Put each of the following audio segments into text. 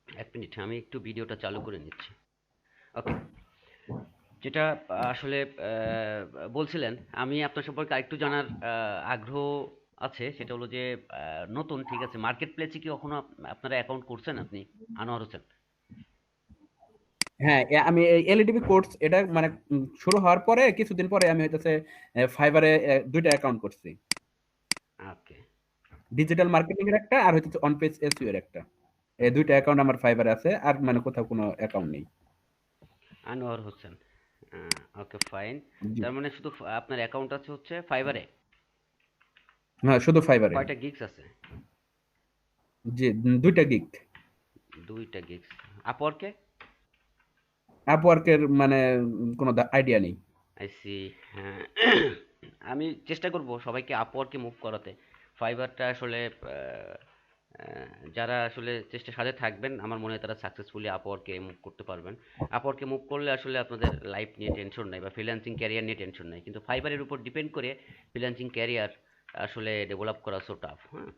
এক মিনিট, আমি একটু ভিডিওটা চালু করে নিচ্ছি। ওকে, যেটা আসলে বলছিলেন, আমি আপনার সম্পর্কে আরেকটু জানার আগ্রহ আছে। সেটা হলো যে নতুন, ঠিক আছে, মার্কেট প্লেসে কি কখনো আপনারা অ্যাকাউন্ট করছেন আপনি, আনোয়ার হোসেন? হ্যাঁ, আমি এলইডিবি কোর্স এটা মানে শুরু হওয়ার পরে কিছুদিন পরে আমি হইতেছে ফাইবারে দুইটা অ্যাকাউন্ট করছি। ওকে, ডিজিটাল মার্কেটিং এর একটা আর হচ্ছে অন পেজ এসইও এর একটা। এই দুইটা অ্যাকাউন্ট আমার ফাইবারে আছে, আর মানে কোথাও কোনো অ্যাকাউন্ট নেই। আনোয়ার হোসেন। ওকে, ফাইন। জি। তার মানে শুধু আপনার অ্যাকাউন্ট আছে হচ্ছে ফাইবারে? হ্যাঁ, শুধু ফাইবারে। কয়টা গিগস আছে? জি, দুইটা গিগ। দুইটা গিগস। আপওয়ার্কে? আপওয়ার্কের মানে কোনো আইডিয়া নেই। I see. হ্যাঁ, আমি চেষ্টা করব সবাইকে আপওয়ার্কে মুভ করাতে। ফাইবারটা আসলে যারা আসলে চেষ্টার সাথে থাকবেন, আমার মনে হয় তারা সাকসেসফুলি আপওয়ার্কে মুভ করতে পারবেন। আপওয়ার্কে মুভ করলে আসলে আপনাদের লাইফ নিয়ে টেনশন নাই বা ফ্রিল্যান্সিং ক্যারিয়ার নিয়ে টেনশন নাই, কিন্তু ফাইবারের উপর ডিপেন্ড করে ফ্রিল্যান্সিং ক্যারিয়ার আসলে ডেভেলপ করা সো টাফ। হ্যাঁ।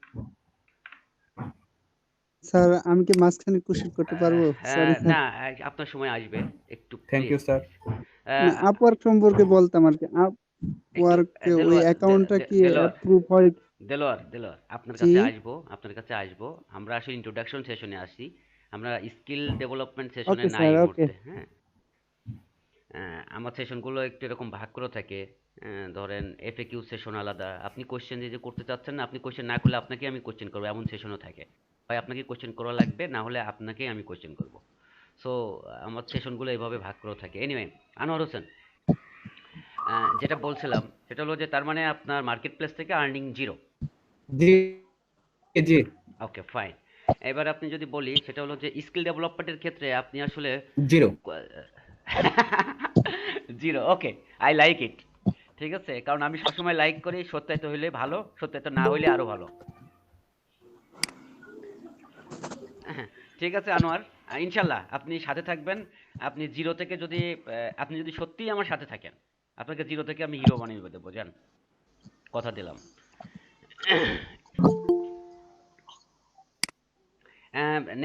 স্যার আমি কি মাঝখানে কোশ্চেন করতে পারবো? Sorry sir. না, আপনার সময় আসবে, একটু থ্যাংক প্লিজ। You sir. না, আপওয়ার্ক সম্পর্কে বলতাম আর কি। একটু আপওয়ার্কে ওই দেলোয়ার, অ্যাকাউন্টটা কি দেলোয়ার, অ্যাপ্রুভ হয়? দেলোয়ার আপনার জি। কাছে আসবো, আপনার কাছে আসবো। আমরা আসলে ইন্ট্রোডাকশন সেশনে আসি, আমরা স্কিল ডেভেলপমেন্ট সেশনে ওকে নাই স্যার, এই ওকে। মুহূর্তে। হ্যাঁ, আমার সেশনগুলো একটু এরকম ভাগ করে থাকে। ধরেন এফএকিউ সেশন আলাদা, আপনি কোশ্চেন যে যে করতে চাচ্ছেন না, আপনি কোশ্চেন না করলে আপনাকে আমি কোশ্চেন করবো, এমন সেশনও থাকে। হয় আপনাকে কোশ্চেন করা লাগবে, না হলে আপনাকেই আমি কোশ্চেন করবো। সো আমার সেশনগুলো এইভাবে ভাগ করে থাকে। এনিওয়ে, আনোয়ার হোসেন, যেটা বলছিলাম সেটা হলো যে তার মানে আপনার মার্কেট প্লেস থেকে আর্নিং জিরো। জি, জি। Okay, fine. এবার আপনি যদি বলি, সেটা হলো যে স্কিল ডেভেলপমেন্টের ক্ষেত্রে আপনি আসলে zero. Zero. Okay, I like it. ঠিক আছে, কারণ আমি সবসময় লাইক করি সত্যায়িত হইলে ভালো, সত্যায়িত না হইলে আরো ভালো। হ্যাঁ, ঠিক আছে আনোয়ার, ইনশাল্লাহ আপনি সাথে থাকবেন। আপনি জিরো থেকে যদি আপনি যদি সত্যিই আমার সাথে থাকেন, আপনাকে জিরো থেকে আমি হিরো বানিয়ে দেবো, জান, কথা দিলাম।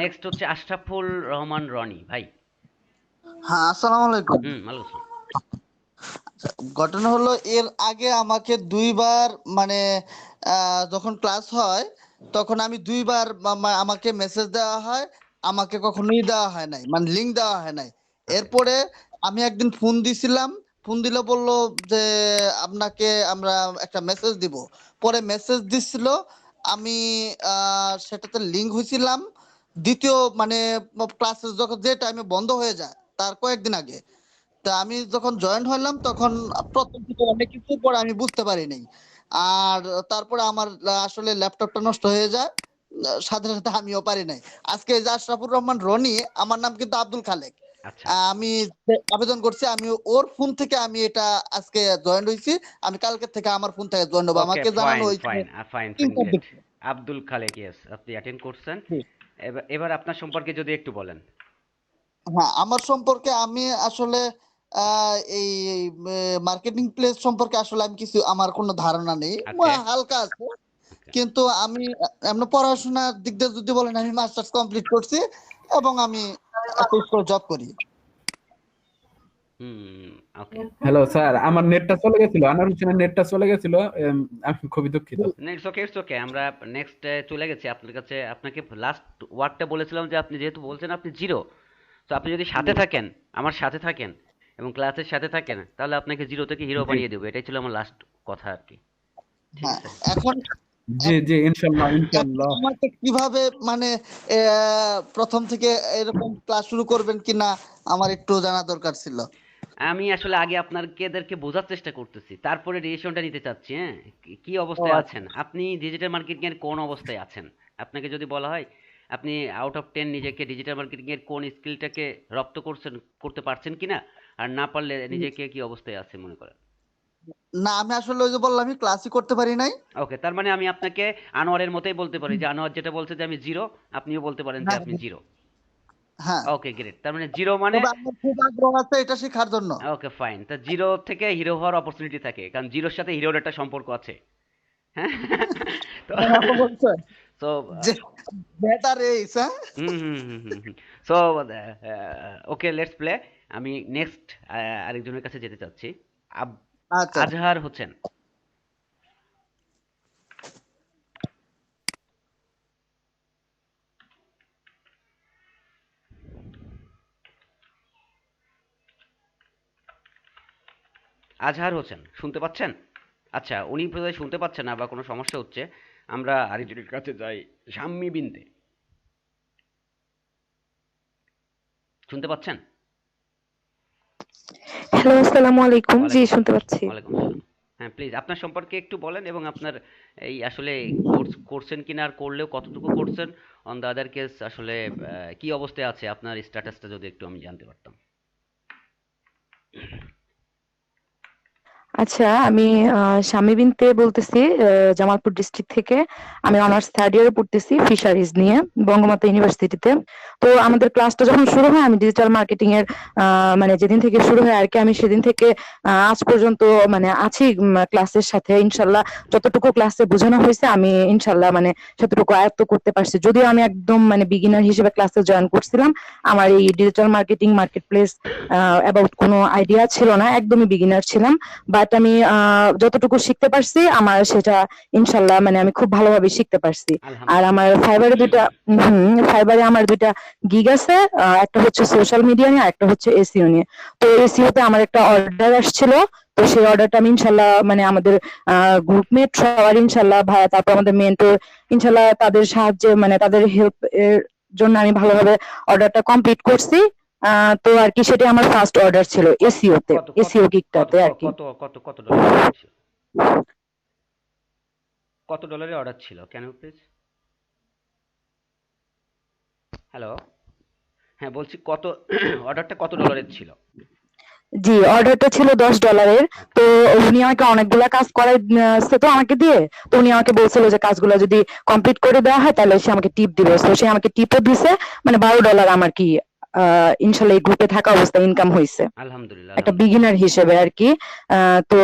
নেক্সট হচ্ছে আশরাফুল রহমান রনি ভাই। হ্যাঁ, আসসালামু আলাইকুম। ওয়ালাইকুম আসসালাম। ঘটনা হলো, এর আগে আমাকে দুইবার মানে যখন ক্লাস হয় তখন আমি দুইবার আমাকে মেসেজ দেওয়া হয়, আমাকে কখনোই দেওয়া হয় নাই, মানে লিংক দেওয়া হয় নাই। ওকে। এরপরে আমি একদিন ফোন দিছিলাম, ফোন দিলে বললো যে আপনাকে আমরা একটা মেসেজ দিব। পরে মেসেজ দিছিল, আমি সেটাতে লিংক হয়েছিলাম দ্বিতীয় মানে ক্লাসেস যখন যে টাইমে বন্ধ হয়ে যায় তার কয়েকদিন আগে। তা আমি যখন জয়েন হলাম তখন প্রথম থেকে অনেক কিছু পরে আমি বুঝতে পারি নাই। আর তারপরে আমার আসলে ল্যাপটপটা নষ্ট হয়ে যায়। সাথে সাথে আমিও পারি নাই। আজকে এই যে আশরাফুর রহমান রনি, আমার নাম কিন্তু আব্দুল খালেক। আচ্ছা। আমি যে আবেদন করছি, আমি ওর ফোন থেকে আমি এটা আজকে জয়েন হয়েছি। আমি কালকে থেকে আমার ফোন থেকে জয়েন হবো, ওকে, আমাকে জানানো ফাইন হয়েছিল ফাইন ফাইন ফাইন, তিনটার গ্রেট। দিকে। আব্দুল খালেক, ইয়েস, আপনি অ্যাটেন্ড করছেন। এবার এবার আপনার সম্পর্কে যদি একটু বলেন। হ্যাঁ, আমার সম্পর্কে আমি আসলে এই মার্কেটিং প্লেস সম্পর্কে আসলে আমি কিছু, আমার কোনো ধারণা নেই। ওকে। হালকা আছে। ওকে। কিন্তু আমি এমন পড়াশোনার দিক দিয়ে যদি বলেন, আমি মাস্টার্স কমপ্লিট করছি এবং আমি একটা স্কুলে জব করি। হুম। ওকে। হ্যালো স্যার, আমার নেটটা চলে গেছিল, আনোয়ার হোসেনের নেটটা চলে গেছিল। আমি খুবই দুঃখিত। ইটস ওকে, ইটস ওকে, আমরা নেক্সট চলে গেছি আপনার কাছে। আপনাকে লাস্ট ওয়ার্ডটা বলেছিলাম যে আপনি যেহেতু বলছেন আপনি জিরো, তো আপনি যদি সাথে থাকেন, আমার সাথে থাকেন এবং ক্লাসের সাথে থাকেন, তাহলে আপনাকে জিরো থেকে হিরো জি, বানিয়ে দেবো। এটাই ছিল আমার লাস্ট কথা আর কি। ঠিক হ্যাঁ, আছে। এখন জি, জি, ইনশাল্লাহ, এখন ইনশাল্লাহ। আমাকে কিভাবে মানে প্রথম থেকে এরকম ক্লাস শুরু করবেন কিনা আমার একটু জানা দরকার ছিল। আমি আসলে আগে আপনাদেরকে বোঝার চেষ্টা করতেছি, তারপরে ডিসিশনটা নিতে চাচ্ছি। হ্যাঁ, কি ও অবস্থায় আচ্ছা। আছেন আপনি, ডিজিটাল মার্কেটিং এর কোন অবস্থায় আছেন? আপনাকে যদি বলা হয় আপনি আউট অফ 10 নিজেকে ডিজিটাল মার্কেটিং এর কোন স্কিলটাকে রপ্ত করতে পারছেন কিনা, আর না পারলে নিজেকে কি অবস্থায় আছে মনে করেন? না, আমি আসলে ওই যে বললাম, আমি ক্লাসই করতে পারি নাই। ওকে, তার মানে আমি আপনাকে আনোয়ারের মতোই বলতে পারি যে আনোয়ার যেটা বলছে যে আমি জিরো, আপনিও বলতে পারেন যে হ্যাঁ, আপনি জিরো। হ্যাঁ। ওকে, গ্রেট। তার মানে জিরো মানে, তবে আমার খুব আগ্রহ আছে এটা শেখার জন্য। ওকে ফাইন, তা জিরো থেকে হিরো হওয়ার অপরচুনিটি থাকে, কারণ জিরোর সাথে হিরোর একটা সম্পর্ক আছে। হ্যাঁ। তো অবশ্যই। সো বেটার এইস, হ্যাঁ? So okay, let's play. আমি নেক্সট আরেকজনের কাছে যেতে চাচ্ছি। আচ্ছা, আজহার হোসেন। আজহার হোসেন শুনতে পাচ্ছেন? আচ্ছা, উনি বোধহয় শুনতে পাচ্ছেন না বা কোনো সমস্যা হচ্ছে। আমরা আরেকজনের কাছে যাই। শাম্মী বিনতে। শুনতে পাচ্ছেন? হ্যালো, আসসালামু আলাইকুম। জি, ওয়ালাইকুম শুনতে পাচ্ছি। ওয়ালাইকুম আসসালাম। হ্যাঁ, প্লিজ আপনার সম্পর্কে একটু বলেন এবং আপনার এই আসলে কোর্স করছেন কিনা, আর করলেও কতটুকু করছেন। অন দ্য আদার কেস আসলে কি অবস্থায় আছে আপনার স্ট্যাটাসটা যদি একটু আমি জানতে পারতাম। আচ্ছা, আমি শামী বিনতে বলতেছি, জামালপুর ডিস্ট্রিক্ট থেকে। আমি অনার্স থার্ড ইয়ারে পড়তেছি ফিশারিজ নিয়ে, বঙ্গমাতা ইউনিভার্সিটিতে। তো আমাদের ক্লাসটা যখন শুরু হয়, আমি ডিজিটাল মার্কেটিং এর মানে যেদিন থেকে শুরু হয় আর কি, আমি সেদিন থেকে আজ পর্যন্ত মানে আছি ক্লাসের সাথে। ইনশাল্লাহ যতটুকু ক্লাসে বোঝানো হয়েছে আমি ইনশাল্লাহ মানে সেতটুকু আয়ত্ত করতে পারছি। যদিও আমি একদম মানে বিগিনার হিসেবে ক্লাসে জয়েন করছিলাম, আমার এই digital marketing market place about কোনো আইডিয়া ছিল না, একদমই বিগিনার ছিলাম। বাট আমি যতটুকু শিখতে পারছি আমার সেটা ইনশাল্লাহ মানে আমি খুব ভালোভাবে শিখতে পারছি। আর আমার ফাইবারে আমার দুইটা গিগ আছে, একটা হচ্ছে সোশ্যাল মিডিয়া নিয়ে, আর একটা হচ্ছে এসইও নিয়ে। তো এসইও তে আমার একটা অর্ডার আসছিল, তো সেই অর্ডারটা আমি ইনশাল্লাহ মানে আমাদের গ্রুপমেট সবার ইনশাল্লাহ ভাইয়া, তারপর আমাদের মেন্টর ইনশাল্লাহ তাদের সাহায্যে মানে তাদের হেল্প এর জন্য আমি ভালোভাবে অর্ডারটা কমপ্লিট করছি। তো আর কি সেটা আমার ফার্স্ট অর্ডার ছিল এসইও তে, কত কত এসইও কত গিগটাতে আর কি। কত কত কত ডলারের অর্ডার ছিল? কত ডলারের অর্ডার ছিল? কেন প্লিজ? হ্যালো। হ্যাঁ, বলছি কত অর্ডারটা কত ডলারের ছিল? জি, অর্ডারটা ছিল $10। ওকে। তো উনি আমাকে অনেকগুলা কাজ করাইছে তো আমাকে দিয়ে। তো উনি আমাকে বলছিল যে কাজগুলো যদি কমপ্লিট করে দেওয়া হয় তাহলে সে আমাকে টিপ দিবে। তো সে আমাকে টিপও দিছে, মানে $12 আমার কি ইনশাল্লাহ এই গ্রুপে থাকা অবস্থায় ইনকাম হয়েছে আলহামদুলিল্লাহ একটা আলহামদুলিল্লাহ। বিগিনার হিসেবে আর কি। তো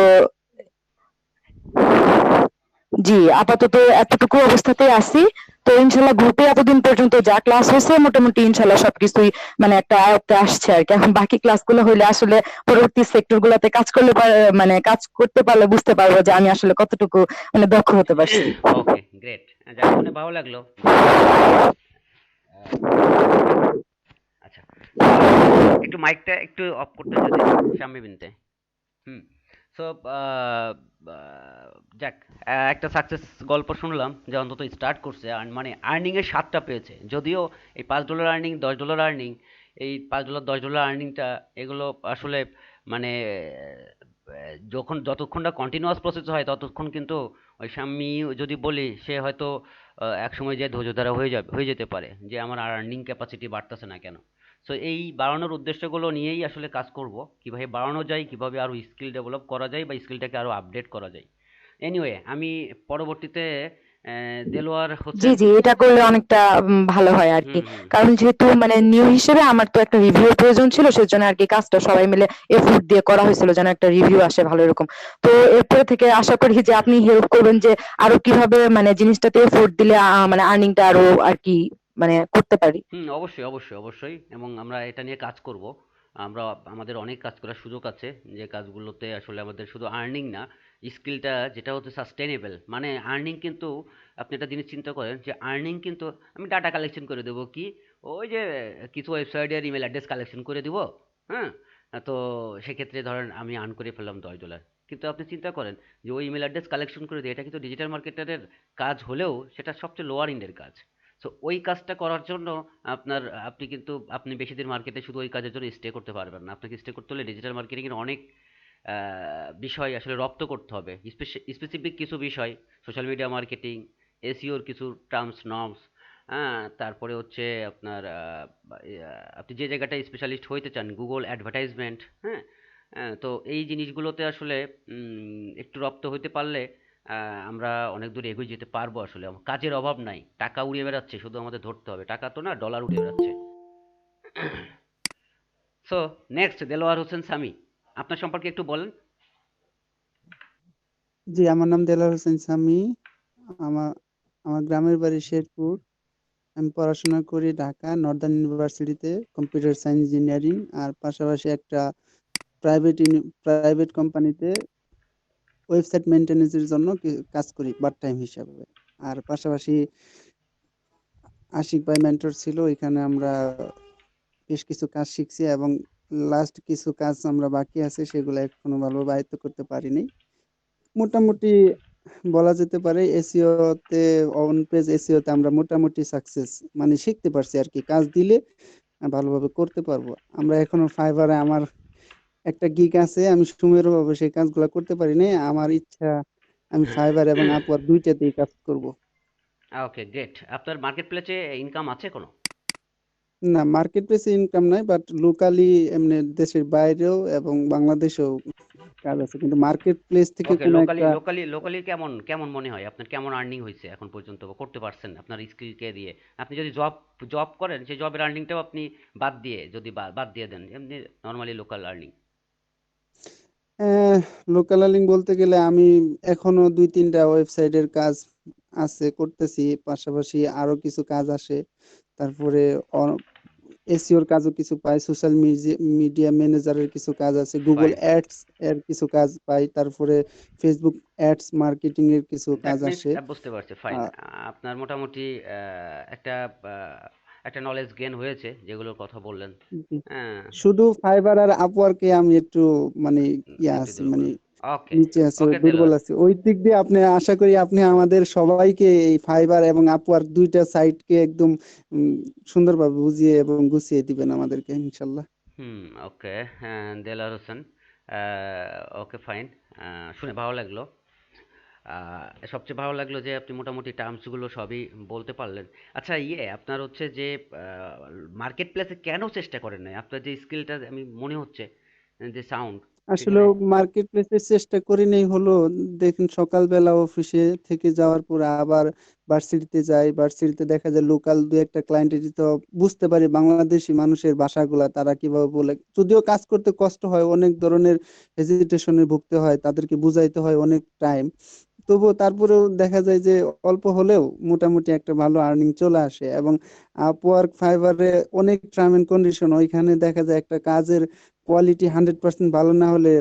জি, আপাতত এতটুকু অবস্থাতেই আছি। তো ইনশাল্লাহ গ্রুপে এতদিন পর্যন্ত যা ক্লাস হয়েছে মোটামুটি ইনশাল্লাহ সবকিছুই মানে একটা আয়ত্তে আসছে আর কি। এখন বাকি ক্লাসগুলো হইলে আসলে পরবর্তী সেক্টর গুলাতে কাজ করলে মানে কাজ করতে পারলে বুঝতে পারবো যে আমি আসলে কতটুকু মানে দক্ষ হতে পারছি। ওকে, গ্রেট। যাক, শুনে ভালো লাগলো যে আচ্ছা, একটু মাইকটা একটু অফ করতে যদি শাম্মী বিনতে। হুম। সো যাক, একটা সাকসেস গল্প শুনলাম যে অন্তত স্টার্ট করছে, মানে আর্নিং এর স্বাদটা পেয়েছে। যদিও এই $5 আর্নিং, $10 আর্নিং, এই $5 $10 আর্নিংটা এগুলো আসলে মানে যতক্ষণ না কন্টিনিউয়াস প্রসেস হয় ততক্ষণ কিন্তু ওই স্বামী যদি বলি সে হয়তো একসময় যে ধৈর্য ধরা হয়ে যেতে পারে যে আমার আর্নিং ক্যাপাসিটি বাড়তেছে না কেন। সো এই বাড়ানোর উদ্দেশ্যগুলো নিয়েই আসলে কাজ করব, কিভাবে বাড়ানো যায়, কিভাবে আরো স্কিল ডেভেলপ করা যায় বা স্কিলটাকে আরো আপডেট করা যায়। এনিওয়ে, আমি পরবর্তীতে দেলোয়ার জি হোসেন। জি, এটা করলে অনেকটা ভালো হয় আর কি। হুম হুম কারণ যেহেতু মানে নিউ হিসেবে আমার তো একটা রিভিউ প্রয়োজন ছিল, সেজন্য আর কি কাজটা সবাই মিলে এফোর্ট দিয়ে করা হয়েছিল যেন একটা রিভিউ আসে ভালো এরকম। তো এরপর থেকে আশা করি যে আপনি হেল্প করবেন যে আরো কিভাবে মানে জিনিসটাতে এফোর্ট দিলে মানে আর্নিংটা আরো আর কি মানে করতে পারি। হুম, অবশ্যই অবশ্যই অবশ্যই, এবং আমরা এটা নিয়ে কাজ করব। আমরা আমাদের অনেক কাজ করার সুযোগ আছে, যে কাজগুলোতে আসলে আমাদের শুধু আর্নিং না, স্কিলটা যেটা হচ্ছে সাস্টেনেবল। মানে আর্নিং কিন্তু আপনি একটা জিনিস চিন্তা করেন যে আর্নিং কিন্তু আমি ডাটা কালেকশন করে দেবো কি, ওই যে কিছু ওয়েবসাইটের ইমেল অ্যাড্রেস কালেকশন করে দিব। হ্যাঁ, তো সেক্ষেত্রে ধরেন আমি আর্ন করে ফেললাম $10। কিন্তু আপনি চিন্তা করেন যে ওই ইমেল অ্যাড্রেস কালেকশন করে দিয়ে, এটা কিন্তু ডিজিটাল মার্কেটারের কাজ হলেও সেটা সবচেয়ে লোয়ার এন্ডের কাজ। সো ওই কাজটা করার জন্য আপনি বেশি দিন মার্কেটে শুধু ওই কাজের জন্য স্টে করতে পারবেন না। আপনাকে স্টে করতে হলে ডিজিটাল মার্কেটিং এর অনেক বিষয় আসলে রপ্ত করতে হবে। স্পেসিফিক কিছু বিষয়, সোশ্যাল মিডিয়া মার্কেটিং, এসইওর কিছু টার্মস নর্মস, হ্যাঁ, তারপরে হচ্ছে আপনার আপনি যে জায়গাটায় স্পেশালিস্ট হইতে চান, গুগল অ্যাডভার্টাইজমেন্ট, হ্যাঁ। তো এই জিনিসগুলোতে আসলে একটু রপ্ত হইতে পারলে আমরা অনেক দূর এগিয়ে যেতে পারবো। আসলে কাজের অভাব নাই, টাকা উড়িয়ে বেড়াচ্ছে, শুধু আমাদের ধরতে হবে। টাকা তো না, ডলার উড়িয়ে বেড়াচ্ছে। সো নেক্সট, দেলোয়ার হোসেন সামি, আপনার সম্পর্কে একটু বলেন। জি, আমার নাম দেলার হোসেন সামি। আমার আমার গ্রামের বাড়ি শেরপুর। আমি পড়াশোনা করি ঢাকা নর্দার্ন ইউনিভার্সিটিতে কম্পিউটার সায়েন্স ইঞ্জিনিয়ারিং, আর পাশাপাশি একটা প্রাইভেট কোম্পানিতে ওয়েবসাইট মেইনটেনেন্সের জন্য কাজ করি পার্ট টাইম হিসাবে। আর পাশাপাশি আশিক ভাই মেন্টর ছিল, এখানে আমরা বেশ কিছু কাজ শিখছি এবং লাস্ট কিছু কাজ আমরা বাকি আছে, সেগুলো এখনো ভালোভাবে আয়ত্ত করতে পারিনি। মোটামুটি বলা যেতে পারে এসইও তে, অন পেজ এসইও তে আমরা মোটামুটি সাকসেস মানে শিখতে পারছি আর কি। কাজ দিলে ভালোভাবে করতে পারবো। আমরা এখনো ফাইবারে আমার একটা গিগ আছে, আমি সুমেরুভাবে সেই কাজগুলো করতে পারি নাই। আমার ইচ্ছা আমি ফাইবার এবং আপওয়ার্ক দুইটাতেই কাজ করব। ওকে, গ্রেট। আপনার মার্কেট প্লেসে ইনকাম আছে কোনো? না, মার্কেট প্লেসে ইনকাম নাই, বাট লোকালি এমনি দেশের বাইরেও এবং বাংলাদেশেও কাজ আছে, কিন্তু মার্কেট প্লেস থেকে ওকে, কোনো লোকালি একটা লোকালি লোকালি কেমন কেমন মনে হয় আপনার? কেমন আর্নিং হয়েছে এখন পর্যন্ত বা করতে পারছেন আপনার স্কিলকে দিয়ে? আপনি যদি জব জব করেন, সেই জবের আর্নিংটাও আপনি বাদ দিয়ে, যদি বাদ দিয়ে দেন, এমনি normally local earning. Local earning বলতে গেলে আমি এখনো 2-3টা ওয়েবসাইটের কাজ আছে করতেছি, পাশাপাশি আরো কিছু কাজ আসে। তারপরে এসইওর কাজও কিছু পাই, সোশ্যাল মিডিয়া ম্যানেজারের কিছু কাজ আছে, গুগল ফাইন। অ্যাডস এর কিছু কাজ পাই, তারপরে ফেসবুক অ্যাডস মার্কেটিং এর কিছু দ্যাট কাজ মিন্স আসে। বুঝতে পারছি, ফাইন। আহ, আপনার মোটামুটি একটা একটা নলেজ গেইন হয়েছে যেগুলোর কথা বললেন। জি। হ্যাঁ, শুধু ফাইবার আর আপওয়ার্কে আমি একটু মানে একটু আছি, দুর্বল। মানে ওকে, নিচে আছে, ওকে দুর্বল দেলোয়ার। আছে ওই দিক দিয়ে। আপনি আশা করি আপনি আমাদের সবাইকে এই ফাইবার এবং আপওয়ার্ক দুইটা সাইটকে একদম উম, সুন্দরভাবে বুঝিয়ে এবং গুছিয়ে দিবেন আমাদেরকে ইনশাল্লাহ। হুম, ওকে। হ্যাঁ, দেলোয়ার হোসেন। ওকে, ফাইন। শুনে ভালো লাগলো। সবচেয়ে ভালো লাগলো যে আপনি মোটামুটি টার্মসগুলো সবই বলতে পারলেন। আচ্ছা, আপনার হচ্ছে যে মার্কেট প্লেসে কেন চেষ্টা করেন নাই? আপনার যে স্কিলটা আমি মনে হচ্ছে যে সাউন্ড, আসলে সেখানে। মার্কেট প্লেসের চেষ্টা করি নাই হলো, দেখুন সকালবেলা অফিসে থেকে যাওয়ার পর আবার ভার্সিটিতে যাই, ভার্সিটিতে দেখা যায় লোকাল দু একটা ক্লায়েন্টের তো বুঝতে পারি বাংলাদেশি মানুষের ভাষাগুলা তারা কিভাবে বলে, যদিও কাজ করতে কষ্ট হয়, অনেক ধরনের হেজিটেশনে ভুগতে হয়, তাদেরকে বুঝাইতে হয় অনেক টাইম, তবুও তারপরেও দেখা যায় যে অল্প হলেও মোটামুটি একটা ভালো আর্নিং চলে আসে। এবং আপওয়ার্ক ফাইবারে অনেক টার্ম এন্ড কন্ডিশন, ওইখানে দেখা যায় একটা কাজের কোয়ালিটি 100% ভালো না হলে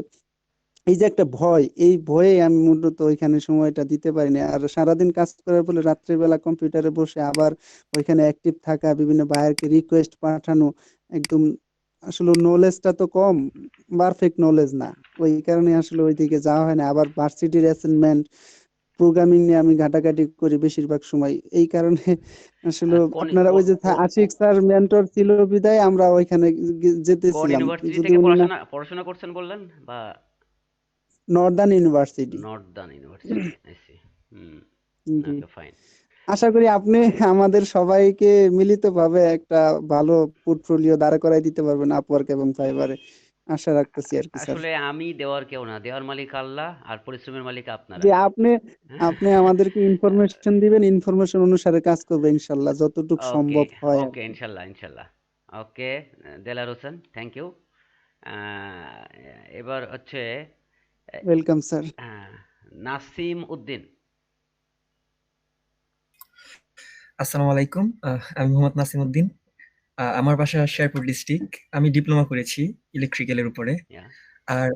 এই যে একটা ভয়, এই ভয়ে আমি মূলত ওইখানে সময়টা দিতে পারি না। আর সারাদিন কাজ করার ফলে রাত্রিবেলা কম্পিউটারে বসে আবার ওইখানে অ্যাক্টিভ থাকা, বিভিন্ন বায়ারকে রিকোয়েস্ট পাঠানো, একদম আসলে নলেজটা তো কম, পারফেক্ট নলেজ না, ওই কারণে আসলে ওইদিকে যাওয়া হয় না। আবার ভার্সিটির অ্যাসাইনমেন্ট প্রোগ্রামিং নিয়ে আমি ঘাটাঘাটি করি বেশিরভাগ সময়, এই কারণে আসলে কোন আপনারা ওই কোন যে কোন আশিক স্যার মেন্টর ছিল বিদায় আমরা ওইখানে কোন যেতেছিলাম, ইউনিভার্সিটি যদি থেকে উনি না, পড়াশোনা পড়াশোনা করছেন বললেন? বা northern university. Northern university, I see. হুম, জি। Okay, fine. আশা করি আপনি আমাদের সবাইকে মিলিতভাবে একটা ভালো পোর্টফোলিও দাঁড় করাই দিতে পারবেন আপওয়ার্ক এবং ফাইবারে, আশা রাখতেছি আর কি স্যার। আসলে আমি দেওয়ার কেউ না, দেওয়ার মালিক আল্লাহ, আর পরিশ্রমের মালিক আপনারা। যে আপনি আপনি আমাদেরকে ইনফরমেশন দিবেন, ইনফরমেশন অনুসারে কাজ করবে ইনশাল্লাহ যতটুকু ওকে, সম্ভব হয় আর ওকে, কি। ইনশাল্লাহ, ইনশাল্লাহ। ওকে, দেলার হোসেন, থ্যাংক ইউ। এবার হচ্ছে ওয়েলকাম স্যার। আহ, নাসিম উদ্দিন। আসসালামু আলাইকুম। আমি মোহাম্মদ নাসিম উদ্দিন। আমার বাসা শেরপুর ডিস্ট্রিক্ট। আমি ডিপ্লোমা করেছি ইলেকট্রিক্যালের উপরে। Yeah. আর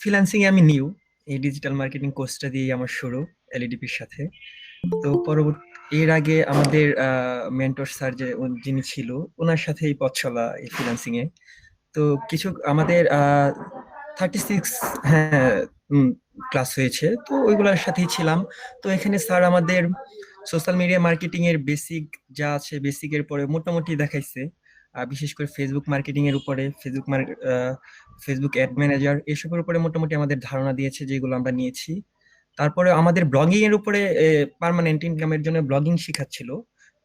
ফ্রিল্যান্সিং এ আমি নিউ। এই ডিজিটাল মার্কেটিং কোর্সটা দিয়ে আমার শুরু এলইডিপির সাথে। তো এর আগে আমাদের মেন্টর স্যার যিনি ছিল, ওনার সাথে এই পথ চলা এই ফ্রিল্যান্সিং এ। তো কিছু আমাদের 36 হ্যাঁ ক্লাস হয়েছে, তো ওইগুলোর সাথেই ছিলাম। তো এখানে স্যার আমাদের সোশ্যাল মিডিয়া মার্কেটিং এর বেসিক যা আছে বেসিকের পরে মোটামুটি দেখাইছে। বিশেষ করে ফেসবুক মার্কেটিং এর উপরে, ফেসবুক অ্যাড ম্যানেজার এসবের উপরে মোটামুটি আমাদের ধারণা দিয়েছে, যেগুলো আমরা নিয়েছি। তারপরে আমাদের ব্লগিং এর উপরে পার্মানেন্ট ইনকামের জন্য ব্লগিং শেখাচ্ছিল,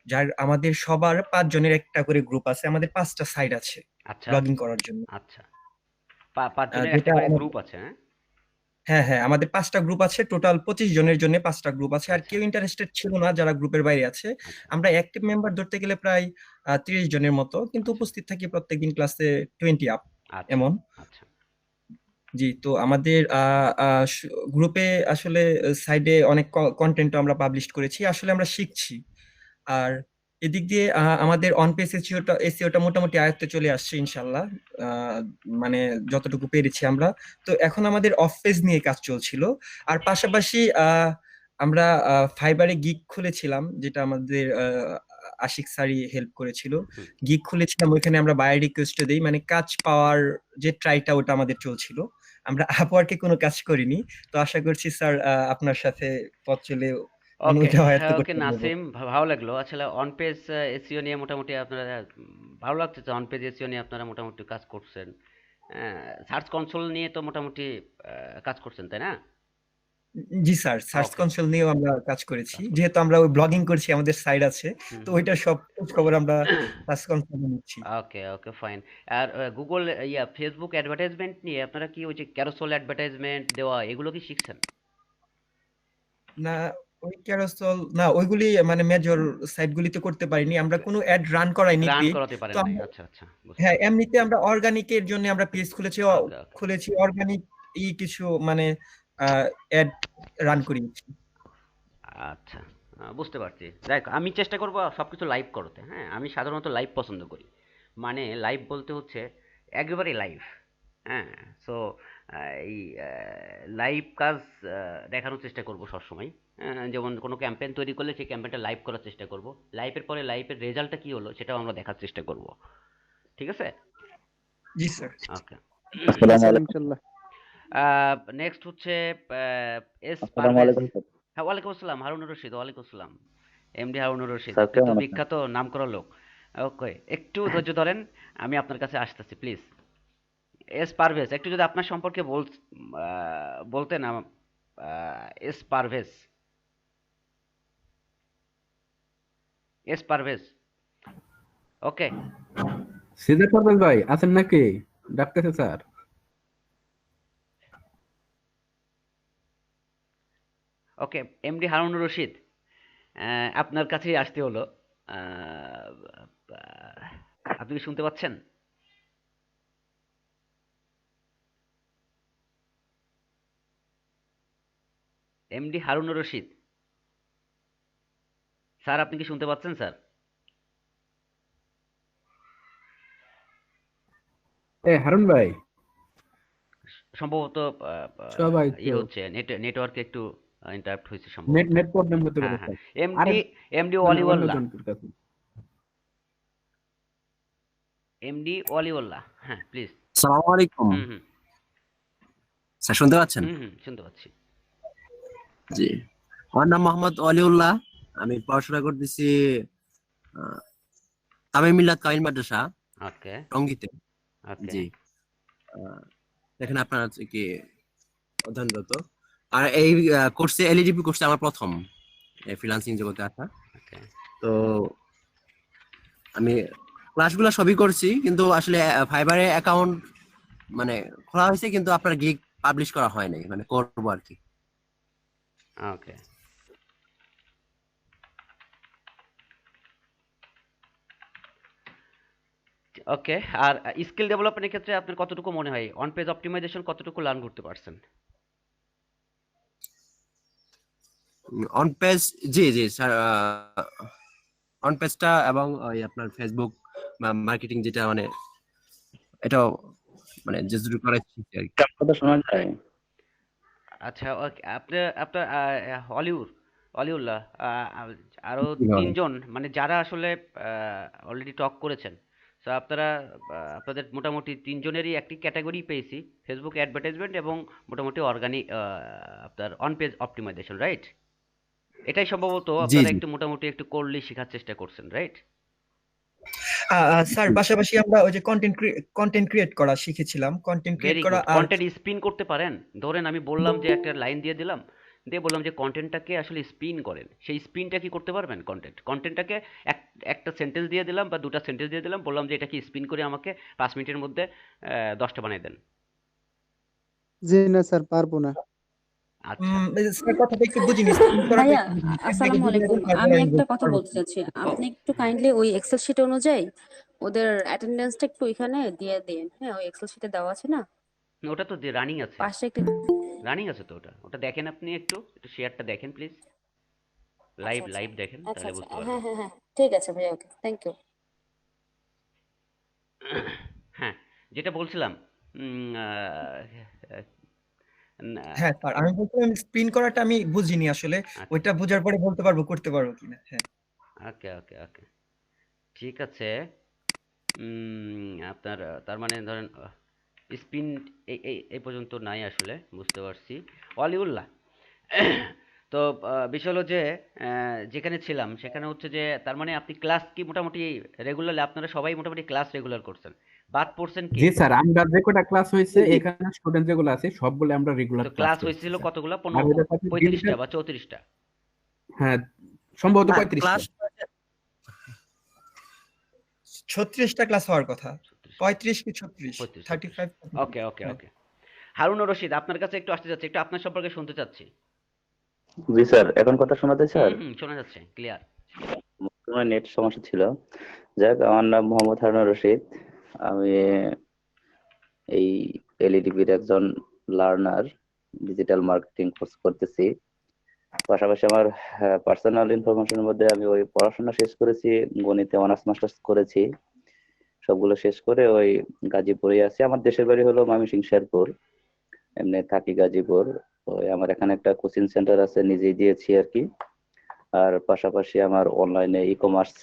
যার আমাদের সবার 5 জনের একটা করে গ্রুপ আছে, আমাদের 5টা সাইট আছে আচ্ছা, ব্লগিং করার জন্য। আচ্ছা। 5 জনের একটা যেটা করে গ্রুপ আছে, হ্যাঁ? হ্যাঁ হ্যাঁ, আমাদের 5টা গ্রুপ আছে, টোটাল 25 জনের জন্য 5টা গ্রুপ আছে। আর আচ্ছা, কেউ ইন্টারেস্টেড ছিল না যারা গ্রুপের বাইরে আছে। আচ্ছা, আমরা অ্যাক্টিভ মেম্বার ধরতে গেলে প্রায় 30 জনের মতো, কিন্তু আচ্ছা, উপস্থিত থাকি প্রত্যেকদিন ক্লাসে 20 আপ আচ্ছা, এমন। আচ্ছা। জি, তো আমাদের গ্রুপে আসলে সাইডে অনেক কন্টেন্ট আমরা পাবলিশ করেছি, আসলে আমরা শিখছি। আর এদিক দিয়ে আমাদের অন পেজ এসইওটা মোটামুটি আয়ত্তে চলে আসছে ইনশাল্লাহ। আহ, মানে যতটুকু পেরেছি আমরা। তো এখন আমাদের অফ পেজ নিয়ে কাজ চলছিল। আর পাশাপাশি আমরা ফাইবারে গিগ খুলেছিলাম, যেটা আমাদের আশিক স্যারই হেল্প করেছিল। হুম। গিগ খুলেছিলাম, ওইখানে আমরা বায়ার রিকোয়েস্ট দেই, মানে কাজ পাওয়ার যে ট্রাইটা ওটা আমাদের চলছিল। আমরা আপওয়ার্কে কোনো কাজ করিনি। তো আশা করছি স্যার আপনার সাথে পথ চলে মানে ওকে, ওইটা আয়ত্ত হ্যাঁ, ওকে করতে পারবো। নাসিম, ভালো লাগলো। আসলে অন পেজ এসইও নিয়ে মোটামুটি আপনারা ভালো লাগতেছে, অন পেজ এসইও নিয়ে আপনারা মোটামুটি কাজ করছেন। সার্চ কনসোল নিয়ে তো মোটামুটি কাজ করছেন, তাই না? জি স্যার, সার্চ ওকে, কনসোল নিয়েও আমরা কাজ করেছি, কাজ করছেন। যেহেতু আমরা ওই ব্লগিং করছি, আমাদের সাইট আছে, হুম তো হুম। ওইটার সব খোঁজ খবর আমরা সার্চ কনসোলে নিচ্ছি। ওকে ওকে, ফাইন। আর গুগল ফেসবুক অ্যাডভার্টাইজমেন্ট নিয়ে আপনারা কি ওই যে ক্যারোসেল অ্যাডভার্টাইজমেন্ট দেওয়া এগুলো কি শিখছেন? না, ওই ক্যারোসেল না, ওইগুলি মানে মেজর সাইটগুলিতে করতে পারিনি, আমরা কোনো অ্যাড রান করাইনি রান পেজ। করাতে তো পারেন নাই, আমরা আচ্ছা আচ্ছা, বুঝতে হ্যাঁ, পারছি। এমনিতে আমরা অর্গানিকের জন্য আমরা পেজ খুলেছি, ওকে ওকে, খুলেছি অর্গানিক কিছু মানে অ্যাড রান করিয়েছি। আচ্ছা, বুঝতে পারছি। দেখ, আমি চেষ্টা করব সবকিছু লাইভ করতে। হ্যাঁ, আমি সাধারণত লাইভ পছন্দ করি। মানে লাইভ বলতে হচ্ছে একেবারে লাইভ। হ্যাঁ, সো এই লাইভ কাজ দেখানোর চেষ্টা করব সবসময়। যেমন কোনো ক্যাম্পেইন তৈরি করলে সেই ক্যাম্পেইনটা লাইভ করার চেষ্টা করব। লাইভের পরে লাইভের রেজাল্টটা কি হলো সেটাও আমরা দেখার চেষ্টা করব। ঠিক আছে? জি স্যার। ওকে। জি স্যার, ইনশাল্লাহ। নেক্সট হচ্ছে এস আসসালামু পারভেজ। আলাইকুম স্যার। হ্যাঁ, ওয়ালাইকুম আসসালাম, হারুনুর রশিদ। ওয়ালাইকুম আসসালাম, এমডি হারুনুর রশিদ। স্যার আপনি তো কেমন আছেন? বিখ্যাত নাম করা লোক। ওকে, একটু ধৈর্য ধরেন, আমি আপনার কাছে আসতেছি প্লিজ। এস পারভেজ, একটু যদি আপনার সম্পর্কে বলতেন। S Parvez, S Parvez. Okay সিজার পারভেজ ভাই আছেন নাকি? ডাকতেছে sir. Okay, MD Harunur Rashid, আপনার কাছেই আসতে হলো। আহ, আহ, আপনি কি শুনতে পাচ্ছেন? এমডি হারুনুর রশিদ স্যার, আপনি কি শুনতে পাচ্ছেন স্যার? হারুন ভাই, সম্ভবত সবাই তো হচ্ছে নেটওয়ার্কে একটু ইন্টারাপ্ট হয়েছে সম্ভবত। নেট নেট প্রবলেম হতে হ্যাঁ পারে হ্যাঁ, স্যার। আরে এমডি এমডি না, অন্য ওয়ালিউল্লাহ, জনের কাছে। এমডি ওয়ালিউল্লাহ, হ্যাঁ প্লিজ। আসসালামু আলাইকুম হুম হুম স্যার, শুনতে পাচ্ছেন? হুম হুম, শুনতে পাচ্ছি। জি, আমার নাম মোহাম্মদ ওয়ালিউল্লাহ। আমি পড়াশোনা করতেছি আহ, তামিম মিল্লাত কামিল মাদ্রাসা, ওকে টঙ্গীতে। ওকে জি, আহ, এখানে আপনার হচ্ছে কি অধ্যয়নরত। আর এই কোর্সে এলইডিপি কোর্সে আমার প্রথম ফ্রিল্যান্সিং জগতে আসা। ওকে তো আমি ক্লাসগুলো সবই করছি, কিন্তু আসলে ফাইবারে অ্যাকাউন্ট মানে খোলা হয়েছে, কিন্তু আপনার গিগ পাবলিশ করা হয় নাই, মানে করবো আর কি। ওকে ওকে। আর স্কিল ডেভেলপমেন্টের ক্ষেত্রে আপনার কতটুকু মনে হয় অন পেজ অপটিমাইজেশন কতটুকু লার্ন করতে পারছেন? On page, G G sir, on পেজটা এবং ওই আপনার ফেসবুক মার্কেটিং, যেটা মানে এটাও মানে যেটুকু করাচ্ছি আর কি। কথা শোনা যায়? আচ্ছা, ওকে। আপনার অলিউল্লাহ, আরো জি ভাই। তিনজন মানে যারা আসলে অলরেডি টক করেছেন। তো আপনারা আপনাদের মোটামুটি তিনজনেরই একটি ক্যাটাগরি পেয়েছি, ফেসবুক অ্যাডভার্টাইজমেন্ট এবং মোটামুটি অর্গানিক আপনার অন পেজ অপটিমাইজেশন, রাইট? এটাই সম্ভবত জি আপনারা জি একটু মোটামুটি একটু কোরলি শেখার চেষ্টা করছেন, রাইট? স্যার পাশাপাশি আমরা ওই যে কন্টেন্ট ক্রিয়েট করা শিখেছিলাম, কন্টেন্ট ক্রিয়েট ভেরি করা। গুড। আর কন্টেন্ট স্পিন করতে পারেন? ধরেন আমি বললাম যে একটা লাইন দিয়ে দিলাম, দিয়ে বললাম যে কন্টেন্টটাকে আসলে স্পিন করেন। সেই স্পিনটা কি করতে পারবেন? কন্টেন্টটাকে একটা সেন্টেন্স দিয়ে দিলাম বা দুটা সেন্টেন্স দিয়ে দিলাম, বললাম যে এটাকে স্পিন করে আমাকে 5 মিনিটের মধ্যে 10টা বানিয়ে দেন। জি না স্যার, পারবো না। আচ্ছা, স্যার কথাটা একটু বুঝিনি, স্পিন করাটা ভাইয়া, একটু বুঝিনি। আপনাকে আসসালামু বুঝিয়ে আলাইকুম। দেন, তারপর আমি আমি একটা কথা বলতে পরবর্তী। চাচ্ছি, আপনি একটু কাইন্ডলি ওই এক্সেল শিট অনুযায়ী ওদের অ্যাটেন্ডেন্সটা একটু এখানে দিয়ে দিন। হ্যাঁ, ওই এক্সেল শিটে দেওয়া আছে না? ওটা তো রানিং আছে, পাশে একটা রানিং আছে তো ওটা। ওটা দেখেন, আপনি একটু একটু শেয়ারটা দেখেন প্লিজ, আচ্ছা লাইভ আচ্ছা লাইভ দেখেন, আচ্ছা তাহলে আচ্ছা বুঝতে হ্যাঁ পারবেন। হ্যাঁ হ্যাঁ ঠিক আছে ভাইয়া, ওকে থ্যাংক ইউ। হ্যাঁ, যেটা বলছিলাম, উম, আহ, আহ, না, হ্যাঁ স্যার, আমি বলছিলাম স্ক্রিন করাটা আমি বুঝিনি আসলে, আচ্ছা, ওইটা বোঝার পরে বলতে পারবো করতে পারবো কিনা। হ্যাঁ ওকে ওকে ওকে, ঠিক আছে। আপনার তার মানে ধরেন স্পিন এই এই এই পর্যন্ত নাই আসলে, বুঝতে পারছি। অলিউল্লাহ। তো বিষয় হলো যে যেখানে ছিলাম সেখানে হচ্ছে যে তার মানে আপনি ক্লাস কি মোটামুটি রেগুলারলি, আপনারা সবাই মোটামুটি ক্লাস রেগুলার করছেন, বাদ পড়ছেন কে? জি স্যার, আমরা যে কটা ক্লাস হয়েছে এখানে স্টুডেন্ট যেগুলো আছে সবগুলো আমরা তো রেগুলার ক্লাস ক্লাস করছি হয়েছিল স্যার। কতগুলা, আর এটার সাথে 35টা ডিজিটাল, বা 34টা? হ্যাঁ সম্ভবত না 35টা। ক্লাস 36টা ক্লাস হওয়ার কথা, 35 কি 36, 35 35। ওকে ওকে ওকে। হারুনুর রশিদ, আপনার কাছে একটু আসতে যাচ্ছি, একটু আপনার সম্পর্কে শুনতে চাচ্ছি। জি স্যার, এখন কথা শোনাতে স্যার? শোনা যাচ্ছে ক্লিয়ার। তোমার নেট সমস্যা ছিল। যাক, আমার নাম মোহাম্মদ হারুন রশিদ। আমি এই এলইডিবির একজন লার্নার, ডিজিটাল মার্কেটিং কোর্স করতেছি। পাশাপাশি আমার পার্সোনাল ইনফরমেশনের মধ্যে আমি ওই পড়াশোনা শেষ করেছি, গণিতে অনার্স মাস্টার্স করেছি, সবগুলো শেষ করে ওই গাজীপুরে আছি। আমার দেশের বাড়ি হলো ময়মনসিংহ শেরপুর, এমনি থাকি গাজীপুর। ওই আমার এখানে একটা কোচিং সেন্টার আছে, নিজেই দিয়েছি আর কি। আর পাশাপাশি আমার অনলাইনে ই কমার্স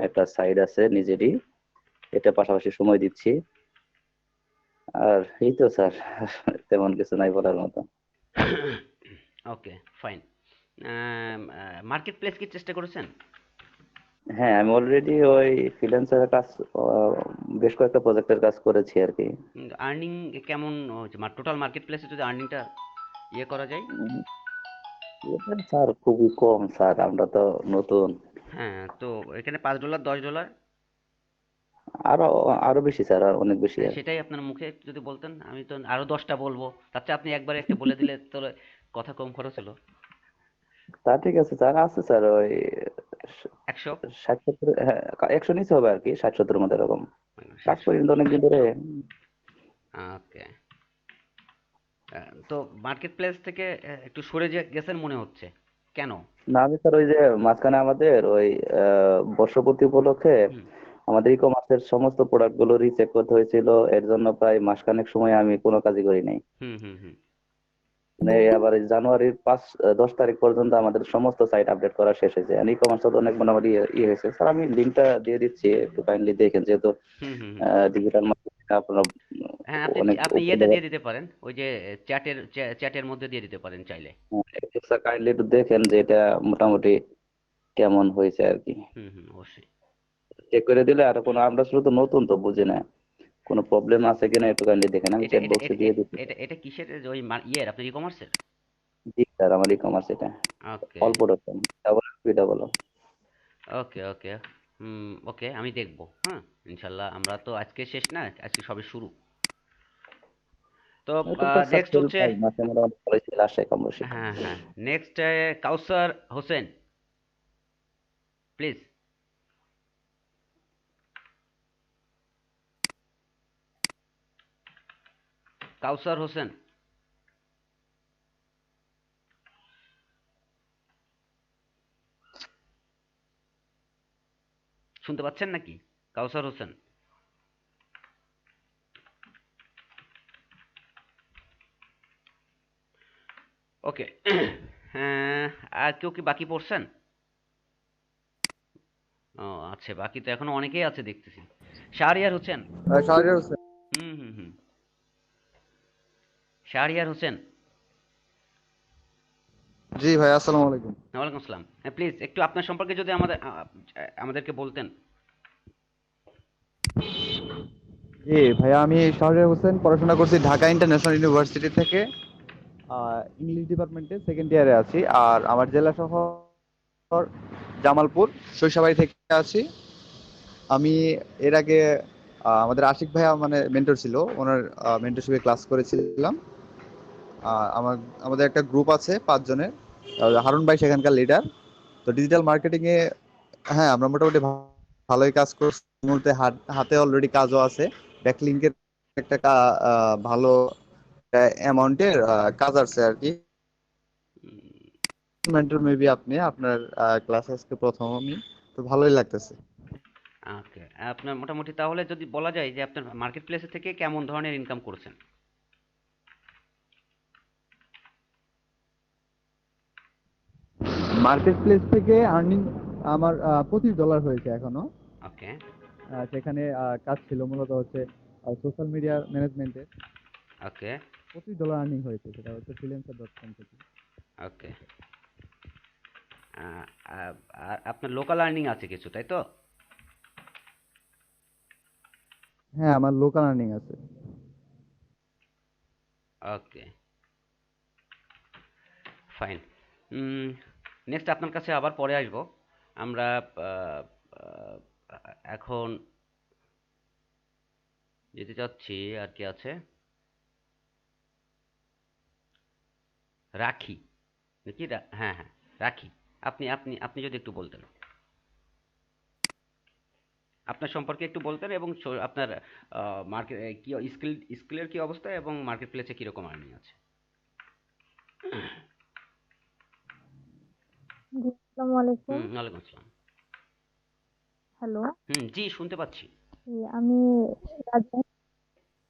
একটা সাইট আছে নিজেরই, এটা পাশাপাশি সময় দিচ্ছি। আর এই তো স্যার, তেমন কিছু নাই বলার মতো। Okay fine. মার্কেট প্লেস কি চেষ্টা করেছেন? হ্যাঁ, আমি অলরেডি ওই ফ্রিল্যান্সারের কাজ, বেশ কয়েকটা প্রজেক্টের কাজ করেছি আর কি। আর্নিং কেমন হচ্ছে, টোটাল মার্কেট প্লেসে যদি আর্নিংটা ইয়ে করা যায়? এটা স্যার খুবই কম স্যার, আমরা তো নতুন। হ্যাঁ, তো এখানে $5 $10? আরো আরো বেশি স্যার, আর অনেক বেশি আর। সেটাই আপনার মুখে একটু যদি বলতেন, আমি তো আরো 10টা বলবো, তার চেয়ে আপনি একবারে একটা বলে দিলে তো কথা কম খরচ হলো। তা ঠিক আছে স্যার, আছে স্যার ওই 100? 60-70, হ্যাঁ 100 নিচে হবে আর কি, 60-70 মতো এরকম। কাজ 60? করি কিন্তু অনেকদিন ধরে। ওকে। তো মার্কেট প্লেস থেকে একটু সরে গেছেন মনে হচ্ছে, কেন? না, আমি স্যার ওই যে মাঝখানে আমাদের ওই বর্ষপূর্তি উপলক্ষে হুম আমাদের ই কমার্সের সমস্ত প্রোডাক্ট গুলো রিচেক করতে হয়েছিল, এর জন্য প্রায় মাসখানেক সময় আমি কোনো কাজই করি নাই। হুম হুম হুম মানে আবার এই জানুয়ারির 10 তারিখ পর্যন্ত আমাদের সমস্ত সাইট আপডেট করা শেষ হয়েছে। ই কমার্স তো অনেক মোটামুটি ইয়ে হয়েছে স্যার, আমি লিঙ্কটা দিয়ে দিচ্ছি, একটু কাইন্ডলি দেখেন, যেহেতু হুম হুম হুম। ডিজিটাল মার্কেটিং আপনারা হ্যাঁ, আপনি অনেক আপনি উপরে ইয়েতে level, দিয়ে দিতে পারেন, ওই যে চ্যাটের মধ্যে দিয়ে দিতে পারেন চাইলে। স্যার কাইন্ডলি একটু দেখেন যে এটা মোটামুটি কেমন হয়েছে আর কি, অবশ্যই। চেক করে দিলে। আর কোনো, আমরা শুধু তো নতুন, তো বুঝি না কোনো প্রবলেম আছে কিনা, একটু কাইন্ডলি দেখেন, আমি এটা চ্যাট এটা বক্সে এটা দিয়ে দিচ্ছি। এটা এটা কিসের, যে ওই ইয়ের আপনার ই কমার্সের? জি স্যার, আমার ই কমার্স এটা ওকে অল্প রকম, ডাবল। ওকে ওকে। ওকে, আমি দেখবো। হ্যাঁ, ইনশাল্লাহ। আমরা তো আজকে শেষ না, আজকে সবে শুরু। তো এটা তো স্যার নেক্সট সেল হচ্ছে, প্রাইস মাসে মোটামুটি ভালোই সেল আসে কম বেশি। হ্যাঁ হ্যাঁ, নেক্সট কাউসার হোসেন, প্লিজ। কাউসার হোসেন, শুনতে পাচ্ছেন নাকি? কাউসার হোসেন। ওকে। হ্যাঁ, আর কেউ কি বাকি পড়ছেন? ও আচ্ছা, বাকি তো এখনো অনেকেই আছে দেখতেছি। শাহরিয়ার হোসেন। শাহরিয়ার হোসেন। হুম। শাহরিয়ার হোসেন। জি ভাই, আসসালামু আলাইকুম। ওয়ালাইকুম আসসালাম। হ্যাঁ, প্লিজ একটু আপনার সম্পর্কে যদি আমাদেরকে বলতেন। জি ভাইয়া, আমি শাহরিয়ার হোসেন, পড়াশোনা করছি ঢাকা ইন্টারন্যাশনাল ইউনিভার্সিটি থেকে, ইংলিশ ডিপার্টমেন্টে সেকেন্ড ইয়ারে আছি। আর আমার জেলা শহর জামালপুর, শৈশবাড়ি থেকে আছি। আমি এর আগে আমাদের আশিক ভাইয়া মানে মেন্টর ছিল, ওনার মেন্টরশিপে ক্লাস করেছিলাম। আমাদের একটা গ্রুপ আছে 5 জনের, হারুন ভাই সেখানকার লিডার। তো ডিজিটাল মার্কেটিং এ হ্যাঁ আমরা মোটামুটি ভালোই কাজ করছি। মুহূর্তে হাতে অলরেডি কাজও আছে, ব্যাকলিংকের একটা ভালো অ্যামাউন্টের কাজ আছে আর কি। মেন্টর মেবি আপনি, আপনার ক্লাস আজকে প্রথম আমি, তো ভালোই লাগতেছে। ওকে, আপনার মোটামুটি তাহলে যদি বলা যায় যে আপনার মার্কেট প্লেসে থেকে কেমন ধরনের ইনকাম করছেন? মার্কেট প্লেস থেকে আর্নিং আমার $25 হয়েছে এখনো। ওকে। সেখানে কাজ ছিল মূলত হচ্ছে সোশ্যাল মিডিয়া ম্যানেজমেন্টের। ওকে। $25 আর্নিং হয়েছে, সেটা হচ্ছে freelancer.com থেকে। ওকে। আর আপনার লোকাল আর্নিং আছে কিছু, তাই তো? হ্যাঁ, আমার লোকাল আর্নিং আছে। ওকে, ফাইন। নেক্সট আপনার কাছে আবার পরে আসবো। আমরা আহ, আহ, এখন যেতে চাচ্ছি, আর কি আছে, রাখি নাকি? হ্যাঁ হ্যাঁ, রাখি। আপনি আপনি আপনি যদি একটু বলতেন, আপনার সম্পর্কে একটু বলতেন, এবং আপনার মার্কেট কি স্কিলের কি অবস্থা, এবং মার্কেট প্লেসে কিরকম আর্নিং আছে। জি, আসসালামু আলাইকুম। ওয়ালাইকুম আসসালাম। হ্যালো। জি, শুনতে পাচ্ছি। জি, আমি রাজা।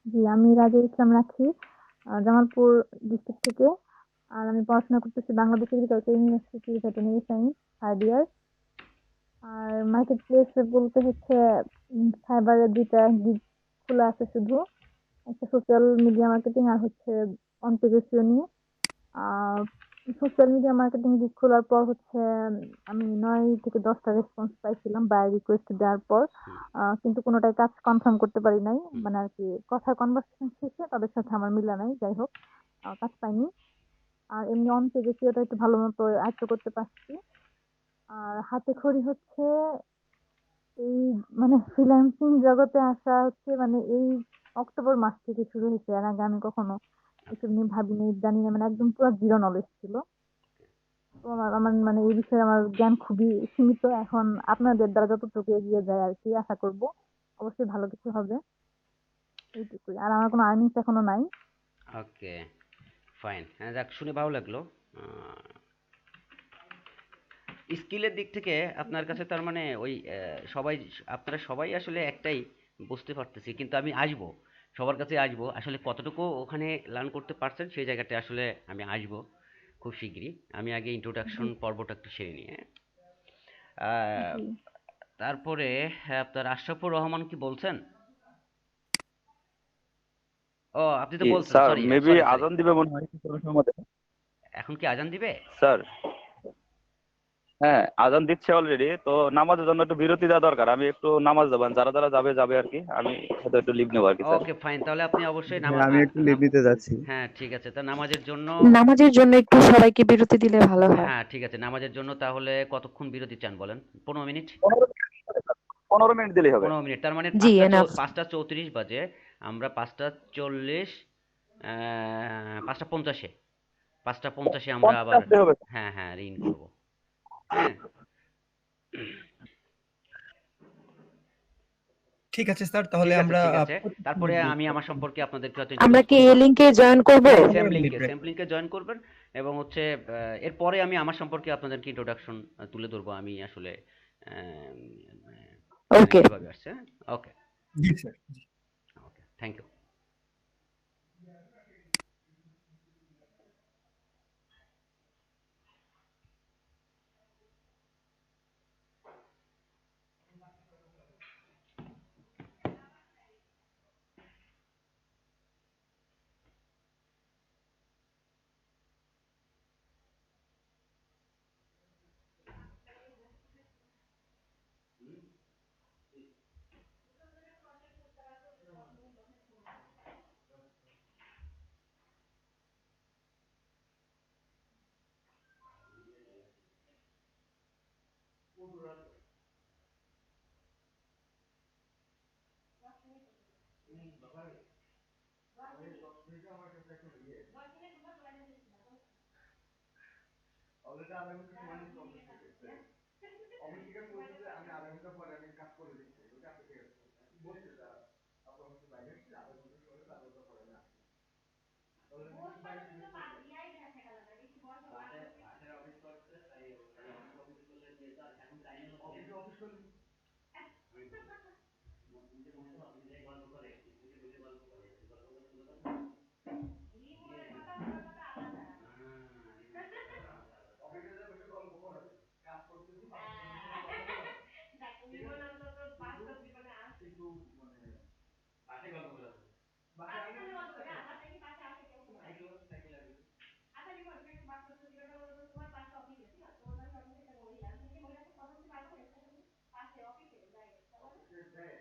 জি, আমি রাজা ইসলাম রাখি, জামালপুর ডিস্ট্রিক্ট থেকে। আর আমি পড়াশোনা করতেছি Bangladesh agriculture university, veterinary science, third year. আর মার্কেট প্লেস বলতে হচ্ছে ফাইবারের দুইটা গিগ খোলা আছে শুধু, একটা সোশ্যাল মিডিয়া মার্কেটিং আর হচ্ছে অন পেজ এসইও নিয়ে। আহ সোশ্যাল মিডিয়া মার্কেটিং দিক খোলার পর হচ্ছে আমি 9 থেকে 10টা রেসপন্স পাইছিলাম বায়ার রিকোয়েস্ট দেওয়ার পর। হুম। কিন্তু কোনোটাই কাজ কনফার্ম করতে পারি নাই, হুম। মানে আর কি কথার কনভারসেশন শেষে তাদের সাথে আমার মিলা নাই, যাই হোক কাজ পাইনি। আর এমনি অন পেজে ওটা একটু ভালো মতো আয়ত্ত করতে পারছি। আর হাতে খড়ি হচ্ছে এই, মানে ফ্রিল্যান্সিং জগতে আসা হচ্ছে মানে এই অক্টোবর মাস থেকে শুরু হয়েছে। এর আগে আমি কখনো এসব নিয়ে ভাবিনি, জানি না, মানে একদম পুরো জিরো নলেজ ছিল। তো আমার আমার মানে এই বিষয়ে আমার জ্ঞান খুবই সীমিত। এখন আপনাদের দ্বারা যতটুকু এগিয়ে যায় আর কি, আশা করব অবশ্যই ভালো কিছু হবে, এইটুকুই। আর আমার কোনো আর্নিংস এখনো নাই। ওকে, ফাইন। হ্যাঁ, যাক, শুনে ভালো লাগলো। স্কিলের দিক থেকে আপনার কাছে তার মানে ওই সবাই, আপনারা সবাই আসলে একটাই, বুঝতে পারতেছি। কিন্তু আমি আসবো, সবার কাছে আসবো, আসলে কতটুকু ওখানে লার্ন করতে পারছেন সেই জায়গাটা আসলে আমি আসবো খুব শিগগিরই। আমি আগে ইন্ট্রোডাকশন জি। পর্বটা একটু সেরে নিই, হ্যাঁ? আহ, জি। তারপরে আপনার আশরাফুর রহমান কি বলছেন? ও, আপনি তো জি বলছেন, sir, sorry maybe sorry sorry. আজান দিবে মনে হয় কিছুক্ষণের মধ্যে। এখন কি আজান দিবে? স্যার, হ্যাঁ আজান দিচ্ছে অলরেডি, তো নামাজের জন্য একটু বিরতি দেওয়া দরকার। আমি একটু নামাজ যাবেন, যারা যারা যাবে যাবে আর কি, আমি হয়তো একটু লিভ নেবো আর কি স্যার। ওকে, ফাইন। তাহলে আপনি অবশ্যই হ্যাঁ, আমি একটু লিভ নিতে যাচ্ছি। হ্যাঁ, ঠিক আছে। তা নামাজের জন্য, নামাজের জন্য একটু সবাইকে বিরতি দিলে ভালো হয়। হ্যাঁ ঠিক আছে, নামাজের জন্য তাহলে কতক্ষণ বিরতি চান বলেন? 15 মিনিট? 15 মিনিট দিলেই হবে। 15 মিনিট, তার মানে জি, এনাফ। 5টা 34 বাজে। আমরা 5টা 40, 5টা 50-এ, 5টা 50-এ আমরা আবার, 50 হবে। হ্যাঁ হ্যাঁ, রিং করবো। হ্যাঁ। ঠিক আছে স্যার, তাহলে ঠিক আছে, আমরা ঠিক আছে। 25 তারপরে মিনিট ব্রেক আমি আমার করছি। সম্পর্কে আপনাদেরকে হয়তো আমরা ইন্ট্রোডিউস কি করবো। এই লিংকে জয়েন করব? হ্যাঁ, সেম 15 মিনিট লিঙ্কে, ব্রেক। সেম লিঙ্কে জয়েন করবেন। এবং হচ্ছে এরপরে আমি আমার সম্পর্কে আপনাদেরকে ইন্ট্রোডাকশন তুলে ধরবো, আমি আসলে এখানে ওকে। কিভাবে আসছে। ওকে। জি স্যার। Okay, thank you. বাসের অফিস করছে তাই অফিস করলে নিয়ে তো আর এখন টাইমে অফিস করলে নিজে মনে তো আপনি যাই গল্প করে নিজে বসে গল্প করে গল্প করে শুনতে পারেন অফিসে যে বসে গল্প করে কাজ করতেছি কিন্তু মানে বাসে গল্প করে বাসে গল্প করে বাসে কি পাশে আসে কেউ সাইকেল লাগে আচ্ছা রিমন তুমি একটু বাস করতে জিজ্ঞাসা করো তোমার পাশে অফিস আছে না তোমার পাশে অফিসে একটা মহিলা তুমি কি মহিলাকে কথা বলতে পারো না পাশে অফিসে যাই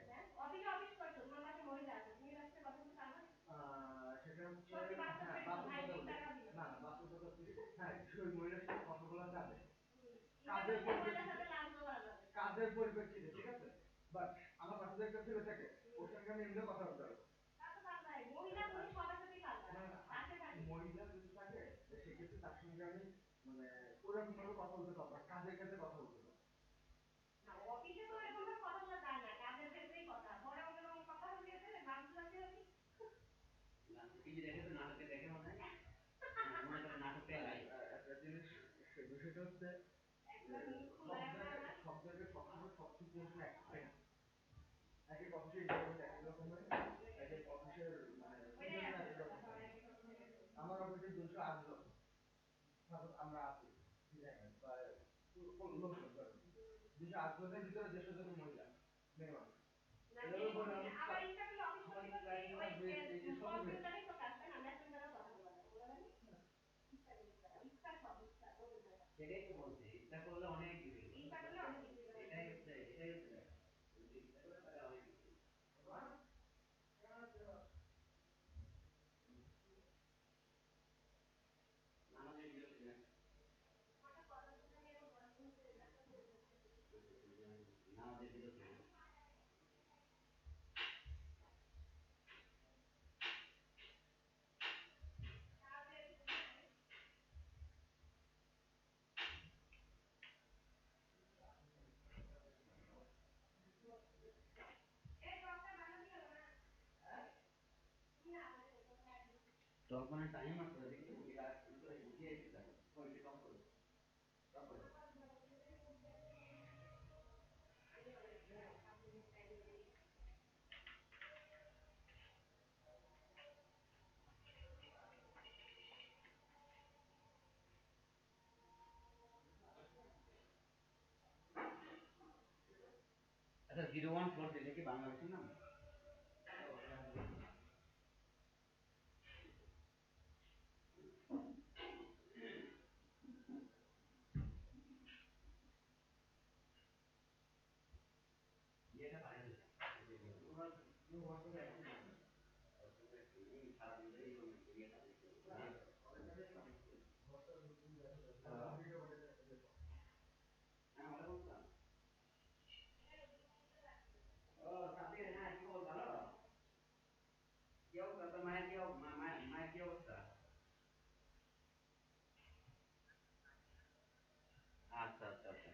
হ্যাঁ অফিসে অফিস করছো তোমার পাশে মহিলা আছে তুমি রাস্তায় কথা বলতে পারো সেটা হচ্ছে না বাস্তবতা হ্যাঁ ওই মহিলার সাথে কথা বলা যাবে কাজের পরিপ্রেক্ষিতে ঠিক আছে বাট আমার পাশে একটা ছেলে থাকে ওর সঙ্গে আমি এমনি কথা বলতে পারবো মহিলা যদি থাকে সেক্ষেত্রে তার সঙ্গে আমি মানে ওরকম ভাবে কথা বলতে পারবো কাজের ক্ষেত্রে কথা বলতে পারবো অফিসে তো এরকম ভাবে কথা বলা যায় না কাজের ক্ষেত্রেই কথা পরে অন্যরকম কথা বলতে গেলে মানুষ লাগবে নাকি টিভি দেখে তো নাটকে দেখে মনে হয় মনে করে নাটকে একটা জিনিস বিষয়টা হচ্ছে সব জায়গায় সবসময় সব সিচুয়েশন এক থাকে না এক এক অফিসের ইনভারমেন্ট এক এক রকম হয় এক এক অফিসের মানে আমার অফিসে 208 জন আমরা আছি ডিজাইনার বা লোকজন 208 জনের ভিতরে 150 জন মহিলা মেয়ে মানুষ আবার ইন্টারভিউ অফিস করতে ওই কম্পিউটারে তো কাজ হয় না মেসেঞ্জারে কথা বলা যায় বলা যায় ইচ্ছা সব ইচ্ছা সেটাই তো বলছি ইচ্ছা করলে অনেক কিছু ইচ্ছা করলে অনেক কিছু এটাই হচ্ছে ইচ্ছা করলে তাহলে অনেক কিছু আমাদের বিরক্তি না আমাদের বিরক্তি না তখন টাইম আছে দেখি এটা ভিতরে বুঝিয়ে দিতে কোয়ালিটি কম করো তারপরে আচ্ছা 014 এটা কি বাংলাদেশের নাম এটা পারে না ওরা কেউ হোয়াটসঅ্যাপে অ্যাক্টিভ না সারা দিন ধরে এই ইয়েটা দেখতে হ্যাঁ ভালো বলতাম ও সাথে হ্যাঁ কি খবর ভালো কি অবস্থা তোর মায়ের কি অবস্থা আচ্ছা আচ্ছা আচ্ছা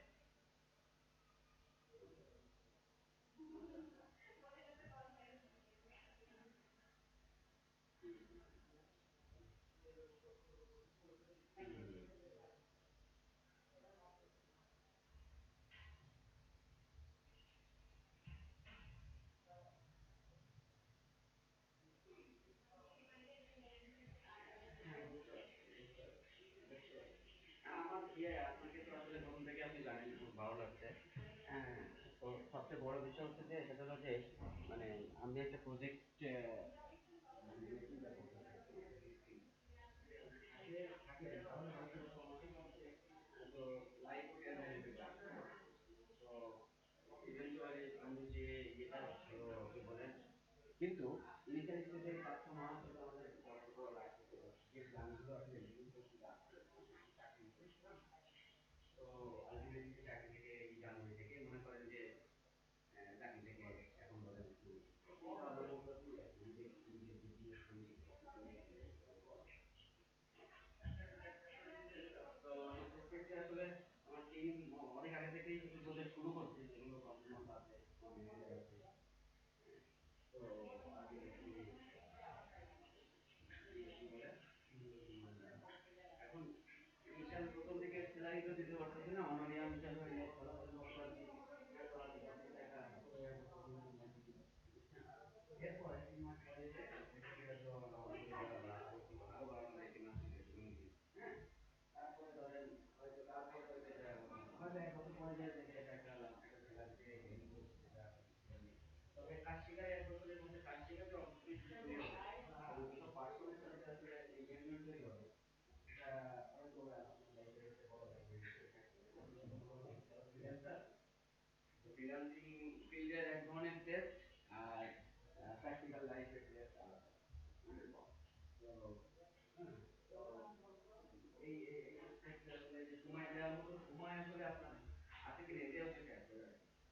আমার আপনাকে তো আসলে প্রথম থেকে আপনি জানেন খুব ভালো লাগছে হ্যাঁ তো সবচেয়ে বড় বিষয় হচ্ছে যে সেটা হলো যে মানে আমি একটা প্রজেক্ট তো লাইভ তো ইভেন্চুয়ালি আমি যে এটা কি বলেন কিন্তু ইনিশিয়াল স্টেজে কাজ হওয়ার জন্য আমাদের বড় লাইফ যে প্ল্যানগুলো আসলে রিলিজ করছিলাম তো আলটিমেটলি চাকরি থেকে এই জানুয়ারি থেকে মনে করেন যে চাকরি থেকে এখন বলেন একটু তো সেক্ষেত্রে আসলে আমার টিম অনেক আগে থেকেই কিছু প্রজেক্ট শুরু করছে যেগুলো কনফার্ম আছে তো আগে কি বলে ফ্রিল্যান্সিং ফিল্ডের এক ধরনের টেস্ট আর প্র্যাকটিক্যাল লাইফের টেস্ট আলাদা। তো এই ক্ষেত্রে আসলে যে সময় দেওয়ার মতো সময় আসলে আপনার হাতে কি রেডি আছে আসলে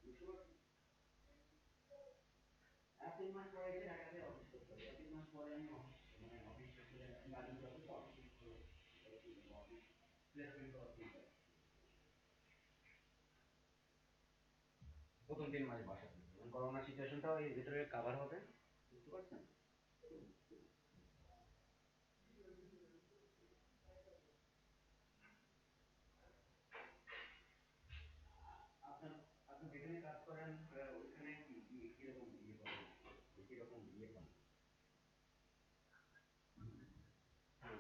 বুঝতে পারছেন? আর 3 মাস পরে এসে ঢাকাতে অফিস করতে হবে। 3 মাস পরে আমি অফিস শেষ করে বাণিজ্য অফিসে অফিস করে অফিস প্লেসমেন্ট করা ঠিক আছে। প্রথম 3 মাস বাসা থেকে করোনা সিচুয়েশনটাও এর ভিতরে কভার হবে, বুঝতে পারছেন? আপনার আপনি যেখানে কাজ করেন ওইখানে কিরকম ইয়ে করেন, কিরকম ইয়ে পান? হ্যাঁ,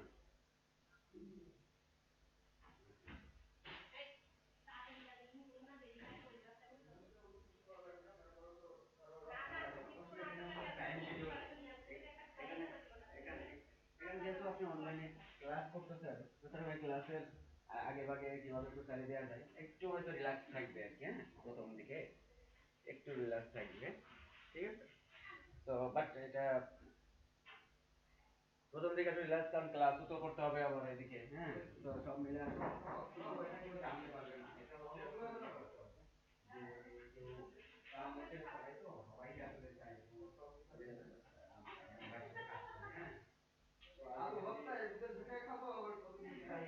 টাইম শিডিউল এখানে এখানে এখানে যেহেতু আপনি অনলাইনে ক্লাস করতেছেন, সুতরাং ওই ক্লাসের আগে ভাগে যেভাবে একটু চালিয়ে দেওয়া যায়, একটু হয়তো রিল্যাক্স থাকবে আর কি। হ্যাঁ, প্রথম দিকে একটু রিল্যাক্স থাকবে, ঠিক আছে? তো বাট এটা প্রথম দিকে একটু রিল্যাক্স, কারণ ক্লাসও তো করতে হবে আবার এদিকে। হ্যাঁ, তো সব মিলে আসলে এটা কিন্তু জানতে পারবে না। এটা হচ্ছে যে একটু তার মধ্যে সবাই তো সবাইকে আসলে চাই যে আমার সাথে কাজ করবে। হ্যাঁ, তো আলু ভর্তা এদের দুটাই খাবো আবার কত কিছু চাই।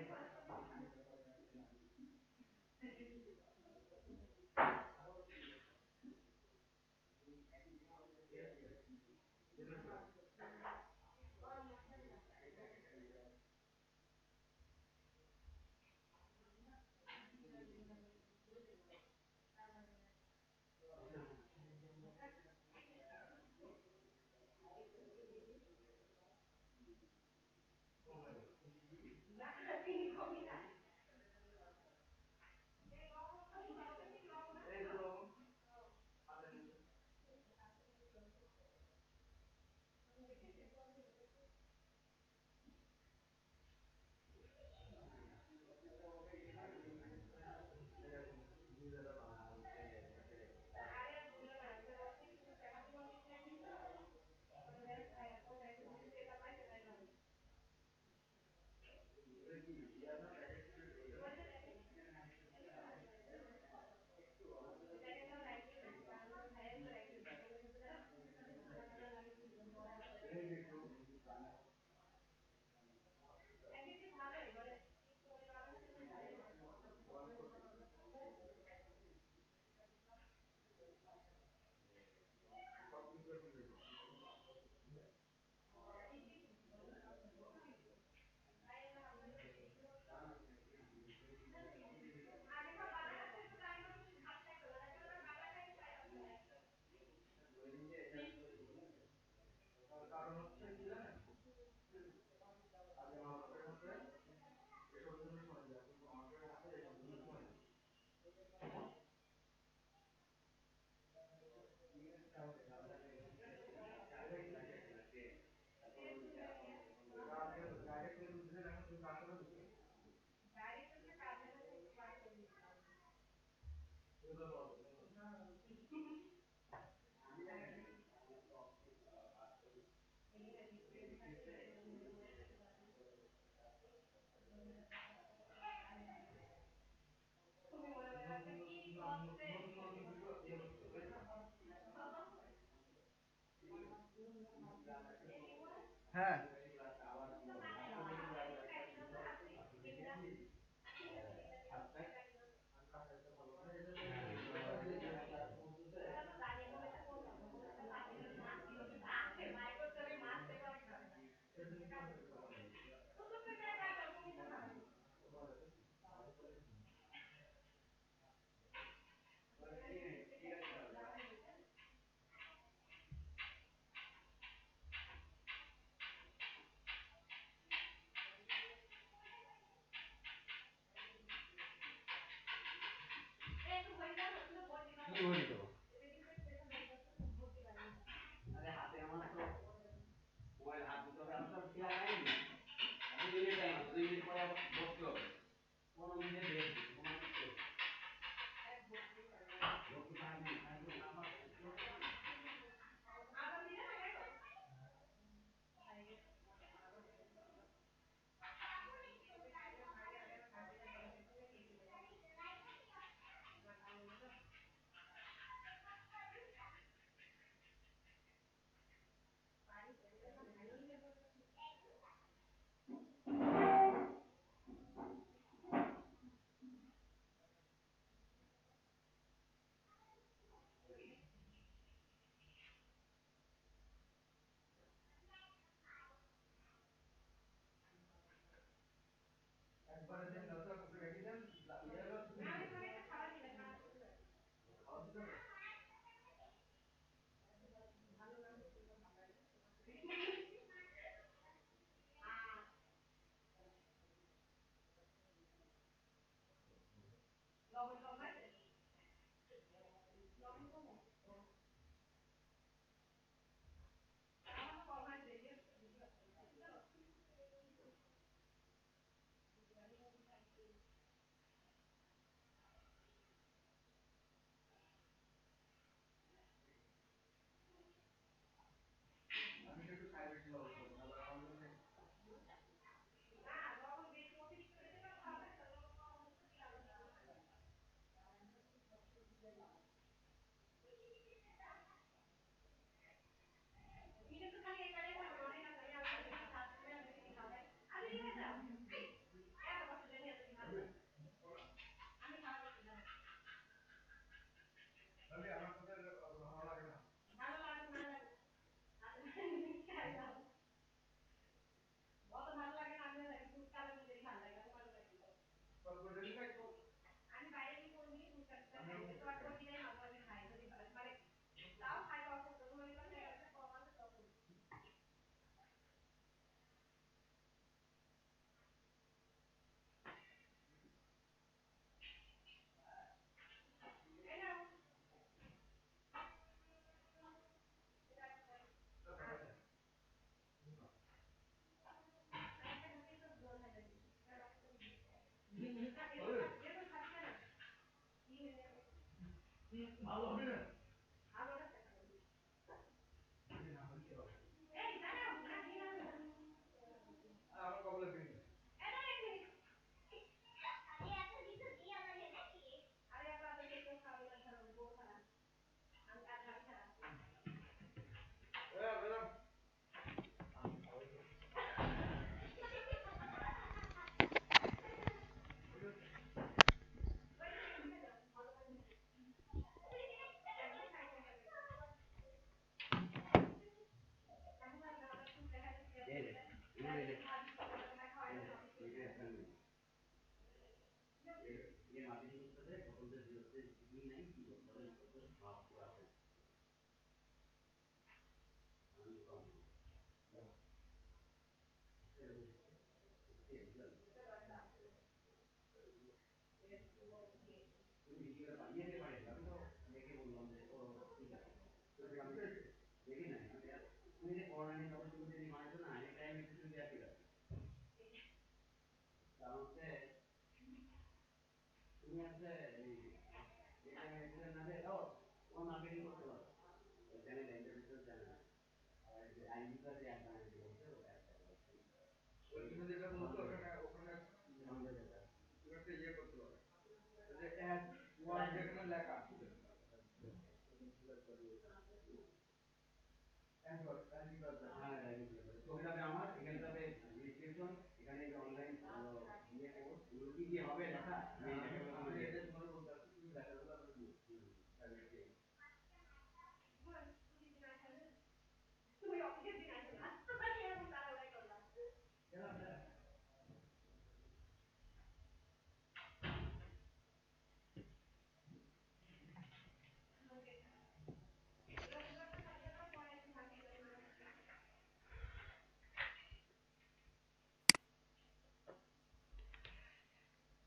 কারণ হচ্ছে কি জানেন, আগে মামাদের হাতে এসবের জন্য সময় দেয়, কিন্তু আমাদের হাতে এসবের জন্য সময় নেই। হ্যাঁ,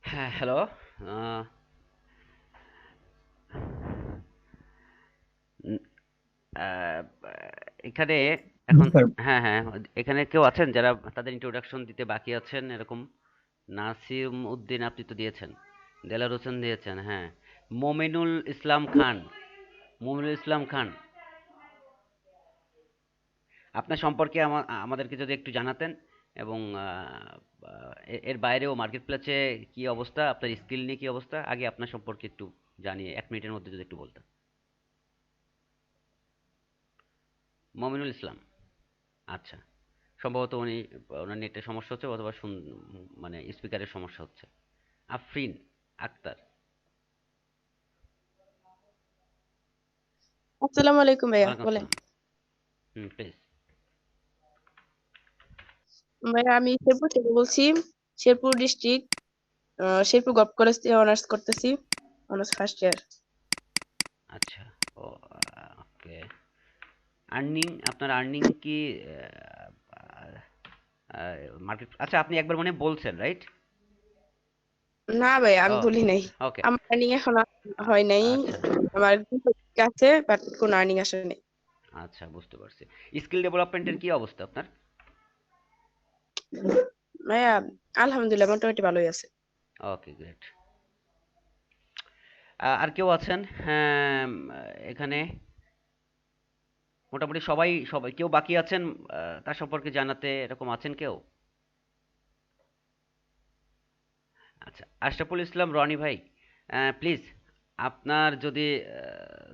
হ্যাঁ, হ্যালো। এখানে এখন, স্যার হ্যাঁ হ্যাঁ, এখানে কেউ আছেন যারা তাদের ইন্ট্রোডাকশন দিতে বাকি আছেন এরকম? নাসিম উদ্দিন আপনি তো দিয়েছেন, দেলার হোসেন দিয়েছেন, হ্যাঁ। মমিনুল ইসলাম খান, মমিনুল ইসলাম খান, আপনার সম্পর্কে আমাদেরকে যদি একটু জানাতেন, এবং এর বাইরেও মার্কেট প্লেসে কি অবস্থা, আপনার স্কিল নিয়ে কি অবস্থা, আগে আপনার সম্পর্কে একটু জানিয়ে 1 মিনিটের মধ্যে যদি একটু বলতেন। মমিনুল ইসলাম, আচ্ছা। সম্ভবত ওনার নেটের সমস্যা হচ্ছে, অথবা মানে স্পিকারের সমস্যা হচ্ছে। আফরিন আক্তার। আসসালামু আলাইকুম ভাইয়া, ওয়ালাইকুম বলেন। আসসালাম। প্লিজ। ভাইয়া আমি শেরপুর থেকে বলছি, Sherpur district, Sherpur government college থেকে অনার্স করতেছি, অনার্স ফার্স্ট ইয়ার। আচ্ছা, ও, ওকে। আপনার আর্নিং কি মার্কেট, আচ্ছা আপনি একবার মনে হয় বলছেন, রাইট? না ভাইয়া ও, আমি বলি নাই, ওকে। আমার আর্নিং এখন হয় নাই, আচ্ছা আমার গ্রুপ আছে বাট কোনো আর্নিং আসে নাই। আচ্ছা, বুঝতে পারছি। স্কিল ডেভেলপমেন্টের কি অবস্থা আপনার? ভাইয়া আলহামদুলিল্লাহ মোটামুটি ভালোই আছে। ওকে, গ্রেট। আর কেউ আছেন? হ্যাঁ, এখানে মোটামুটি সবাই সবাই কেউ বাকি আছেন তার সম্পর্কে জানাতে, এরকম আছেন কেউ? আচ্ছা, আশরাফুল ইসলাম রনি ভাই, প্লিজ আপনার যদি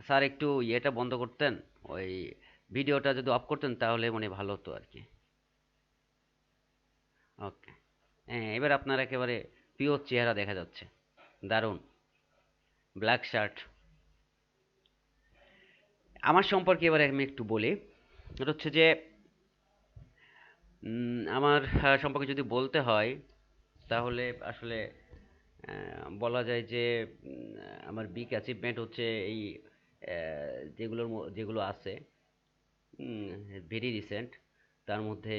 স্যার একটু ইয়েটা বন্ধ করতেন, ওই ভিডিওটা যদি অফ করতেন তাহলে মনে হয় ভালো হতো আর কি। ওকে, হ্যাঁ, এবার আপনার একেবারে পিওর চেহারা দেখা যাচ্ছে, দারুণ। Black shirt. আমার সম্পর্কে এবারে আমি একটু বলি। এটা হচ্ছে যে আমার সম্পর্কে যদি বলতে হয় তাহলে আসলে বলা যায় যে আমার বিগ অ্যাচিভমেন্ট হচ্ছে এই যেগুলো আছে ভেরি রিসেন্ট। তার মধ্যে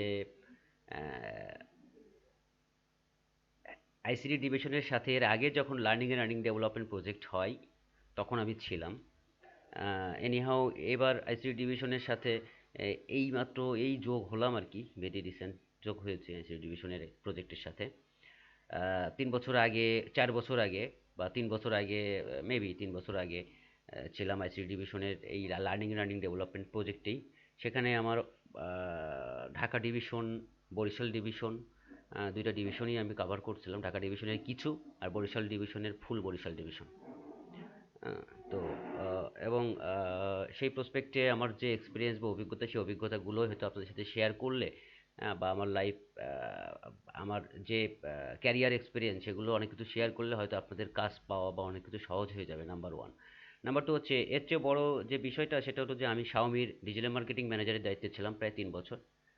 আইসিটি ডিভিশনের সাথে এর আগে যখন learning and earning development project হয় তখন আমি ছিলাম। এনিহাউ এবার আইসিটি ডিভিশনের সাথে এইমাত্র যোগ হলাম আর কি, ভেরি রিসেন্ট যোগ হয়েছে আইসিটি ডিভিশনের প্রজেক্টের সাথে। 3 বছর আগে, 4 বছর আগে, বা 3 বছর আগে, মেবি 3 বছর আগে ছিলাম আইসিটি ডিভিশনের এই লার্নিং ডেভেলপমেন্ট প্রজেক্টেই। সেখানে আমার ঢাকা ডিভিশন, বরিশাল ডিভিশন, দুইটা ডিভিশনই আমি কভার করছিলাম, ঢাকা ডিভিশনের কিছু আর বরিশাল ডিভিশনের ফুল বরিশাল ডিভিশন। তো এবং সেই প্রসপেক্টে আমার যে এক্সপিরিয়েন্স বা অভিজ্ঞতা, সেই অভিজ্ঞতাগুলো হয়তো আপনাদের সাথে শেয়ার করলে বা আমার লাইফ, আমার যে ক্যারিয়ার এক্সপিরিয়েন্স, সেগুলো অনেক কিছু শেয়ার করলে হয়তো আপনাদের কাজ পাওয়া বা অনেক কিছু সহজ হয়ে যাবে, নাম্বার ওয়ান। নাম্বার টু হচ্ছে, এর চেয়ে বড় যে বিষয়টা, সেটা হলো যে আমি শাওমির ডিজিটাল মার্কেটিং ম্যানেজারের দায়িত্বে ছিলাম প্রায় 3 বছর।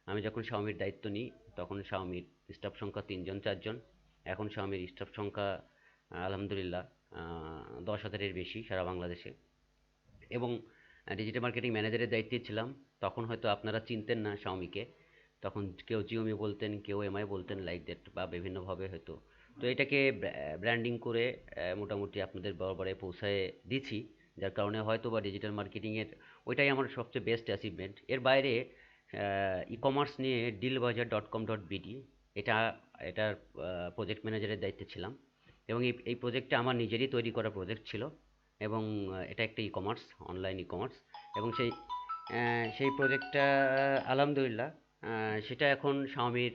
আমি যখন শাওমির দায়িত্ব নিই তখন শাওমির স্টাফ সংখ্যা 3-4 জন। এখন শাওমির স্টাফ সংখ্যা আলহামদুলিল্লাহ 10,000-এর বেশি সারা বাংলাদেশে। এবং ডিজিটাল মার্কেটিং ম্যানেজারের দায়িত্বে ছিলাম। তখন হয়তো আপনারা চিনতেন না শাওমিকে, তখন কেউ জিওমি বলতেন, কেউ এমআই বলতেন, লাইক দ্যাট, বা বিভিন্নভাবে হয়তো। তো এটাকে ব্র্যান্ডিং করে মোটামুটি আপনাদের বরাবরে পৌঁছায় দিছি, যার কারণে হয়তো বা ডিজিটাল মার্কেটিংয়ের ওইটাই আমার সবচেয়ে বেস্ট অ্যাচিভমেন্ট। এর বাইরে ই কমার্স নিয়ে dealbazaar.com.bd, এটার প্রজেক্ট ম্যানেজারের দায়িত্বে ছিলাম। এবং এই প্রজেক্টটা আমার নিজেরই তৈরি করা প্রজেক্ট ছিল। এবং এটা একটা ecommerce, online ecommerce. এবং সেই প্রজেক্টটা আলহামদুলিল্লাহ সেটা এখন শাওমির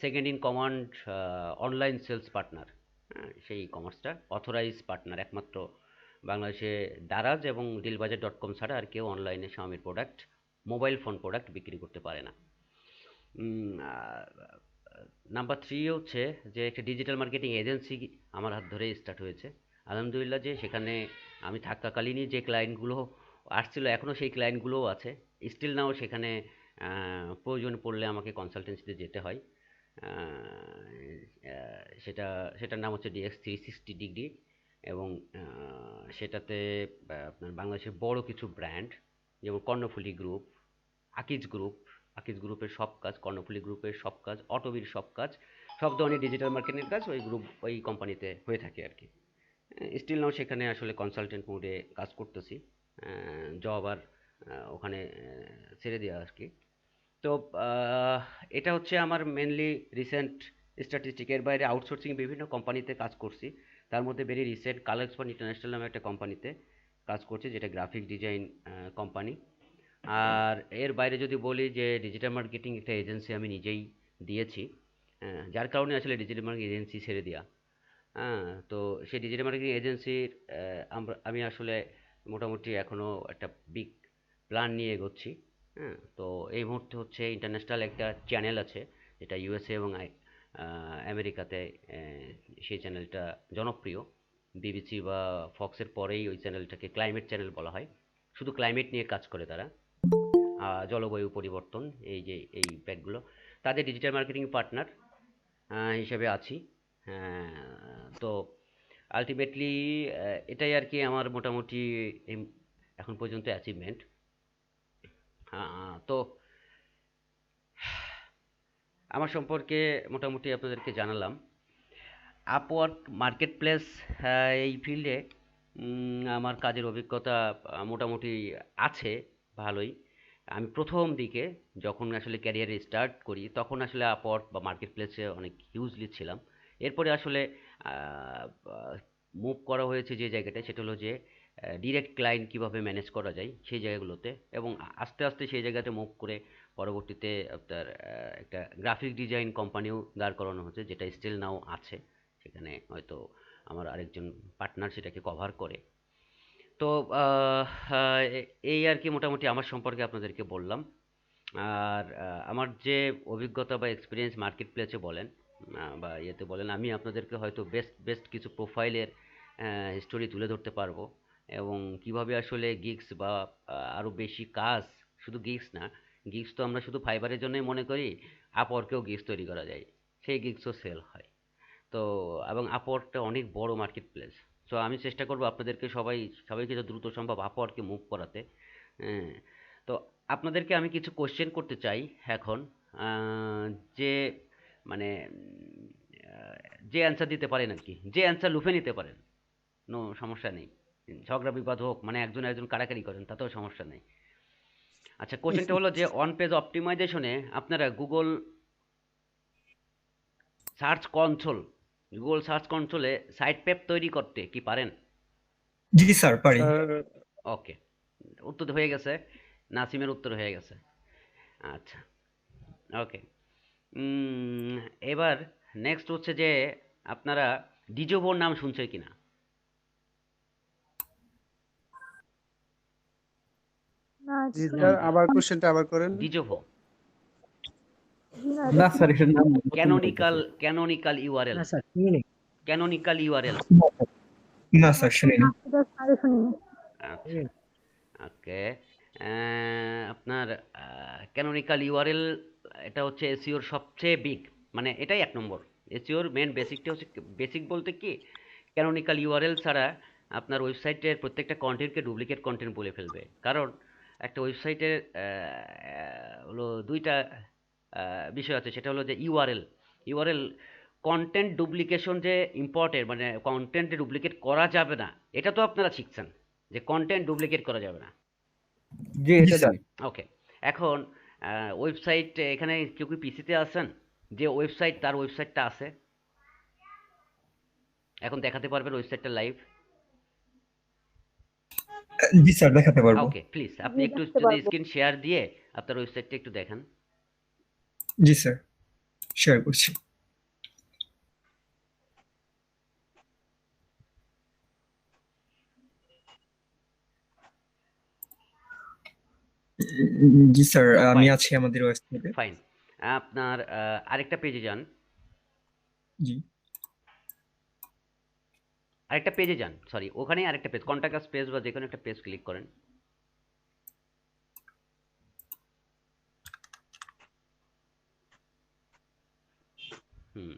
second in command online sales partner. সেই ই কমার্সটা অথরাইজ পার্টনার, একমাত্র বাংলাদেশে দারাজ এবং dealbazaar.com ছাড়া আর কেউ অনলাইনে শাওমির প্রোডাক্ট, মোবাইল ফোন প্রোডাক্ট বিক্রি করতে পারে না। নাম্বার 3 হচ্ছে যে একটা ডিজিটাল মার্কেটিং এজেন্সি আমার হাত ধরে স্টার্ট হয়েছে। আলহামদুলিল্লাহ যে সেখানে আমি থাকাকালীনই যে ক্লায়েন্টগুলো আসছিল, এখনও সেই ক্লায়েন্টগুলোও আছে। স্টিল নাও সেখানে প্রয়োজন পড়লে আমাকে কনসালটেন্সিতে যেতে হয়। সেটার নাম হচ্ছে DX360 ডিগ্রি। এবং সেটাতে আপনার বাংলাদেশের বড় কিছু ব্র্যান্ড, যেমন কর্ণফুলী গ্রুপ, আকিজ গ্রুপের সব কাজ, কর্ণফুলী গ্রুপের সব কাজ, অটোবির সব কাজ, সব ধরনের ডিজিটাল মার্কেটিংয়ের কাজ ওই কোম্পানিতে হয়ে থাকে আর কি। স্টিল নাও সেখানে আসলে কনসালটেন্ট মোডে কাজ করতেছি, জব আর ওখানে ছেড়ে দেওয়া আর কি। তো এটা হচ্ছে আমার মেনলি রিসেন্ট স্ট্যাটিস্টিক। এর বাইরে আউটসোর্সিং বিভিন্ন কোম্পানিতে কাজ করছি, তার মধ্যে ভেরি রিসেন্ট কালারসপন ইন্টারন্যাশনাল নামে একটা কোম্পানিতে কাজ করছি, যেটা গ্রাফিক ডিজাইন কোম্পানি। আর এর বাইরে যদি বলি যে ডিজিটাল মার্কেটিং একটা এজেন্সি আমি নিজেই দিয়েছি, যার কারণে আসলে ডিজিটাল মার্কেটিং এজেন্সি ছেড়ে দেওয়া। তো সেই ডিজিটাল মার্কেটিং এজেন্সির আমি আসলে মোটামুটি এখনও একটা বিগ প্ল্যান নিয়ে এগোচ্ছি। তো এই মুহূর্তে হচ্ছে ইন্টারন্যাশনাল একটা চ্যানেল আছে, যেটা ইউএসএ এবং আমেরিকাতে সেই চ্যানেলটা জনপ্রিয়। বিবিসি বা ফক্সের পরেই ওই চ্যানেলটাকে ক্লাইমেট চ্যানেল বলা হয়। শুধু ক্লাইমেট নিয়ে কাজ করে তারা, জলবায়ু পরিবর্তন, এই ব্যাগগুলো। তাদের ডিজিটাল মার্কেটিং পার্টনার হিসেবে আছি। তো আলটিমেটলি এটাই আর কি আমার মোটামুটি এখন পর্যন্ত অ্যাচিভমেন্ট। তো আমার সম্পর্কে মোটামুটি আপনাদেরকে জানালাম। আপওয়ার্ক মার্কেট প্লেস, এই ফিল্ডে আমার কাজের অভিজ্ঞতা মোটামুটি আছে ভালোই। আমি প্রথম দিকে যখন আসলে ক্যারিয়ারে স্টার্ট করি, তখন আসলে আপওয়ার্ক বা মার্কেট প্লেসে অনেক হিউজলি ছিলাম। এরপরে আসলে মুভ করা হয়েছে যে জায়গাটায়, সেটা হলো যে ডিরেক্ট ক্লায়েন্ট কীভাবে ম্যানেজ করা যায় সেই জায়গাগুলোতে। এবং আস্তে আস্তে সেই জায়গাতে মুভ করে পরবর্তীতে আপনার একটা গ্রাফিক ডিজাইন কোম্পানিও দাঁড় করানো হচ্ছে, যেটা স্টিল নাও আছে। সেখানে হয়তো আমার আরেকজন পার্টনার সেটাকে কভার করে। তো এই আর কি মোটামুটি আমার সম্পর্কে আপনাদেরকে বললাম। আর আমার যে অভিজ্ঞতা বা এক্সপিরিয়েন্স মার্কেট প্লেসে বলেন বা ইয়েতে বলেন, আমি আপনাদেরকে হয়তো বেস্ট কিছু প্রোফাইলের হিস্টোরি তুলে ধরতে পারবো। এবং কিভাবে আসলে গিগস বা আরও বেশি কাজ, শুধু গিগস না, গিগস তো আমরা শুধু ফাইবারের জন্যই মনে করি, আপওয়ার্কেও গিগস তৈরি করা যায়, সেই গিগসও সেল হয়। তো এবং আপওয়ার্কটা অনেক বড় মার্কেট প্লেস। সো আমি চেষ্টা করবো আপনাদেরকে সবাইকে যত দ্রুত সম্ভব আপওয়ার্কে মুভ করাতে। তো আপনাদেরকে আমি কিছু কোশ্চেন করতে চাই এখন, যে মানে যে অ্যান্সার দিতে পারেন আর কি, যে অ্যান্সার লুফে নিতে পারেন, নো সমস্যা নেই। ঝগড়া বিবাদ হোক, মানে একজন কাড়াকাড়ি করেন, তাতেও সমস্যা নেই। আচ্ছা, কোশ্চেনটা হলো যে অন পেজ অপটিমাইজেশনে আপনারা গুগল সার্চ কনসোলে সাইট ম্যাপ তৈরি করতে কি পারেন? জি স্যার পারি। স্যার ওকে, উত্তর হয়ে গেছে, নাসিমের উত্তর হয়ে গেছে। আচ্ছা, ওকে। এবার নেক্সট হচ্ছে যে আপনারা ডিজোভোর নাম শুনছে কিনা? না জি শুনি স্যার, নাই। আবার কোশ্চেনটা আবার করেন। ডিজোভো জি না, না এটা স্যার, শুনি এটার নাই। নাম প্রথম ক্যানোনিকাল বলতেছে। Canonical URL, canonical URL. না না স্যার স্যার, শুনিনি। এটা স্যারে শুনি নাই। আচ্ছা, ওকে। আপনার ক্যানোনিকাল ইউআরএল, এটা হচ্ছে এসইওর সবচেয়ে বিগ, মানে এটাই এক নম্বর। এসইওর মেন বেসিকটা হচ্ছে, বেসিক বলতে কি, ক্যানোনিকাল ইউআরএল ছাড়া আপনার ওয়েবসাইটের প্রত্যেকটা কন্টেন্টকে ডুপ্লিকেট কন্টেন্ট বলে ফেলবে। কারণ একটা ওয়েবসাইটের হলো দুইটা বিষয় আছে, সেটা হলো যে ইউআরএল। ইউআরএল কন্টেন্ট ডুপ্লিকেশন যে ইম্পর্টেন্ট, মানে কন্টেন্ট ডুপ্লিকেট করা যাবে না, এটা তো আপনারা শিখছেন যে কন্টেন্ট ডুপ্লিকেট করা যাবে না। জি, জি এটা স্যার। জানি। ওকে, এখন ওয়েবসাইট, এখানে কেউ কি পিসিতে আছেন যে ওয়েবসাইট, তার ওয়েবসাইটটা আছে, এখন দেখাতে পারবেন ওয়েবসাইটটা লাইভ? জি স্যার দেখাতে পারবো। ওকে, প্লিজ আপনি জি একটু দেখতে যদি পারবো। স্ক্রিন শেয়ার দিয়ে আপনার ওয়েবসাইটটা একটু দেখান। জি স্যার শেয়ার করছি। জি স্যার আমি ফাইন, আছি আমাদের ওয়েবসাইটে। ফাইন। আপনার আরেকটা পেজে যান, জি আরেকটা পেজে যান, সরি, ওখানেই আরেকটা পেজ, কন্টাক্ট পেজ বা যে কোনো একটা পেজ ক্লিক করেন। হুম,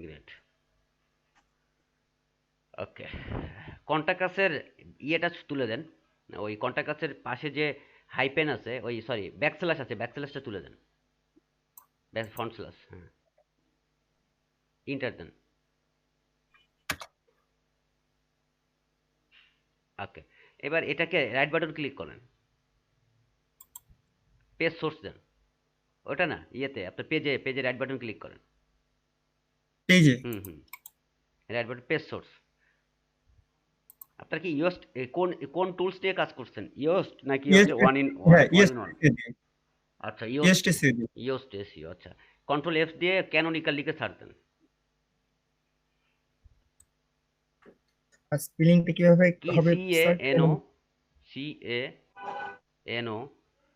গ্রেট। ওকে, কন্টাক্টাসের ইয়েটা তুলে দেন, ওই কন্টাক্টাসের পাশে যে হাইপেন আছে, ওই সরি ব্যাকস্ল্যাশ আছে, ব্যাকস্ল্যাশটা তুলে দেন, ফ্রন্ট স্ল্যাশ, হ্যাঁ, ইন্টার দেন। ওকে, এবার এটাকে রাইট বাটন ক্লিক করেন, পেজ সোর্স দেন, ওটা না, ইয়েতে আপনার পেজে, পেজে রাইট বাটন ক্লিক করেন। পেজে। হুম, রাইট বাটন, পেজ সোর্স। আপনার কি ইয়োস্ট, কোন কোন টুলস দিয়ে কাজ করছেন, ইয়োস্ট নাকি হচ্ছে ওয়ান ইন হ্যাঁ ওয়ান ইন ওয়ান? আচ্ছা, ইয়োস্ট, ইএসটিসি ইয়োস্ট এসইও, আচ্ছা। কন্ট্রোল এফ দিয়ে ক্যানোনিকাল লিখে ছাড় দেন। আর স্পেলিংটা কিভাবে কি, হবে C A sir? N O, C A N O,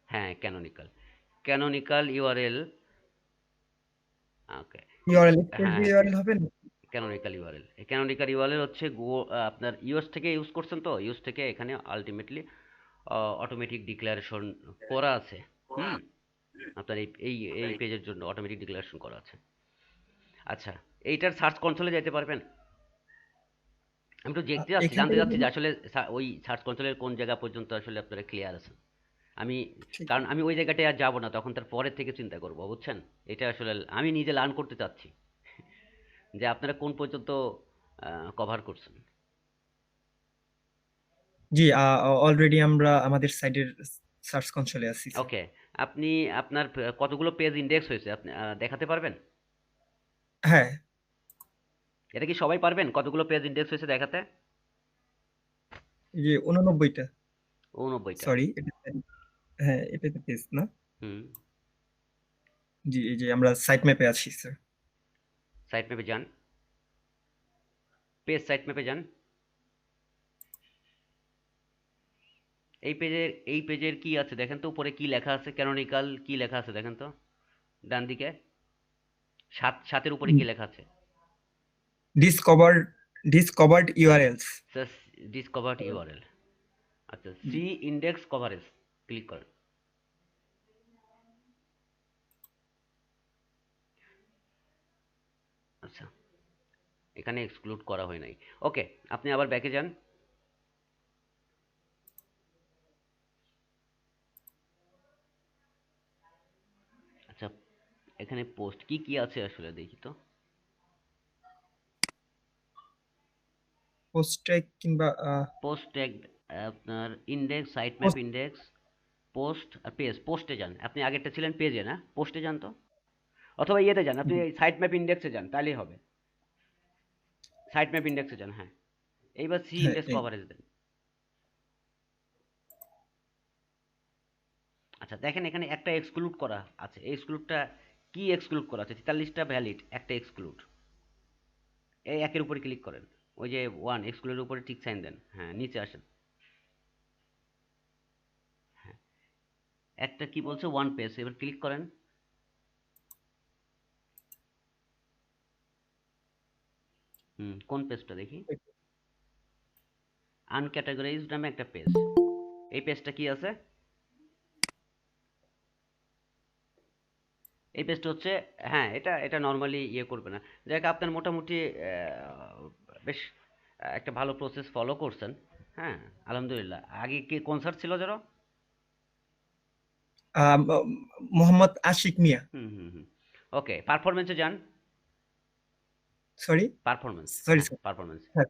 হ্যাঁ, canonical, canonical URL. Okay, URL হ্যাঁ, ইউআরএল হবে না? Canonical URL. এই ক্যানোনিকাল ইউআরএল হচ্ছে আপনার ইউএস থেকে ইউজ করছেন, তো ইউএস থেকে এখানে আলটিমেটলি অটোমেটিক ডিক্লারেশন করা আছে। হুম, আপনার এই এই এই পেজের জন্য অটোমেটিক ডিক্লারেশন করা আছে। আচ্ছা, এইটার সার্চ কনসোলে যেতে পারবেন? আমি একটু দেখতে যাচ্ছি, এখান জানতে থেকে যাচ্ছি যে আসলে ওই সার্চ কনসোলের কোন জায়গা পর্যন্ত আসলে আপনারা ক্লিয়ার আছেন। আমি, কারণ আমি ওই জায়গাটায় আর যাবো না, তখন তার পরের থেকে চিন্তা করবো, বুঝছেন? এটা আসলে আমি নিজে লার্ন করতে চাচ্ছি যে আপনারা কোন পর্যন্ত কভার করছেন। জি অলরেডি আমরা আমাদের সাইটের সার্চ কনসোলে আছি স্যার। ওকে, আপনি আপনার কতগুলো পেজ ইন্ডেক্স হয়েছে আপনি দেখাতে পারবেন? হ্যাঁ এটা কি সবাই পারবেন কতগুলো পেজ ইন্ডেক্স হয়েছে দেখাতে? এই যে 89টা, 89টা। সরি হ্যাঁ এটা তো পেজ না। হুম, জি এই যে আমরা সাইট ম্যাপে আছি স্যার। সাইট ম্যাপে যান, পেজ সাইট ম্যাপে যান। এই পেজের কি আছে দেখেন তো, উপরে কি লেখা আছে, ক্যানোনিকাল কি লেখা আছে দেখেন তো, ডান দিকে সাতের উপরে কি লেখা আছে? Discovered URLs. Discovered URL. আচ্ছা, সি ইন্ডেক্স কভারেজ ক্লিক করেন। আচ্ছা, এখানে এক্সক্লুড করা হয় নাই। ওকে, আপনি আবার ব্যাকে যান। আচ্ছা, এখানে পোস্ট কি কি আছে আসলে দেখি তো। পোস্ট ট্যাগ কিংবা পোস্ট ট্যাগ, আপনার index, site map index, post আর পেজ। পোস্টে যান, আপনি আগেরটা ছিলেন পেজে না, পোস্টে যান তো, অথবা ইয়েতে যান, আপনি সাইট ম্যাপ ইন্ডেক্সে যান, তাহলেই হবে। সাইট ম্যাপ ইন্ডেক্সে যান, হ্যাঁ। এইবার সি ইন্ডেক্স কভারেজ দেন। আচ্ছা দেখেন এখানে একটা এক্সক্লুড করা আছে, এই এক্সক্লুডটা কি এক্সক্লুড করা আছে? 43টা ভ্যালিড, একটা এক্সক্লুড। এই একের উপরে ক্লিক করেন, ওই যে ওয়ান এক্সক্লুডের উপরে টিক সাইন দেন, হ্যাঁ নিচে আসেন। হ্যাঁ, একটা কি বলছে ওয়ান পেজ, এবার ক্লিক করেন। কোন পেজটা দেখি? আনক্যাটাগরাইজড নামে একটা পেজ। এই পেজটা কি আছে? এই পেজটা হচ্ছে, হ্যাঁ এটা এটা নর্মালি ইয়ে করবে না। যাই হোক, আপনার মোটামুটি বেশ একটা ভালো প্রসেস ফলো করছেন। হ্যাঁ আলহামদুলিল্লাহ। আগে কি কনসার্ট ছিল যেন? মোহাম্মদ আশিক মিয়া। ওকে, পারফরমেন্সে যান। Sorry performance, sorry sir. Performance. হ্যাঁ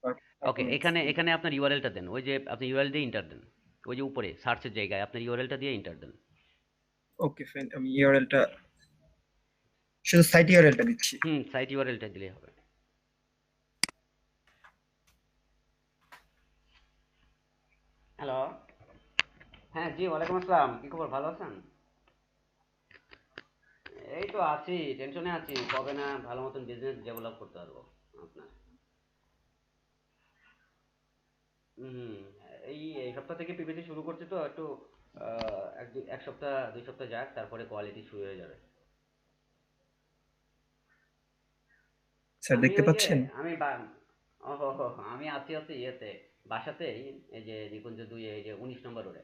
ওকে, এখানে এখানে আপনার ইউআরএলটা দেন, ওই যে আপনি ইউআরএল দিয়ে ইন্টার দেন, ওই যে উপরে সার্চের জায়গায় আপনার ইউআরএলটা দিয়ে ইন্টার দেন। ওকে ফাইন, আমি ইউআরএলটা শুধু সাইট ইউআরএলটা দিচ্ছি। সাইট ইউআরএলটা দিলেই হবে। হ্যালো, হ্যাঁ জি ওয়ালাইকুম আসসালাম, কি খবর, ভালো আছেন? এই তো আছি, টেনশনে আছি, কবে না ভালো মতন বিজনেস ডেভেলপ করতে পারবো আপনার। হুম, এই এই সপ্তাহ থেকে পিপিসি শুরু করছি, তো একটু এক সপ্তাহ দুই সপ্তাহ যাক, তারপরে কোয়ালিটি শুরু হয়ে যাবে। স্যার আমি দেখতে ওই যে পাচ্ছেন? আমি আমি আছি হচ্ছে ইয়েতে, বাসাতেই, এই যে নিকুঞ্জ 2, এই যে 19 নম্বর রোডে।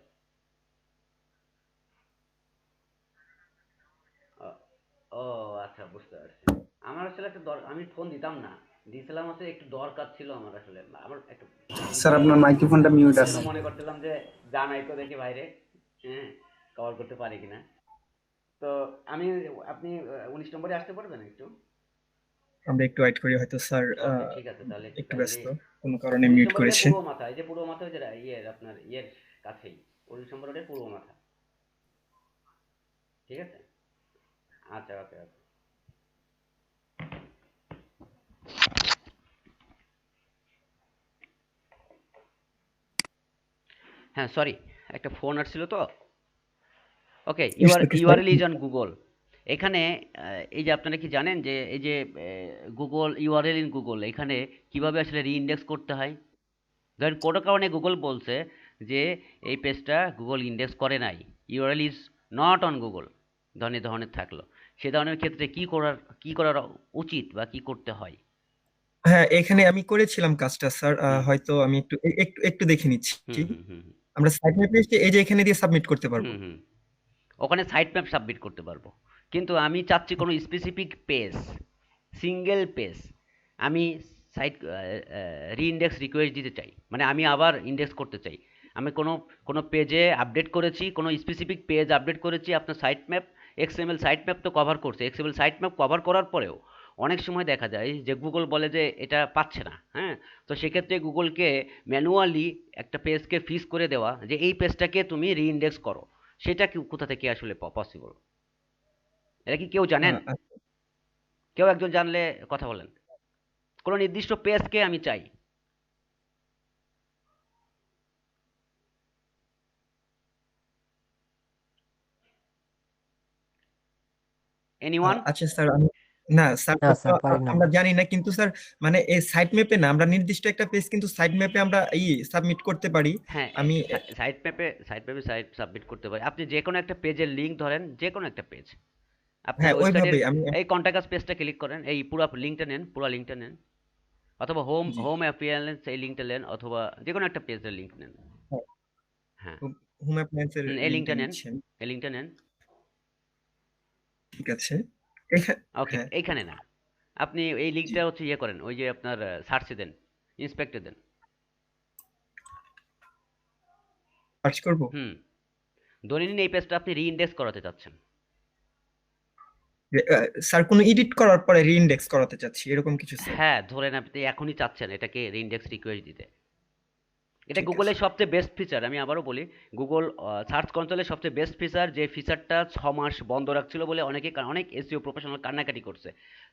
ও আচ্ছা, বুঝতে পারছি। আমার আসলে একটা আমি ফোন দিতাম না, দিয়েছিলাম হচ্ছে একটু দরকার ছিল আমার, আসলে আমার একটা স্যার আপনার মাইক্রোফোনটা মিউট আছে। মনে করছিলাম যে জানাই তো দেখি বাইরে, হ্যাঁ কভার করতে পারি কিনা। তো আমি, আপনি 19 নম্বরে আসতে পারবেন একটু? আমরা একটু ওয়েট করি, হয়তো স্যার ওকে ঠিক আছে, তাহলে একটু ব্যস্ত, কোনো কারণে 19 মিউট নম্বর রোডের করেছে। পূর্ব মাথা, এই যে পূর্ব মাথা, ওই যে ইয়ের আপনার ইয়ের কাছেই, 19 নম্বর রোডের পূর্ব মাথা। ঠিক আছে, আচ্ছা ওকে ওকে। হ্যাঁ সরি, একটা ফোন আসছিল তো। ওকে, ইউআরএল ইজ অন গুগল। এখানে এই যে আপনারা কি জানেন যে এই যে গুগল ইউআরএল ইন গুগল, এখানে কিভাবে আসলে রিইন্ডেক্স করতে হয়? ধরেন কোনো কারণে গুগল বলছে যে এই পেজটা গুগল ইন্ডেক্স করে নাই, URL is not on Google, ধরনের থাকলো, সে ধরনের ক্ষেত্রে কি করার উচিত বা কি করতে হয়? হ্যাঁ, এখানে আমি করেছিলাম কাজটা স্যার, হয়তো আমি একটু একটু একটু দেখে নিচ্ছি। আমরা সাইট ম্যাপে এসে এই যে এখানে দিয়ে সাবমিট করতে পারবো। ওখানে সাইট ম্যাপ সাবমিট করতে পারবো, কিন্তু আমি চাচ্ছি কোনো স্পেসিফিক পেজ, সিঙ্গেল পেজ, আমি সাইট রিইন্ডেক্স রিকোয়েস্ট দিতে চাই, মানে আমি আবার ইন্ডেক্স করতে চাই। আমি কোনো পেজে আপডেট করেছি, কোনো স্পেসিফিক পেজ আপডেট করেছি, আপনার sitemap XML sitemap তো কভার করছে, এক্সএমএল সাইট ম্যাপ কভার করার পরেও অনেক সময় দেখা যায় যে গুগল বলে যে এটা পাচ্ছে না। হ্যাঁ, তো সেক্ষেত্রে গুগলকে ম্যানুয়ালি একটা পেজকে ফিস করে দেওয়া যে এই পেজটাকে তুমি রিইন্ডেক্স করো, সেটা কি কোথা থেকে আসলে পসিবল? এটা কি কেউ জানেন? কেউ একজন জানলে কথা বলেন। কোনো নির্দিষ্ট পেজকে আমি চাই। এনিওয়ান? আচ্ছা স্যার, না স্যার, আমরা জানি না, কিন্তু স্যার মানে এই সাইট ম্যাপে না, আমরা নির্দিষ্ট একটা পেজ কিন্তু সাইট ম্যাপে আমরা সাবমিট করতে পারি। হ্যাঁ, আমি সাইট ম্যাপে সাবমিট করতে পারি। আপনি যে কোনো একটা পেজের লিংক ধরেন, যে কোনো একটা পেজ, আপনার হ্যাঁ ওয়েবসাইটের ওইভাবেই আমি এই কন্টাক্ট আস পেজটা ক্লিক করেন, এই পুরো লিংকটা নেন, পুরো লিংকটা নেন, অথবা হোম অ্যাপিয়ারেন্স এই লিংকটা নেন, অথবা যে কোনো একটা পেজের লিংক নেন। হ্যাঁ, হোম অ্যাপ্লায়েন্সের এই লিংকটা নেন, নিচ্ছেন। এই লিংকটা নেন। ঠিক আছে, ওকে, এইখানে না, আপনি এই লিংকটা হচ্ছে ইয়ে করেন, ওই যে আপনার সার্চে দেন, ইন্সপেক্টে দেন। সার্চ করব। ধরে নিন এই পেজটা আপনি রিইন্ডেক্স করাতে চাচ্ছেন। স্যার কোনো এডিট করার পরে রিইন্ডেক্স করাতে চাচ্ছি, এরকম কিছু স্যার? হ্যাঁ, ধরেন আপনি এখনই চাচ্ছেন এটাকে রিইন্ডেক্স রিকোয়েস্ট দিতে। এটা গুগলের সবচেয়ে বেস্ট ফিচার, আমি আবারও বলি, গুগল সার্চ কনসোলের সবচেয়ে বেস্ট ফিচার, যে ফিচারটা 6 মাস বন্ধ রাখছিল বলে অনেক এসইও প্রফেশনাল কান্নাকাটি করছে।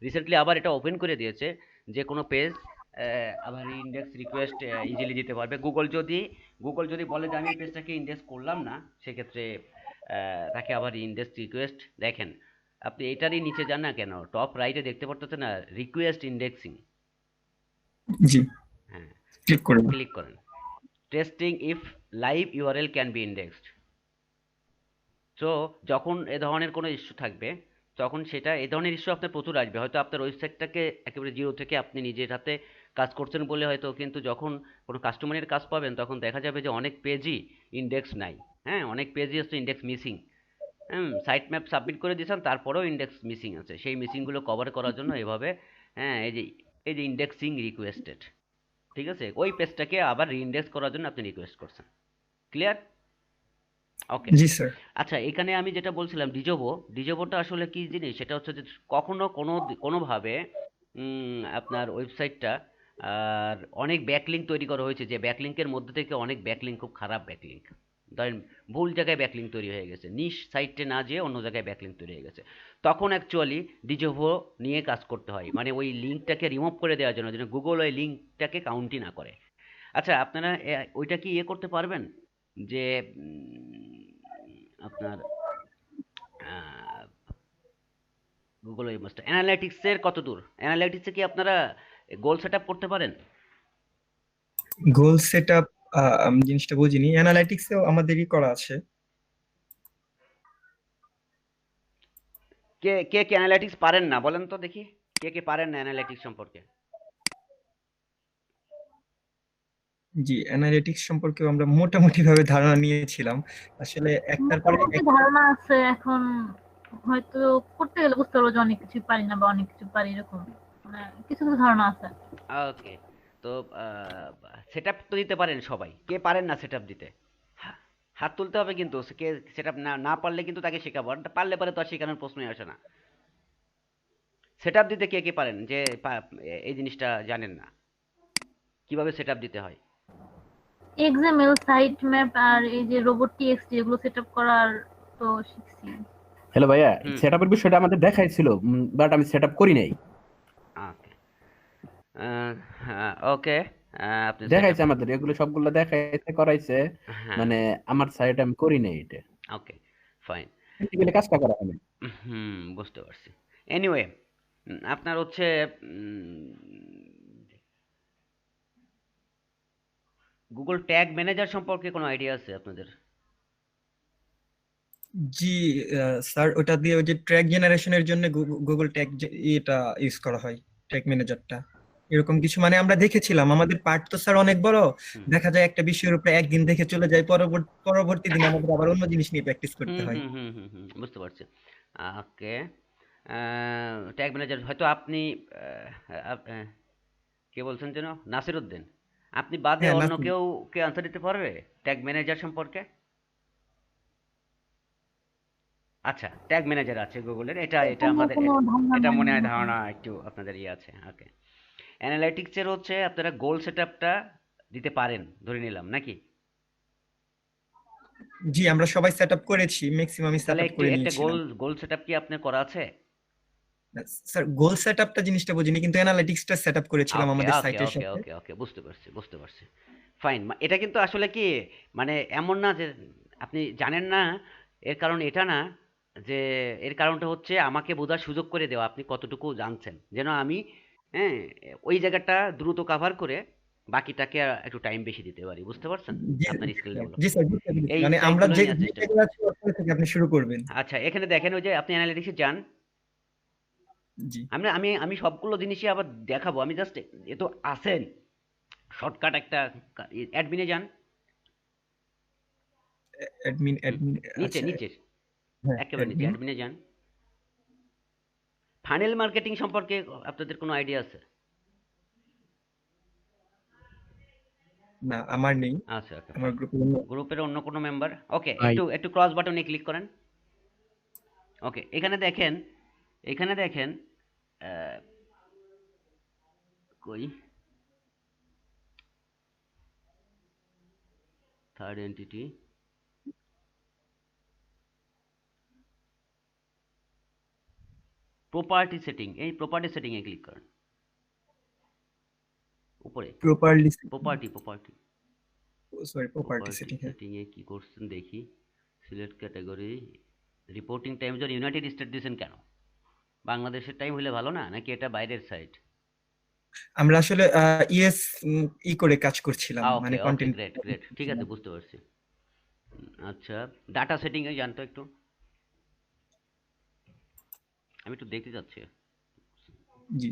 রিসেন্টলি আবার এটা ওপেন করে দিয়েছে, যে কোনো পেজ আবার ইন্ডেক্স রিকোয়েস্ট ইজিলি দিতে পারবে। গুগল যদি বলে যে আমি এই পেজটাকে ইন্ডেক্স করলাম না, সেক্ষেত্রে তাকে আবার ইন্ডেক্স রিকোয়েস্ট দেখেন, আপনি এটারই নিচে যান না কেন, টপ রাইটে দেখতে পারতেছেন না রিকোয়েস্ট ইন্ডেক্সিং? জি, হ্যাঁ, ক্লিক করব। ক্লিক করেন। Testing if live URL can be indexed. So যখন এ ধরনের কোনো ইস্যু থাকবে তখন সেটা, এই ধরনের ইস্যু আপনার প্রচুর আসবে। হয়তো আপনার ওয়েবসাইটটাকে একেবারে জিরো থেকে আপনি নিজের হাতে কাজ করছেন বলে হয়তো, কিন্তু যখন কোনো কাস্টমারের কাজ পাবেন তখন দেখা যাবে যে অনেক পেজই ইন্ডেক্স নাই। হ্যাঁ, অনেক পেজই হচ্ছে index missing. Sitemap submit করে দিয়েছেন তারপরেও ইন্ডেক্স মিসিং আছে। সেই মিসিংগুলো কভার করার জন্য এভাবে, হ্যাঁ, এই যে ইন্ডেক্সিং রিকোয়েস্টেড, ঠিক আছে, ওই পেজটাকে আবার রিইন্ডেক্স করার জন্য আপনি রিকোয়েস্ট করছেন। ক্লিয়ার? ওকে। জি স্যার। আচ্ছা, এখানে আমি যেটা বলছিলাম ডিজোভো, ডিজোভোটা আসলে কি জিনিস, সেটা হচ্ছে যে কখনো কোনোভাবে আপনার ওয়েবসাইটটা আর অনেক ব্যাকলিঙ্ক তৈরি করা হয়েছে, যে ব্যাকলিঙ্কের মধ্যে থেকে অনেক ব্যাকলিঙ্ক খুব খারাপ ব্যাকলিঙ্ক, ধরেন ভুল জায়গায় ব্যাকলিঙ্ক তৈরি হয়ে গেছে, নিশ সাইটে না যেয়ে অন্য জায়গায় ব্যাকলিঙ্ক তৈরি হয়ে গেছে, তখন অ্যাকচুয়ালি ডিজোভো নিয়ে কাজ করতে হয়, মানে ওই লিঙ্কটাকে রিমুভ করে দেওয়ার জন্য, যেন গুগল ওই লিঙ্কটাকে কাউন্টই না করে। আচ্ছা, আপনারা ওইটা কি ইয়ে করতে পারবেন যে আপনার গুগল ওয়েব মাস্টার অ্যানালাইটিক্সের কত দূর, অ্যানালাইটিক্সে কি আপনারা গোল সেট আপ করতে পারেন? গোল সেটআপ আমি জিনিসটা বুঝিনি। অ্যানালাইটিক্সেও আমাদেরই করা আছে। কে কে কে অ্যানালাইটিক্স পারেন না বলেন তো দেখি, কে কে পারেন না অ্যানালাইটিক্স সম্পর্কে? জি, অ্যানালিটিক্স সম্পর্কেও আমরা মোটামুটি ভাবে ধারণা নিয়েছিলাম। আসলে একটার পরে মোটামুটি ধারণা আছে, এখন হয়তো করতে গেলে বুঝতে পারবো যে অনেক কিছু পারি না বা অনেক কিছু পারি, এরকম মানে কিছু কিছু ধারণা আছে। ওকে, তো সেট আপ তো দিতে পারেন সবাই, কে পারেন না সেট আপ দিতে? হাত তুলতে হবে, কিন্তু কে সেট আপ না না পারলে কিন্তু তাকে শেখাবো, আর পারলে পরে তো আর শেখানোর প্রশ্নই আসে না। সেট আপ দিতে কে কে পারেন, যে এই জিনিসটা জানেন না কিভাবে সেট আপ দিতে হয়? এক্সএমএল, সাইট ম্যাপ আর এই যে রোবট টিএক্সটি এগুলো সেটআপ করার তো শিখছি। হ্যালো ভাইয়া, হুম। সেটআপের বিষয়টা আমাদের দেখাইছিল, বাট আমি সেটআপ করি নাই। ওকে, হ্যাঁ, ওকে, আপনি দেখাইছে আমাদের, এগুলো সবগুলো দেখাইছে, করাইছে, হ্যাঁ, মানে আমার সাইট আমি করি নাই এটা। ওকে, ফাইন। প্র্যাকটিক্যালি কাজটা করা হবে। বুঝতে পারছি। এনিওয়ে, আপনার হচ্ছে গুগল ট্যাগ ম্যানেজার সম্পর্কে কোনো আইডিয়া আছে আপনাদের? জি স্যার, ওটা দিয়ে ওই যে ট্র্যাক জেনারেশনের জন্য গুগল ট্যাগ এটা ইউজ করা হয়, ট্র্যাক ম্যানেজারটা। এরকম কিছু মানে আমরা দেখেছিলাম। আমাদের পার্ট তো স্যার অনেক বড়, দেখা যায় একটা বিষয়ের উপরে একদিন দেখে চলে যায়, পরবর্তী দিন আমাদের আবার অন্য জিনিস নিয়ে প্র্যাকটিস করতে হয়। বুঝতে পারছি। ওকে, ট্যাগ ম্যানেজার হয়তো আপনি কে বলছেন যেন, নাসিরউদ্দিন, আপনি বাদে হ্যাঁ, অন্য নাসির। কেউ কে আনসার দিতে পারবে ট্যাগ ম্যানেজার সম্পর্কে? আচ্ছা, ট্যাগ ম্যানেজার আছে গুগলের, এটা আমাদের কোনো ধারণা এটা নাই মনে হয় আমার। ধারণা একটু আপনাদের ইয়ে আছে। ওকে, অ্যানালাইটিক্সের হচ্ছে আপনারা গোল সেটআপটা দিতে পারেন ধরে নিলাম, নাকি? জি, আমরা সবাই সেটআপ করেছি, ম্যাক্সিমামই তাহলে সেটআপ করে একটা গোল নিয়েছিলাম। গোল সেটআপ কি আপনার করা আছে? স্যার, গোল সেটআপটা জিনিসটা বুঝিনি, কিন্তু অ্যানালিটিক্সটা সেটআপ করেছিলাম ওকে আমাদের ওকে সাইটের ওকে সাথে। ওকে ওকে বুঝতে পারছি, বুঝতে পারছি। ফাইন, এটা কিন্তু আসলে কি, মানে এমন না যে আপনি জানেন না, এর কারণ এটা না, যে এর কারণটা হচ্ছে আমাকে বোঝার সুযোগ করে দেওয়া আপনি কতটুকু জানছেন, যেন আমি, হ্যাঁ, ওই জায়গাটা দ্রুত কাভার করে বাকিটাকে একটু টাইম বেশি দিতে পারি। বুঝতে পারছেন জি আপনার স্কিল ডেভেলপ? জি স্যার, বুঝতে পেরেছি। এই মানে আমরা ইনসাইটগুলো যে নেওয়ার চেষ্টা করি। জায়গায় আছি ওখান থেকে আপনি শুরু করবেন। আচ্ছা, এখানে দেখেন, ওই যে আপনি অ্যানালিটিক্সে যান, জি, আমি সবগুলো জিনিসই আবার দেখাবো, আমি জাস্ট এ তো আসেন শর্টকাট একটা, অ্যাডমিনে যান, অ্যাডমিন নিচে আচ্ছা, নিচে হ্যাঁ, একেবারে নিচে অ্যাডমিন। অ্যাডমিনে যান। ফানেল মার্কেটিং সম্পর্কে আপনাদের কোনো আইডিয়া আছে? না, আমার নেই। আচ্ছা, ওকে, আমার ফাইন। গ্রুপের অন্য কোনো মেম্বার? ওকে, ভাই, একটু ক্রস বাটনে ক্লিক করেন। ওকে, এখানে দেখেন, আহ, কই থার্ড এন্টিটি, প্রপার্টি সেটিং, এই প্রপার্টি সেটিং এ ক্লিক করেন উপরে। Properly, property sorry, property property setting, হ্যাঁ। সেটিং এ কি করছেন দেখি। Select category, reporting time zone United state দিয়েছেন কেন? বাংলাদেশের টাইম হলে ভালো না, নাকি এটা বাইরের সাইট? আমরা আসলে ইএস করে কাজ করছিলাম, মানে ওকে ওকে, কন্টেন্ট। গ্রেট গ্রেট, ঠিক আছে, বুঝতে পারছি। আচ্ছা, ডাটা সেটিং এ জানতো একটু, আমি একটু দেখতে যাচ্ছি। জি,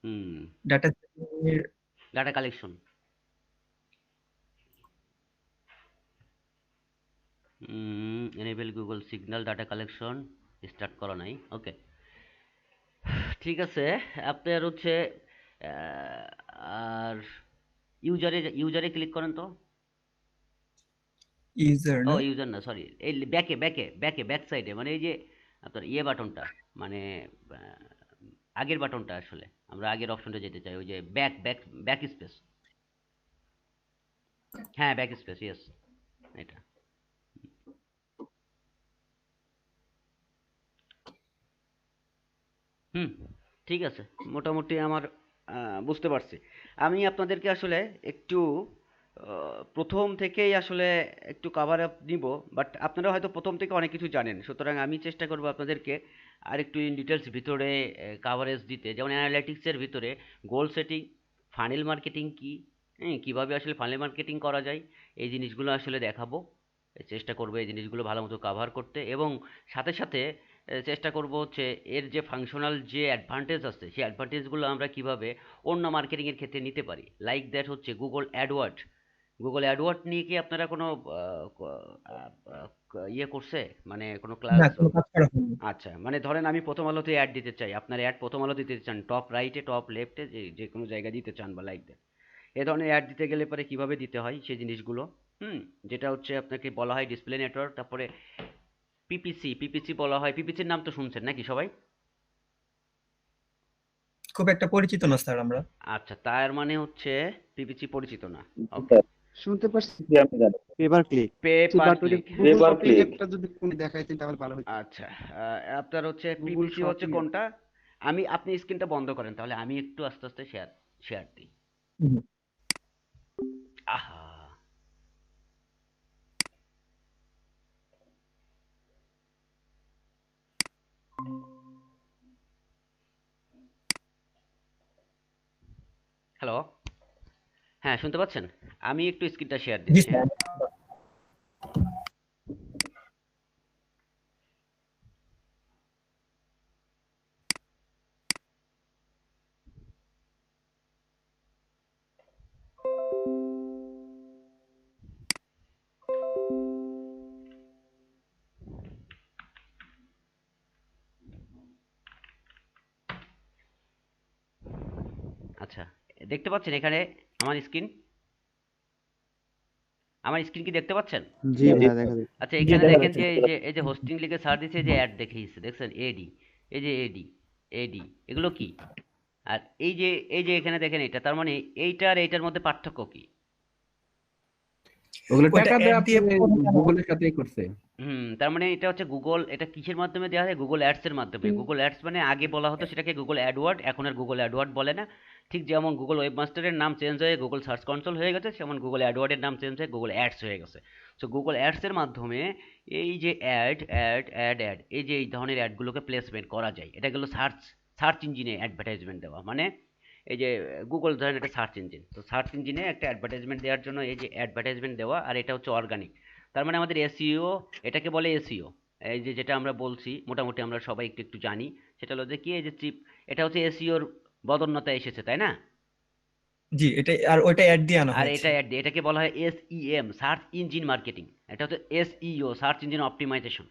হুম, data data collection, enable Google signal data collection start করা নাই, ওকে ঠিক আছে। আপনার হচ্ছে আর ইউজারে ক্লিক করেন তো। ইউজার ও না, ইউজার না, সরি, এই ব্যাক সাইডে, মানে এই যে আপনার বাটনটা, মানে আগের বাটনটা, আসলে আমরা আগের অপশনটা যেতে চাই, ওই যে ব্যাক স্পেস, হ্যাঁ ব্যাক স্পেস, ইয়েস, এটা। হুম, ঠিক আছে, মোটামুটি আমার বুঝতে পারছি। আমি আপনাদেরকে আসলে একটু প্রথম থেকেই আসলে একটু কাভার আপ নিব, বাট আপনারা হয়তো প্রথম থেকে অনেক কিছু জানেন, সুতরাং আমি চেষ্টা করব আপনাদেরকে আর একটু ইন ডিটেলস ভিতরে কাভারেজ দিতে। যেমন অ্যানালিটিক্সের ভিতরে গোল সেটিং, ফানেল মার্কেটিং কি, হ্যাঁ, কীভাবে আসলে ফানেল মার্কেটিং করা যায়, এই জিনিসগুলো আসলে দেখাবো। চেষ্টা করবো এই জিনিসগুলো ভালো মতো কাভার করতে, এবং সাথে সাথে চেষ্টা করব হচ্ছে এর যে ফাংশনাল যে অ্যাডভান্টেজ আছে, সেই অ্যাডভান্টেজগুলো আমরা কিভাবে অন্য মার্কেটিংয়ের ক্ষেত্রে নিতে পারি। লাইক দ্যাট হচ্ছে গুগল অ্যাডওয়ার্ড নিয়ে কি আপনারা কোনো ইয়ে করছে, মানে কোনো না, ক্লাস? কোনো কাজ করা হয়নি। আচ্ছা, মানে ধরেন আমি প্রথম আলোতে অ্যাড দিতে চাই, আপনার অ্যাড প্রথম আলো দিতে চান, টপ রাইটে টপ লেফটে, যে কোনো জায়গায় দিতে চান, বা লাইক দ্যাট, এ ধরনের অ্যাড দিতে গেলে পরে কিভাবে দিতে হয় সেই জিনিসগুলো, যেটা হচ্ছে আপনাকে বলা হয় ডিসপ্লে নেটওয়ার্ক, তারপরে পিপিসি বলা হয়। পিপিসির নাম তো শুনছেন নাকি সবাই? খুব একটা পরিচিত না স্যার আমরা। আচ্ছা, তার মানে হচ্ছে পিপিসি পরিচিত না, ওকে। স্যার, শুনতে পারছি। জি, আমি জানি। পেপার ক্লিক পেপার বাট ওইটা click, Google paper copy click. একটা যদি কোনে দেখাইতেন তাহলে ভালো হতো। আচ্ছা, আপনার হচ্ছে গুগল পিপিসি হচ্ছে শপিং কোনটা? আপনি স্ক্রিনটা বন্ধ করেন, তাহলে আমি একটু আস্তে আস্তে শেয়ার দিই। হুম। আহা, হ্যালো, হ্যাঁ শুনতে পাচ্ছেন? আমি একটু স্ক্রিনটা শেয়ার জি দিচ্ছি, স্যার। হ্যাঁ। আচ্ছা, দেখতে পাচ্ছেন এখানে আমার স্ক্রিন? আমার স্ক্রিন কি দেখতে পাচ্ছেন? জি ভাইয়া দেখা যাচ্ছে। আচ্ছা, জি, এখানে দেখা দেখেন যাচ্ছে। যে এই যে হোস্টিং লিখে সার্চ দিছে, এই যে অ্যাড দেখিয়েছে, দেখছেন? এডি, এই যে এডি, এগুলো কি? আর এই যে এখানে দেখেন এটা, তার মানে এইটা আর এইটার মধ্যে পার্থক্য কি? ওগুলো ওইটা টাকা অ্যাড দিয়ে দিয়ে গুগলের সাথেই করছে। তার মানে এটা হচ্ছে গুগল, এটা কিসের মাধ্যমে দেওয়া হয়? গুগল অ্যাডস এর মাধ্যমে। গুগল অ্যাডস মানে আগে বলা হতো সেটাকে গুগল অ্যাডওয়ার্ড, এখন আর গুগল অ্যাডওয়ার্ড বলে না। ঠিক যেমন গুগল ওয়েবমাস্টারের নাম চেঞ্জ হয়ে গুগল সার্চ কনসোল হয়ে গেছে, সেমন গুগল অ্যাডওয়ার্ডের নাম চেঞ্জ হয়ে গুগল অ্যাডস হয়ে গেছে। সো গুগল অ্যাডস এর মাধ্যমে এই যে অ্যাড, এই যে এই ধরনের অ্যাডগুলোকে প্লেসমেন্ট করা যায়। এটা গেলো সার্চ ইঞ্জিনে অ্যাডভার্টাইজমেন্ট দেওয়া, মানে এই যে গুগল ধরেন একটা সার্চ ইঞ্জিন, তো সার্চ ইঞ্জিনে একটা অ্যাডভার্টাইজমেন্ট দেওয়ার জন্য এই যে অ্যাডভার্টাইজমেন্ট দেওয়া, আর এটা হচ্ছে অর্গানিক। তার মানে আমাদের এসইও, এটাকে বলে এসইও। এই যে যেটা আমরা বলছি মোটামুটি আমরা সবাই একটু একটু জানি, সেটা হলো যে কি, এই যে চিপ, এটা হচ্ছে এসইওর বদন্যতা এসেছে, তাই না? জি, এটা আর ওইটা অ্যাড দিয়ে আনা আর হয়েছে। এটা অ্যাড, এটাকে বলা হয় এসইএম, সার্চ ইঞ্জিন মার্কেটিং। এটা হচ্ছে এসইও, সার্চ ইঞ্জিন অপটিমাইজেশন।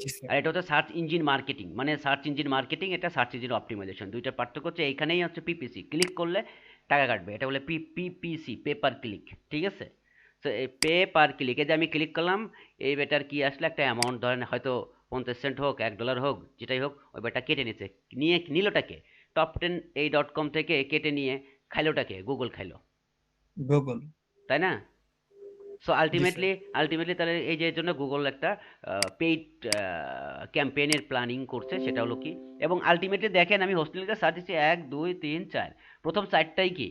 জি স্যার। আর এটা হচ্ছে সার্চ ইঞ্জিন মার্কেটিং, মানে সার্চ ইঞ্জিন মার্কেটিং, এটা সার্চ ইঞ্জিন অপটিমাইজেশন। দুইটার পার্থক্য হচ্ছে এইখানেই হচ্ছে পিপিসি, ক্লিক করলে টাকা কাটবে, এটা বলে পিপিসি, পে পার ক্লিক, ঠিক আছে? তো এই পে পার ক্লিক, এই যে আমি ক্লিক করলাম, এই বেটার কি আসলে একটা অ্যামাউন্ট, ধরেন হয়তো 50 সেন্ট হোক, $1 হোক, যেটাই হোক, ওই বেটা কেটে নিচ্ছে, নিয়ে নিলটাকে top10 এই .com থেকে কেটে নিয়ে খাইলোটাকে গুগল খাইলো, গুগল। তাই না? সো জি স্যার। আলটিমেটলি তাহলে এই যে এর জন্য গুগল একটা পেইড ক্যাম্পেইনের প্ল্যানিং করছে, সেটা হলো কি, এবং আলটিমেটলি দেখেন আমি হোস্টেলিতে সার্চ দিচ্ছি 1 2 3 4, প্রথম 4টাই কি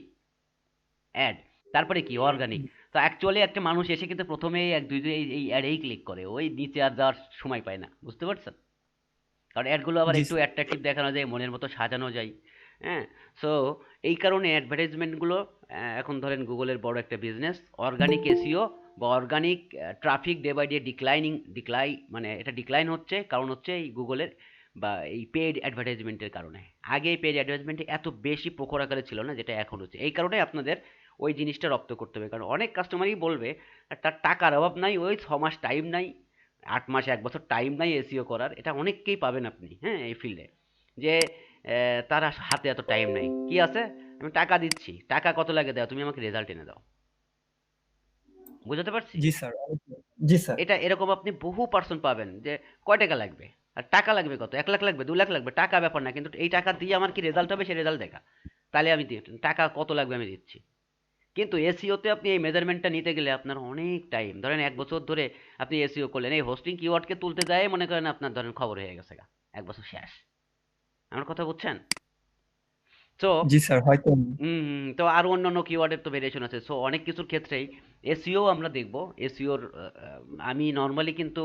অ্যাড। তারপরে কি অর্গানিক। তো অ্যাকচুয়ালি একটা মানুষ এসে কিন্তু প্রথমেই এক দুই দুই এই অ্যাডেই ক্লিক করে, ওই নিচে আর যাওয়ার সময় পায় না, বুঝতে পারছেন? কারণ অ্যাডগুলো আবার জি একটু স্যার। অ্যাট্রাকটিভ দেখানো যায়, মনের মতো সাজানো যায়। হ্যাঁ, সো এই কারণে অ্যাডভার্টাইজমেন্টগুলো এখন ধরেন গুগলের বড় একটা বিজনেস। অর্গানিক এসইও বা organic traffic day by day মানে এটা ডিক্লাইন হচ্ছে, কারণ হচ্ছে এই গুগলের বা এই পেইড অ্যাডভার্টাইজমেন্টের কারণে। আগে এই পেইড অ্যাডভার্টাইজমেন্টে এত বেশি প্রখর আকারে ছিল না, যেটা এখন হচ্ছে। এই কারণে আপনাদের ওই জিনিসটা রপ্ত করতে হবে, কারণ অনেক কাস্টমারই বলবে তার টাকার অভাব নাই, ওই 6 মাস টাইম নাই, 8 মাস 1 বছর টাইম নাই এসইও করার। এটা অনেককেই পাবেন আপনি, হ্যাঁ, এই ফিল্ডে, যে তার হাতে এত টাইম নাই। কি আছে, আমি টাকা দিচ্ছি, টাকা কত লাগে দাও, তুমি আমাকে রেজাল্ট এনে দাও। বুঝতে পারছি? জি স্যার। জি স্যার। এটা এরকম আপনি বহু পার্সন পাবেন যে কয় টাকা লাগবে, আর টাকা লাগবে কত, 1 লাখ লাগবে, 2 লাখ লাগবে, টাকা ব্যাপার না, কিন্তু এই টাকা দিয়ে আমার কি রেজাল্ট হবে, সেই রেজাল্ট দেখা, তাহলে আমি টাকা কত লাগবে আমি দিচ্ছি। কিন্তু এসইওতে আপনি এই মেজারমেন্টটা নিতে গেলে আপনার অনেক টাইম, ধরেন 1 বছর ধরে আপনি এসইও করলেন, এই হোস্টিং কিওয়ার্ডকে তুলতে যায় মনে করেন আপনার ধরেন খবর হয়ে গেছে গা, 1 বছর শেষ। আমার কথা বুঝছেন? তো জি স্যার, হয়তো। তো আরো অন্যান্য কিওয়ার্ডের তো ভেরিয়েশন আছে। সো অনেক কিছুর ক্ষেত্রেই এসইও আমরা দেখব। এসইওর আমি নর্মালি কিন্তু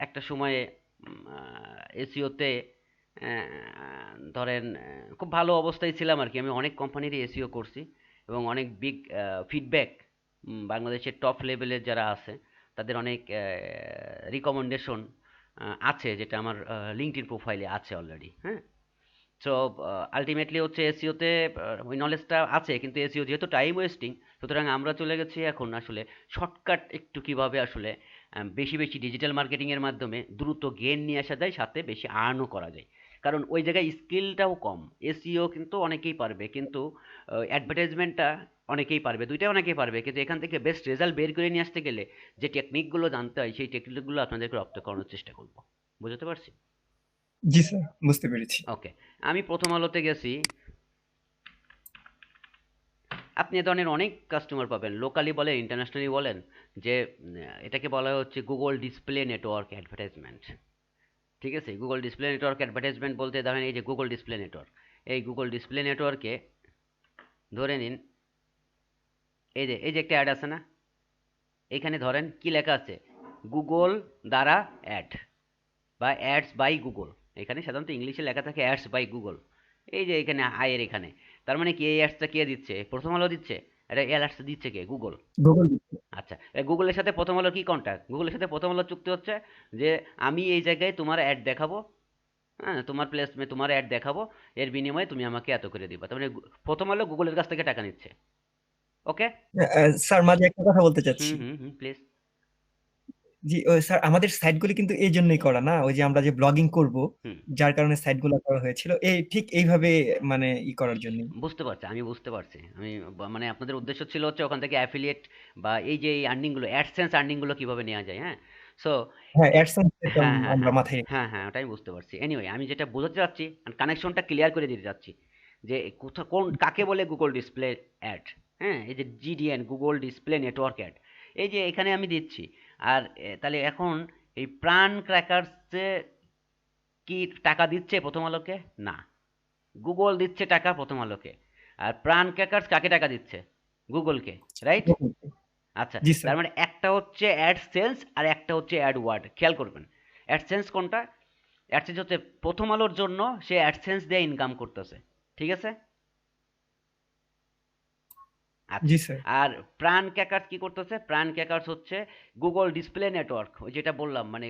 একটা সময়ে এসইওতে ধরেন খুব ভালো অবস্থায় ছিলাম আর কি। আমি অনেক কোম্পানিরই এসইও করছি এবং অনেক বিগ ফিডব্যাক, বাংলাদেশের টপ লেভেলের যারা আছে তাদের অনেক রিকমেন্ডেশন আছে, যেটা আমার লিঙ্কডইন প্রোফাইলে আছে অলরেডি। হ্যাঁ, সো আলটিমেটলি হচ্ছে এসইওতে ওই নলেজটা আছে, কিন্তু এসইও যেহেতু টাইম ওয়েস্টিং, সুতরাং আমরা চলে গেছি এখন আসলে শর্টকাট একটু কিভাবে আসলে বেশি বেশি ডিজিটাল মার্কেটিংয়ের মাধ্যমে দ্রুত গেইন নিয়ে আসা যায়, সাথে বেশি আর্নও করা যায়। কারণ ওই জায়গায় স্কিলটাও কম। এসইও কিন্তু অনেকেই পারবে, কিন্তু অ্যাডভার্টাইজমেন্টটা অনেকেই পারবে, দুইটাই অনেকেই পারবে, কিন্তু এখান থেকে বেস্ট রেজাল্ট বের করে নিয়ে আসতে গেলে যে টেকনিকগুলো জানতে হয়, সেই টেকনিকগুলো আপনাদেরকে রপ্ত করানোর চেষ্টা করব। বুঝতে পারছি? জি স্যার, বুঝতে পেরেছি। ওকে, আমি প্রথম আলোতে গেছি। আপনি এ ধরনের অনেক কাস্টমার পাবেন, লোকালি বলেন ইন্টারন্যাশনালি বলেন, যে এটাকে বলা হচ্ছে গুগল ডিসপ্লে নেটওয়ার্ক অ্যাডভার্টাইজমেন্ট। ঠিক আছে, গুগল ডিসপ্লে নেটওয়ার্ক অ্যাডভার্টাইজমেন্ট বলতে ধরেন এই যে গুগল ডিসপ্লে নেটওয়ার্ক, এই গুগল ডিসপ্লে নেটওয়ার্কে ধরে নিন এই যে একটা অ্যাড আছে না, এখানে ধরেন কি লেখা আছে, গুগল দ্বারা অ্যাড বা অ্যাডস বাই গুগল। এখানে সাধারণত ইংলিশে লেখা থাকে অ্যাডস বাই গুগল। এই যে এখানে আয়ের এখানে, তার মানে কি এই অ্যাডসটা কে দিচ্ছে, প্রথম আলো দিচ্ছে, এটা এই অ্যাডসটা দিচ্ছে কে, গুগল। গুগল। আচ্ছা, গুগলের সাথে প্রথম আলো কি কন্ট্যাক্ট, গুগলের সাথে প্রথম আলো চুক্তি হচ্ছে যে আমি এই জায়গায় তোমার অ্যাড দেখাবো, হ্যাঁ, তোমার প্লেসমেন্ট তোমার অ্যাড দেখাবো, এর বিনিময়ে তুমি আমাকে এত করে দিবা। তার মানে প্রথম আলো গুগলের কাছ থেকে টাকা নিচ্ছে। ওকে স্যার, মাঝে একটা কথা বলতে চাচ্ছি। প্লিজ। জি স্যার, আমাদের সাইটগুলি কিন্তু এই জন্যই করা না, ওই যে আমরা যে ব্লগিং করব, যার কারণে সাইটগুলো করা হয়েছিল এই ঠিক এইভাবে, মানে করার জন্য। বুঝতে পারছি, আমি বুঝতে পারছি। আমি মানে আপনাদের উদ্দেশ্য ছিল হচ্ছে ওখান থেকে অ্যাফিলিয়েট বা এই যে এই আর্নিং গুলো, অ্যাডসেন্স আর্নিং গুলো কিভাবে নেওয়া যায়। হ্যাঁ, সো হ্যাঁ, অ্যাডসেন্স হ্যাঁ হ্যাঁ আমরা হ্যাঁ মাথায়। হ্যাঁ, ওটাই বুঝতে পারছি। এনিওয়ে, আমি যেটা বোঝাতে চাচ্ছি, কানেকশনটা ক্লিয়ার করে দিতে চাচ্ছি, যে কোন কাকে বলে গুগল ডিসপ্লে অ্যাড। হ্যাঁ, এই যে জিডিএন, গুগল ডিসপ্লে নেটওয়ার্ক অ্যাড, এই যে এখানে আমি দিচ্ছি। আর তাহলে এখন এই প্রাণ ক্র্যাকারসে কি টাকা দিচ্ছে প্রথম আলোকে? না, গুগল দিচ্ছে টাকা প্রথম আলোকে। আর প্রাণ ক্র্যাকারস কাকে টাকা দিচ্ছে? গুগলকে, রাইট? আচ্ছা, জি স্যার। তার মানে একটা হচ্ছে অ্যাডসেন্স আর একটা হচ্ছে অ্যাডওয়ার্ড। খেয়াল করবেন, অ্যাডসেন্স কোনটা? অ্যাডসেন্স হচ্ছে প্রথম আলোর জন্য সে অ্যাডসেন্স দিয়ে ইনকাম করতেছে, ঠিক আছে? জি স্যার। আর প্রাণ ক্র্যাকারস কি করতেছে? প্রাণ ক্র্যাকারস হচ্ছে গুগল ডিসপ্লে নেটওয়ার্ক, ওই যেটা বললাম, মানে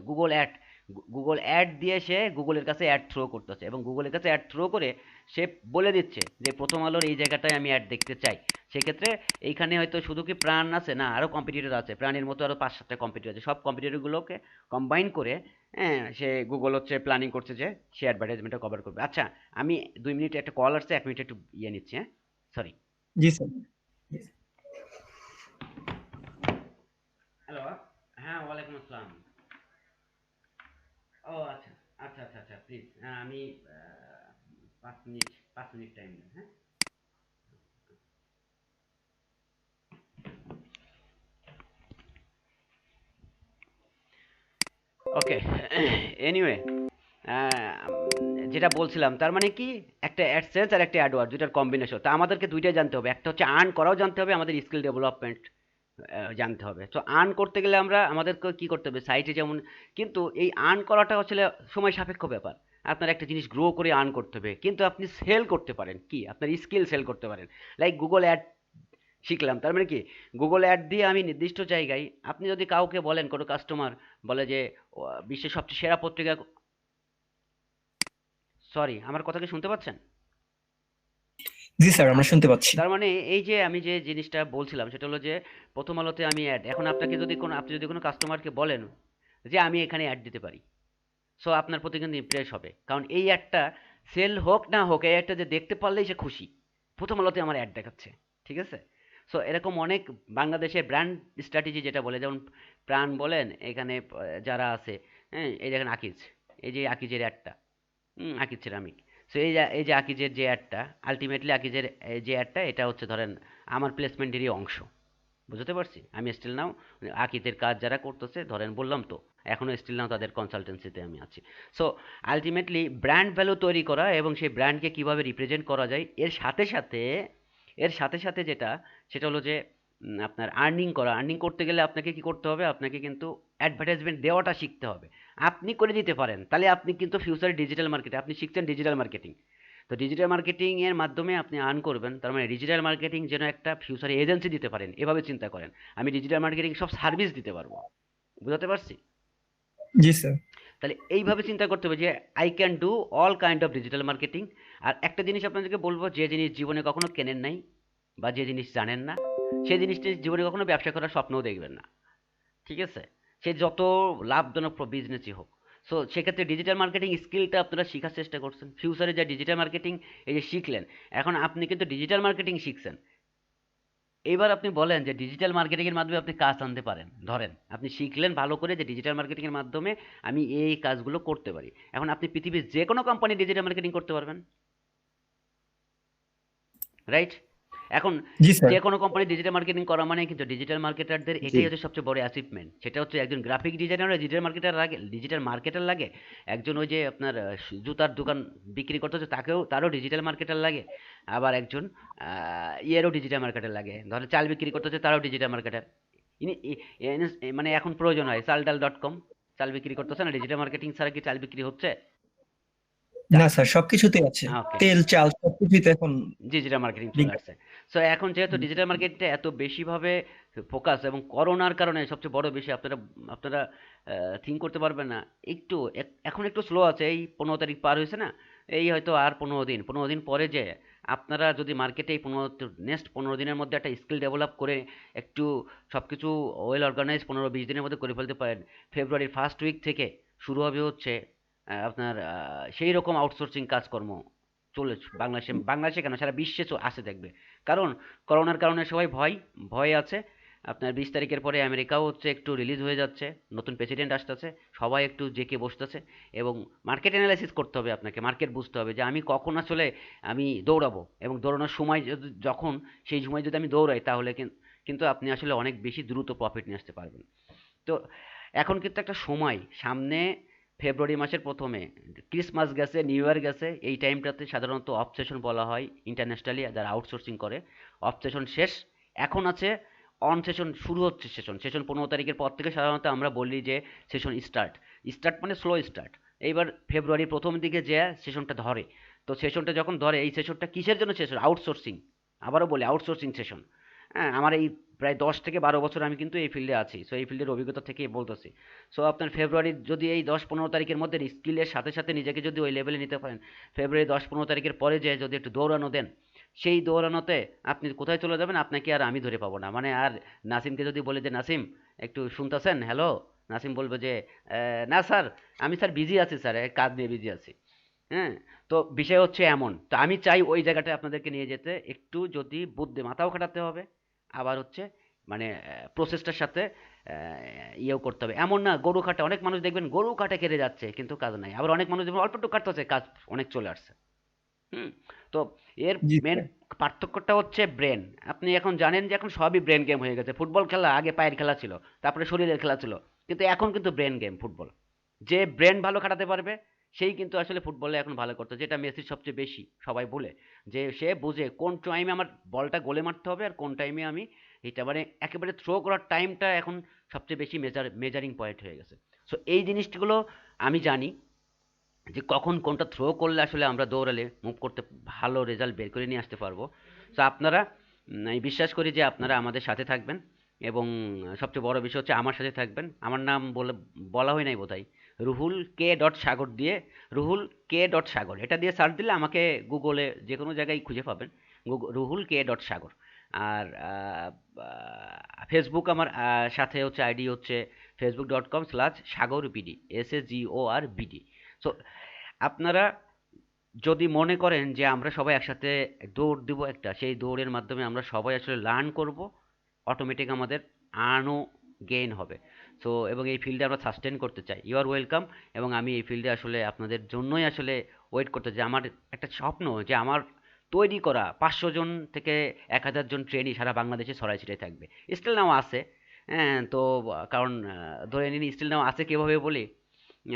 গুগল অ্যাড দিয়ে সে গুগলের কাছে অ্যাড থ্রো করতেছে, এবং গুগলের কাছে অ্যাড থ্রো করে সে বলে দিচ্ছে যে প্রথম আলোর এই জায়গাটায় আমি অ্যাড দেখতে চাই। সেক্ষেত্রে এইখানে হয়তো শুধু কি প্রাণ আছে না, আরও কম্পিটিটর আছে, প্রাণের মতো আরও 5-7টা কম্পিটিটর আছে। সব কম্পিটিটরগুলোকে কম্বাইন করে হ্যাঁ সে গুগল হচ্ছে প্ল্যানিং করছে যে সে অ্যাডভার্টাইজমেন্টটা কভার করবে। আচ্ছা, আমি 2 মিনিট, একটা কল আসছে, 1 মিনিট একটু নিচ্ছি। হ্যাঁ, সরি। জি স্যার। হ্যালো, হ্যাঁ, ওয়ালাইকুম আসসালাম। ও আচ্ছা আচ্ছা আচ্ছা আচ্ছা, প্লিজ আমি 5 মিনিট টাইম দেন। হ্যাঁ, ওকে। এনিওয়ে, যেটা বলছিলাম, তার মানে কি, একটা অ্যাডসেন্স আর একটা অ্যাডওয়ার্ড, দুইটার কম্বিনেশন। তো আমাদেরকে দুইটাই জানতে হবে, একটা হচ্ছে আর্ন করাও জানতে হবে, আমাদের স্কিল ডেভেলপমেন্ট জানতে হবে। তো আর্ন করতে গেলে আমাদেরকে কি করতে হবে, সাইটে যেমন, কিন্তু এই আর্ন করাটা হচ্ছে সময় সাপেক্ষ ব্যাপার। আপনার একটা জিনিস গ্রো করে আর্ন করতে হবে, কিন্তু আপনি সেল করতে পারেন কি, আপনার স্কিল সেল করতে পারেন। লাইক গুগল অ্যাড শিখলাম, তার মানে কি গুগল অ্যাড দিয়ে আমি নির্দিষ্ট জায়গায়, আপনি যদি কাউকে বলেন, কোনো কাস্টমার বলে যে বিশ্বের সবচেয়ে সেরা পত্রিকা, সরি আমার কথা কি শুনতে পাচ্ছেন? জি স্যার, আমরা আচ্ছা, শুনতে পাচ্ছি। তার মানে এই যে আমি যে জিনিসটা বলছিলাম সেটা হলো যে প্রথম আলোতে আমি অ্যাড, এখন আপনি যদি কোনো কাস্টমারকে বলেন যে আমি এখানে অ্যাড দিতে পারি, সো আপনার প্রতি কিন্তু ইমপ্রেস হবে, কারণ এই অ্যাডটা সেল হোক না হোক, এই অ্যাডটা যে দেখতে পারলেই সে খুশি, প্রথম আলোতে আমার অ্যাড দেখাচ্ছে, ঠিক আছে? সো এরকম অনেক বাংলাদেশের ব্র্যান্ড স্ট্র্যাটেজি যেটা বলে, যেমন প্রাণ বলেন, এখানে যারা আছে, হ্যাঁ, এই দেখেন আকিজ, এই যে আকিজের অ্যাডটা, আকিজ সিরামিক। সো এই যে আকিজের যে অ্যাডটা, আলটিমেটলি আকিজের যে অ্যাডটা, এটা হচ্ছে ধরেন আমার প্লেসমেন্টেরই অংশ, বুঝতে পারছি? আমি স্টিল নাও আকিজের কাজ যারা করতেছে, ধরেন বললাম তো এখনো স্টিল নাও তাদের কনসালটেন্সিতে আমি আছি। সো আলটিমেটলি ব্র্যান্ড ভ্যালু তৈরি করা এবং সেই ব্র্যান্ডকে কিভাবে রিপ্রেজেন্ট করা যায়, এর সাথে যেটা, সেটা হলো যে আপনার আর্নিং করা। আর্নিং করতে গেলে আপনাকে কি করতে হবে, আপনাকে কিন্তু অ্যাডভার্টাইজমেন্ট দেওয়াটা শিখতে হবে। আপনি করে দিতে পারেন, তাহলে আপনি কিন্তু ফিউচারে ডিজিটাল মার্কেটে, আপনি শিখছেন ডিজিটাল মার্কেটিং, তো ডিজিটাল মার্কেটিং এর মাধ্যমে আপনি আর্ন করবেন। তার মানে ডিজিটাল মার্কেটিং যেন একটা ফিউচারে এজেন্সি দিতে পারেন, এভাবে চিন্তা করেন। আমি ডিজিটাল মার্কেটিং সব সার্ভিস দিতে পারবো, বুঝতে পারছি? জি স্যার। তাহলে এইভাবে চিন্তা করতে হবে যে I can do all kind of digital marketing. আর একটা জিনিস আপনাদেরকে বলবো, যে জিনিস জীবনে কখনো কেনেন নাই বা যে জিনিস জানেন না, সেই জিনিসটি জীবনে কখনো ব্যবসা করার স্বপ্নও দেখবেন না, ঠিক আছে? সে যত লাভজনক বিজনেসই হোক। সো সেক্ষেত্রে ডিজিটাল মার্কেটিং স্কিলটা আপনারা শেখার চেষ্টা করছেন, ফিউচারে যা ডিজিটাল মার্কেটিং এই যে শিখলেন, এখন আপনি কিন্তু ডিজিটাল মার্কেটিং শিখছেন। এবার আপনি বলেন যে ডিজিটাল মার্কেটিং এর মাধ্যমে আপনি কাজ আনতে পারেন, ধরেন আপনি শিখলেন ভালো করে যে ডিজিটাল মার্কেটিং এর মাধ্যমে আমি এই কাজগুলো করতে পারি। এখন আপনি পৃথিবীর যে কোনো কোম্পানি ডিজিটাল মার্কেটিং করতে পারবেন, রাইট? এখন জি স্যার। যে কোনো কোম্পানি ডিজিটাল মার্কেটিং করা মানে কিন্তু ডিজিটাল মার্কেটারদের জি এটাই হচ্ছে সবচেয়ে বড় অ্যাচিভমেন্ট। সেটা হচ্ছে একজন গ্রাফিক ডিজাইনার ডিজিটাল মার্কেটার লাগে, একজন ওই যে আপনার জুতার দোকান বিক্রি করতে হচ্ছে তারও ডিজিটাল মার্কেটার লাগে, আবার একজন ইয়েরও ডিজিটাল মার্কেটার লাগে, ধরেন চাল বিক্রি করতে হচ্ছে তারও ডিজিটাল মার্কেটার। মানে এখন প্রয়োজন হয় চালডাল.com, চাল বিক্রি করতেছে না, ডিজিটাল মার্কেটিং ছাড়া কি চাল বিক্রি হচ্ছে? না স্যার, সবকিছুতেই আছে, ওকে, তেল চাল সবকিছুতে এখন ডিজিটাল মার্কেটিং চলে বিজ্ঞান। আসছে। সো এখন যেহেতু ডিজিটাল মার্কেটটা এত বেশিভাবে ফোকাস, এবং করোনার কারণে সবচেয়ে বড় বিষয়, আপনারা থিঙ্ক করতে পারবেন না, এখন একটু স্লো আছে, এই 15 তারিখ পার হয়েছে না, এই হয়তো আর 15 দিন পরে যে আপনারা যদি মার্কেটে এই নেক্সট 15 দিনের মধ্যে একটা স্কিল ডেভেলপ করে একটু সবকিছু ওয়েল অর্গানাইজ 15-20 দিনের মধ্যে করে ফেলতে পারেন, ফেব্রুয়ারির ফার্স্ট উইক থেকে শুরু হবে হচ্ছে আপনার সেই রকম আউটসোর্সিং কাজকর্ম বাংলাদেশে কেন সারা বিশ্বে আসে দেখবে। কারণ করোনার কারণে সবাই ভয় আছে। আপনার 20 তারিখের পরে আমেরিকাও হচ্ছে একটু রিলিজ হয়ে যাচ্ছে, নতুন প্রেসিডেন্ট আসতেছে, সবাই একটু জেকে বসতেছে, এবং মার্কেট অ্যানালাইসিস করতে হবে, আপনাকে মার্কেট বুঝতে হবে যে আমি কখন আসলে আমি দৌড়াবো, এবং দৌড়ানোর সময় যখন সেই সময় যদি আমি দৌড়াই, তাহলে কিন্তু আপনি আসলে অনেক বেশি দ্রুত প্রফিট নিয়ে আসতে পারবেন। তো এখন কিন্তু একটা সময় সামনে, ফেব্রুয়ারি মাসের প্রথমে ক্রিসমাস গেছে, নিউ ইয়ার গেছে, এই টাইমটাতে সাধারণত অফ সেশন বলা হয় ইন্টারন্যাশনালি, যারা আউটসোর্সিং করে। অফ সেশন শেষ, এখন আছে অন সেশন, শুরু হচ্ছে সেশন 15 তারিখের পর থেকে সাধারণত আমরা বলি যে সেশন স্টার্ট মানে স্লো স্টার্ট। এইবার ফেব্রুয়ারির প্রথম দিকে যে সেশনটা ধরে, তো সেশনটা যখন ধরে, এই সেশনটা কিসের জন্য সেশন? আউটসোর্সিং, আবারও বলি আউটসোর্সিং সেশন। হ্যাঁ, আমার এই প্রায় 10 থেকে 12 বছর আমি কিন্তু এই ফিল্ডে আছি, সো এই ফিল্ডের অভিজ্ঞতা থেকেই বলতেছি। সো আপনার ফেব্রুয়ারির যদি এই 10-15 তারিখের মধ্যে স্কিলের সাথে সাথে নিজেকে যদি ওই লেভেলে নিতে পারেন, ফেব্রুয়ারি 10-15 তারিখের পরে যে যদি একটু দৌড়ানো দেন, সেই দৌড়ানোতে আপনি কোথায় চলে যাবেন আপনাকে আর আমি ধরে পাবো না। মানে আর নাসিমকে যদি বলে যে নাসিম একটু শুনতেছেন, হ্যালো, নাসিম বলবে যে না স্যার, আমি স্যার বিজি আছি, স্যার কাজ নিয়ে বিজি আছি। হ্যাঁ, তো বিষয় হচ্ছে এমন, তো আমি চাই ওই জায়গাটায় আপনাদেরকে নিয়ে যেতে, একটু যদি বুদ্ধি মাথাও খাটাতে হবে, আবার হচ্ছে মানে প্রসেসটার সাথে ইয়েও করতে হবে। এমন না গরু কাটা, অনেক মানুষ দেখবেন গরু কাটা কেটে যাচ্ছে কিন্তু কাজ নাই, আবার অনেক মানুষ দেখবেন অল্প একটু কাটতেছে, কাজ অনেক চলে আসছে। তো এর জি মেন স্যার। পার্থক্যটা হচ্ছে ব্রেন। আপনি এখন জানেন যে এখন সবই ব্রেন গেম হয়ে গেছে। ফুটবল খেলা আগে পায়ের খেলা ছিল, তারপরে শরীরের খেলা ছিল, কিন্তু এখন কিন্তু ব্রেন গেম ফুটবল। যে ব্রেন ভালো খাটাতে পারবে সেই কিন্তু আসলে ফুটবলে এখন ভালো করতো, যেটা মেসির সবচেয়ে বেশি সবাই বলে, যে সে বুঝে কোন টাইমে আমার বলটা গোলে মারতে হবে আর কোন টাইমে আমি এটা মানে একেবারে থ্রো করার টাইমটা এখন সবচেয়ে বেশি মেজারিং পয়েন্ট হয়ে গেছে। সো এই জিনিসগুলো আমি জানি যে কখন কোনটা থ্রো করলে আসলে আমরা দৌড়ালে মুভ করতে ভালো রেজাল্ট বের করে নিয়ে আসতে পারবো। সো আপনারা আমি বিশ্বাস করি যে আপনারা আমাদের সাথে থাকবেন এবং সবচেয়ে বড় বিষয় হচ্ছে আমার সাথে থাকবেন। আমার নাম বলা হয় নাই বোধহয়, রুহুল কে ডট সাগর দিয়ে, রুহুল কে ডট সাগর এটা দিয়ে সার্চ দিলে আমাকে গুগলে যে কোনো জায়গায় খুঁজে পাবেন, রুহুল কে ডট সাগর। আর ফেসবুক আমার সাথে হচ্ছে আইডি হচ্ছে facebook.com/সাগরবিডি, SAGORBD। সো আপনারা যদি মনে করেন যে আমরা সবাই একসাথে দৌড় দিব একটা, সেই দৌড়ের মাধ্যমে আমরা সবাই আসলে লার্ন করব, অটোমেটিক আমাদের আর্নও গেইন হবে। সো এবং এই ফিল্ডে আমরা সাস্টেন করতে চাই, ইউ আর ওয়েলকাম। এবং আমি এই ফিল্ডে আসলে আপনাদের জন্যই আসলে ওয়েট করতে চাই। আমার একটা স্বপ্ন যে আমার তৈরি করা 500 জন থেকে 1000 জন ট্রেনই সারা বাংলাদেশে ছড়াই ছিটাই থাকবে। স্টিল নাও আছে, হ্যাঁ, তো কারণ ধরে নিন স্টিল নাও আছে কীভাবে বলি,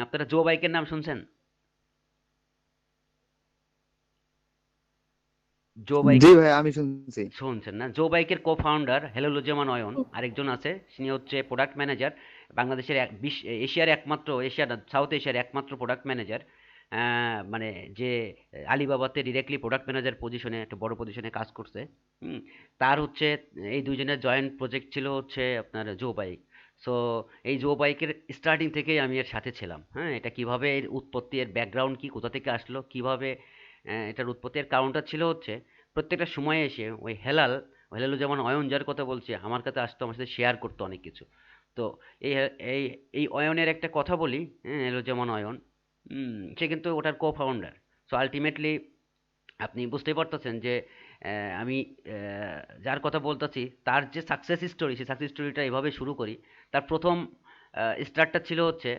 আপনারা জো বাইকের নাম শুনছেন? জো বাইক জি ভাই, আমি শুনছি। শুনছেন না? জো বাইকের কো ফাউন্ডার হেলালুজ্জামান অয়ন, আরেকজন আছে তিনি হচ্ছে প্রোডাক্ট ম্যানেজার, বাংলাদেশের এশিয়ার একমাত্র, এশিয়া না সাউথ এশিয়ার একমাত্র প্রোডাক্ট ম্যানেজার, মানে যে আলিবাবাতে ডিরেক্টলি প্রোডাক্ট ম্যানেজার পজিশনে, একটা বড় পজিশনে কাজ করছে। তার হচ্ছে এই দুইজনের জয়েন্ট প্রজেক্ট ছিল হচ্ছে আপনার জো বাইক। সো এই জো বাইকের স্টার্টিং থেকেই আমি এর সাথে ছিলাম। হ্যাঁ, এটা কিভাবে এর উৎপত্তি, এর ব্যাকগ্রাউন্ড কি, কোথা থেকে আসলো, কিভাবে এটার উৎপত্তি, এর কারণটা ছিল হচ্ছে প্রত্যেকটা সময়ে এসে ওই হেলালুজ্জামান অয়ন যার কথা বলছি, আমার কাছে আসতো, আমার সাথে শেয়ার করতো অনেক কিছু। তো এই এই এই অয়নের একটা কথা বলি, হ্যাঁ, হেলালুজ্জামান অয়ন, সে কিন্তু ওটার কো ফাউন্ডার। সো আলটিমেটলি আপনি বুঝতেই পারতেছেন যে আমি যার কথা বলতেছি তার যে সাকসেস স্টোরি, সেই সাকসেস স্টোরিটা এভাবে শুরু করি। তার প্রথম স্টার্টটা ছিল হচ্ছে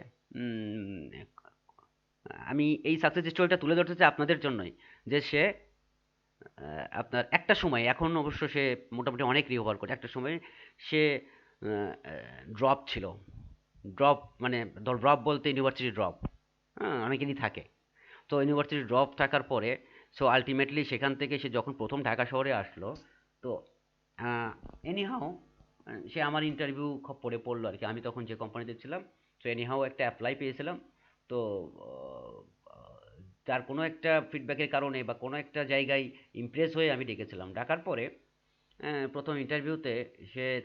আমি এই সাকসেস স্টোরিটা তুলে ধরতে চাই আপনাদের জন্যই, যে সে আপনার একটা সময়, এখন অবশ্য সে মোটামুটি অনেক রিকভার করে, একটা সময় সে ড্রপ ছিল। ড্রপ মানে ড্রপ বলতে ইউনিভার্সিটি ড্রপ, হ্যাঁ, অনেকেরই থাকে। তো ইউনিভার্সিটি ড্রপ থাকার পরে সো আলটিমেটলি সেখান থেকে সে যখন প্রথম ঢাকা শহরে আসলো, তো এনিহাও সে আমার ইন্টারভিউ পড়ে পড়লো আর কি। আমি তখন যে কোম্পানিতে ছিলাম, তো এনিহাও একটা অ্যাপ্লাই পেয়েছিলাম। তো তার কোনো একটা ফিডব্যাকের কারণে বা কোনো একটা জায়গায় ইমপ্রেস হয়ে আমি ডেকেছিলাম। ডাকার পরে প্রথম ইন্টারভিউতে